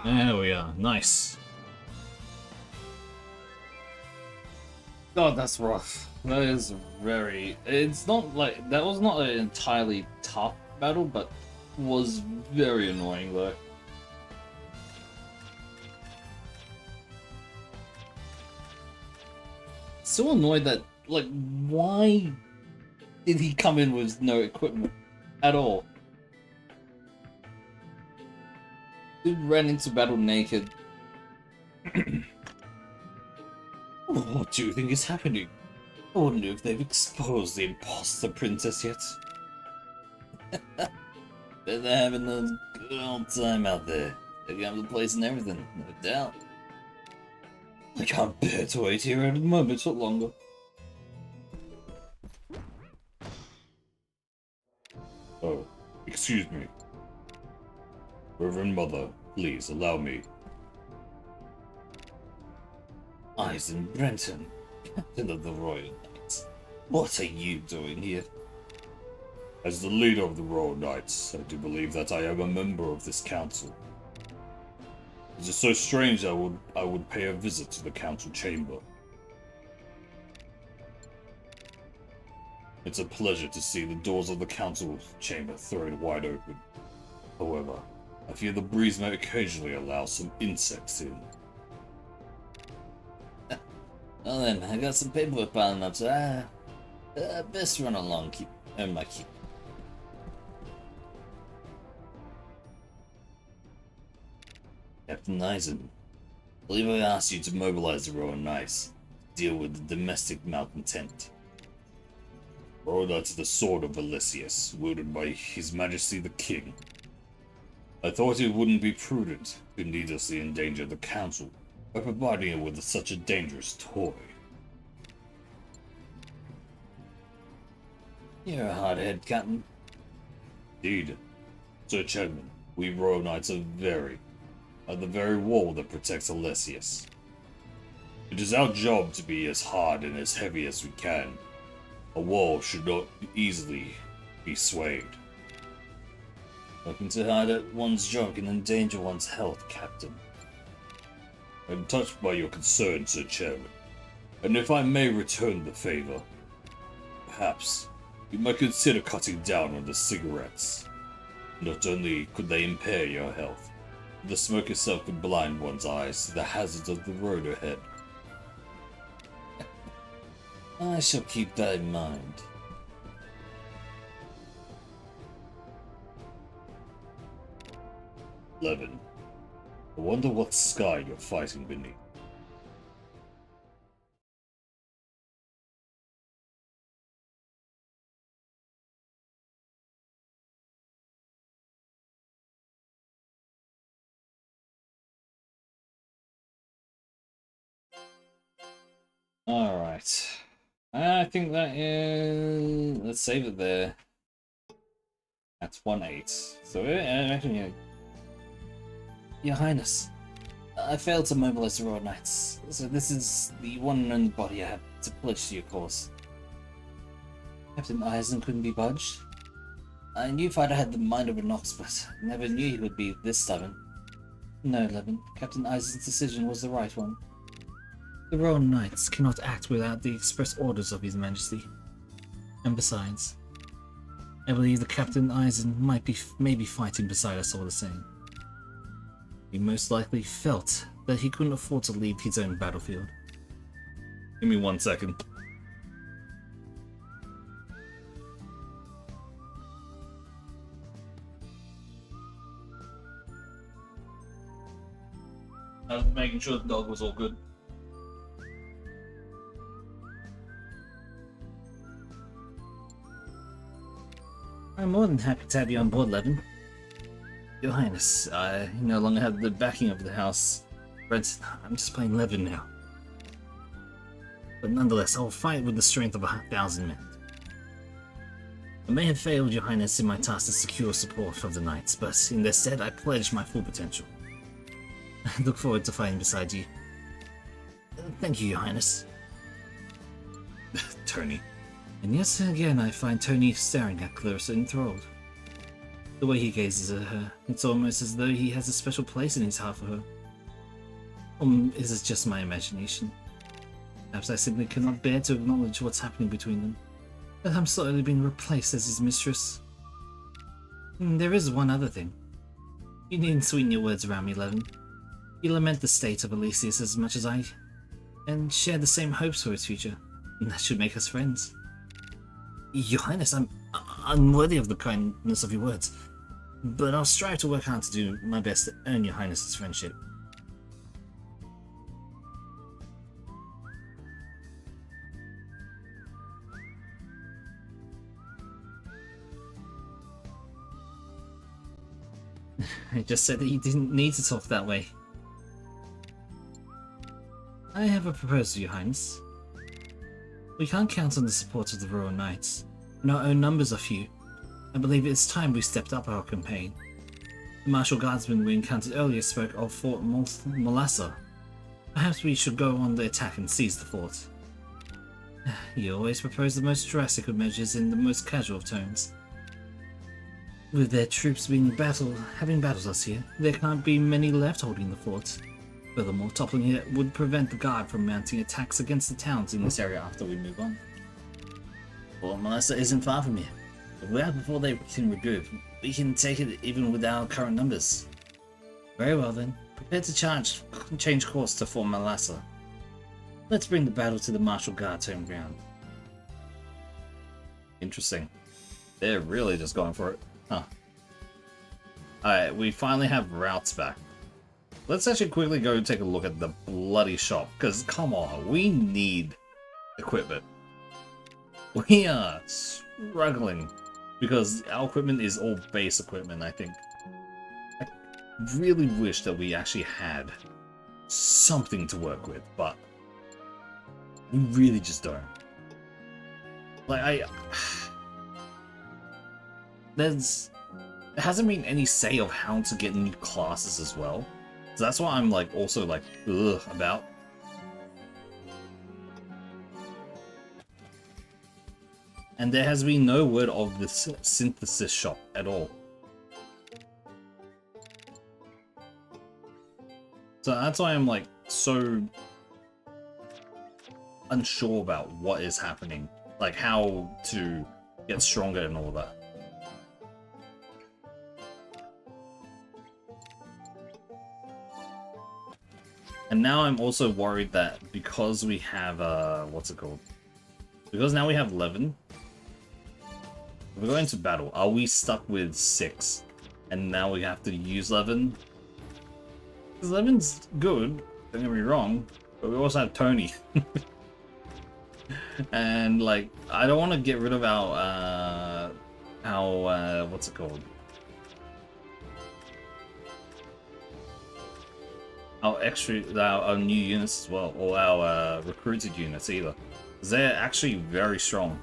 There we are. Nice. God, that's rough. That is very. It's not like that was not an entirely tough battle, but was very annoying though. So annoyed that like why did he come in with no equipment at all? Dude ran into battle naked. What do you think is happening? I wonder if they've exposed the imposter princess yet. They're having a good old time out there. They got the place and everything, no doubt. I can't bear to wait here at a moment longer. Oh, excuse me. Reverend Mother, please allow me. Eisen Brenton, Captain of the Royal Knights. What are you doing here? As the leader of the Royal Knights, I do believe that I am a member of this council. It is so strange I would pay a visit to the council chamber. It's a pleasure to see the doors of the council chamber thrown wide open. However, I fear the breeze may occasionally allow some insects in. Well then, I got some paperwork piling up, so I best run along, earn my keep. Captain Eisen, I believe I asked you to mobilize the Royal Knights to deal with the domestic malcontent. Royal Knights of the Sword of Elysius, wielded by His Majesty the King. I thought it wouldn't be prudent to needlessly endanger the Council by providing it with such a dangerous toy. You're a hardhead, Captain. Indeed. Sir Chedman, we Royal Knights are the very wall that protects Elysius. It is our job to be as hard and as heavy as we can. A wall should not easily be swayed. Looking to hide at one's junk and endanger one's health, Captain. I'm touched by your concern, Sir Chairman, and if I may return the favor, perhaps you might consider cutting down on the cigarettes. Not only could they impair your health, the smoke itself could blind one's eyes to the hazards of the road ahead. I shall keep that in mind. Levin, I wonder what sky you're fighting beneath. Alright. I think that is... Let's save it there. That's 1-8. So, actually, Your Highness, I failed to mobilize the Royal Knights, so this is the one and only body I have to pledge to your cause. Captain Eisen couldn't be budged. I knew Fighter had the mind of an ox, but never knew he would be this stubborn. No, Levin, Captain Eisen's decision was the right one. The Royal Knights cannot act without the express orders of His Majesty. And besides, I believe the Captain Eisen may be fighting beside us all the same. He most likely felt that he couldn't afford to leave his own battlefield. Give me 1 second. I was making sure the dog was all good. I'm more than happy to have you on board, Levin. Your Highness, I no longer have the backing of the house. Brenton, I'm just plain Levin now. But nonetheless, I will fight with the strength of 1,000 men. I may have failed, Your Highness, in my task to secure support of the Knights, but in their stead I pledge my full potential. I look forward to fighting beside you. Thank you, Your Highness. Tony. And yet again I find Tony staring at Clarissa enthralled. The way he gazes at her, it's almost as though he has a special place in his heart for her. Is it just my imagination? Perhaps I simply cannot bear to acknowledge what's happening between them. That I'm slowly being replaced as his mistress. There is one other thing. You needn't sweeten your words around me, Levin. You lament the state of Elysius as much as I, and share the same hopes for its future. That should make us friends. Your Highness, I'm unworthy of the kindness of your words, but I'll strive to work hard to do my best to earn your Highness's friendship. I just said that you didn't need to talk that way. I have a proposal, Your Highness. We can't count on the support of the Royal Knights, and our own numbers are few. I believe it's time we stepped up our campaign. The Martial Guardsmen we encountered earlier spoke of Fort Molassa. Perhaps we should go on the attack and seize the fort. You always propose the most drastic of measures in the most casual of tones. With their troops being having battles us here, there can't be many left holding the fort. Furthermore, toppling it would prevent the guard from mounting attacks against the towns in this area after we move on. Fort Molassa isn't far from here. If we're out before they can regroup, we can take it even with our current numbers. Very well then, prepare to change course to Fort Molassa. Let's bring the battle to the Martial Guard's home ground. Interesting. They're really just going for it. Huh. Alright, we finally have routes back. Let's actually quickly go take a look at the bloody shop, because come on, we need equipment. We are struggling, because our equipment is all base equipment, I think. I really wish that we actually had something to work with, but we really just don't. Like, there hasn't been any say of how to get new classes as well. So that's why I'm like also like ugh about. And there has been no word of this synthesis shop at all. So that's why I'm like so unsure about what is happening. Like how to get stronger and all that. And now I'm also worried that because we have, what's it called? Because now we have Levin. If we go into battle, are we stuck with 6? And now we have to use Levin? Because Levin's good, don't get me wrong, but we also have Tony. And, like, I don't want to get rid of our what's it called? Our new units as well, or our recruited units either. They're actually very strong.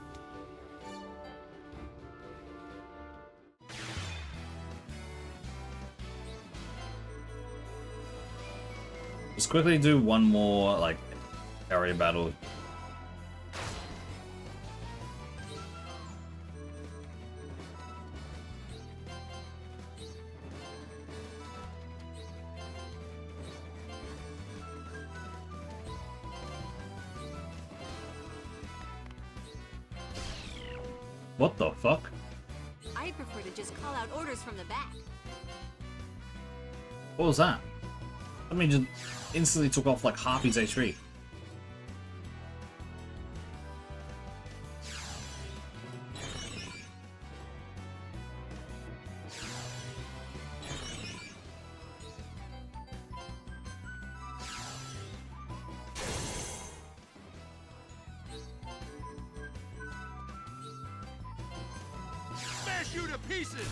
Let's quickly do one more like area battle. What the fuck? I prefer to just call out orders from the back. What was that? I mean, just instantly took off like half his HP. Smash you to pieces!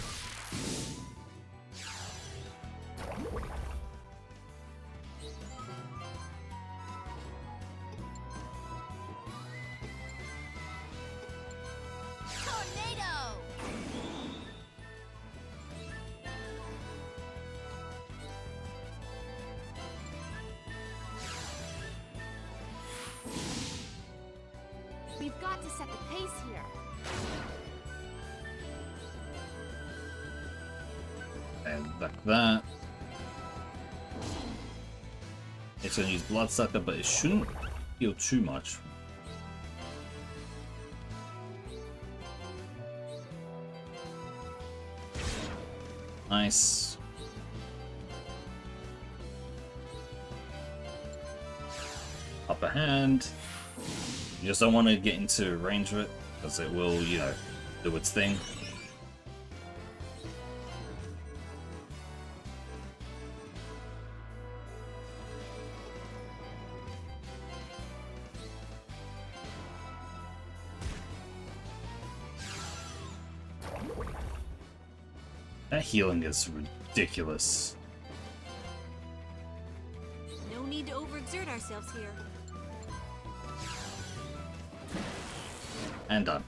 Tornado! We've got to set the pace here. And like that. It's gonna use Bloodsucker, but it shouldn't heal too much. Nice. Upper hand. You just don't want to get into range of it, because it will, you know, do its thing. That healing is ridiculous. No need to overexert ourselves here. And done.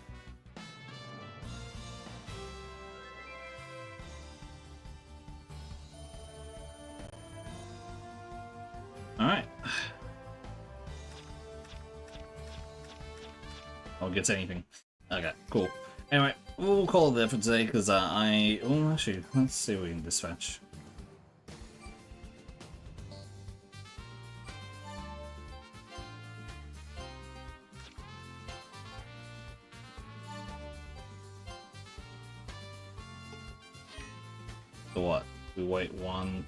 Alright. I'll get anything. Okay, cool. Anyway, we'll call it there for today because well, actually, let's see what we can dispatch. So what? We wait one.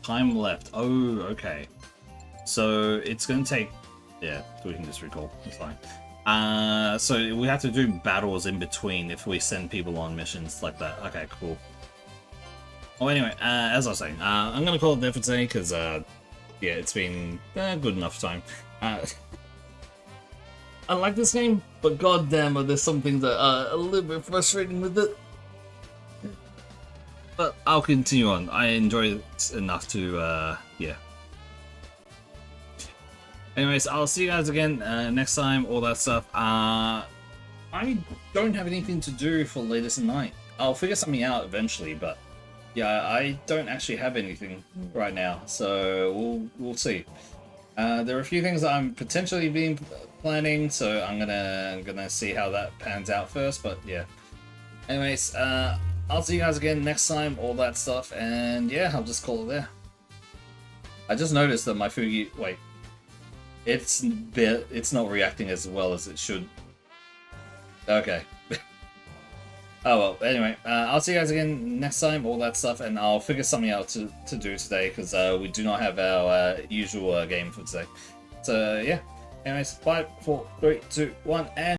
Time left. Oh, okay. So it's gonna take. Yeah, we can just recall. It's fine. So we have to do battles in between if we send people on missions like that. Okay, cool. Oh, anyway, as I was saying, I'm gonna call it there for today because, yeah, it's been good enough time. I like this game, but goddamn, there's some things that are a little bit frustrating with it. But I'll continue on. I enjoy it enough to, yeah. Anyways, I'll see you guys again next time, all that stuff. I don't have anything to do for later tonight. I'll figure something out eventually, but yeah, I don't actually have anything right now, so we'll see. There are a few things that I'm potentially planning, so I'm gonna see how that pans out first, but yeah. Anyways, I'll see you guys again next time, all that stuff, and yeah, I'll just call it there. I just noticed that my Fugi, wait, it's not reacting as well as it should. Okay. Oh well, anyway, I'll see you guys again next time, all that stuff, and I'll figure something out to do today, because we do not have our usual game for today. So yeah, anyways, 5, 4, 3, 2, 1, and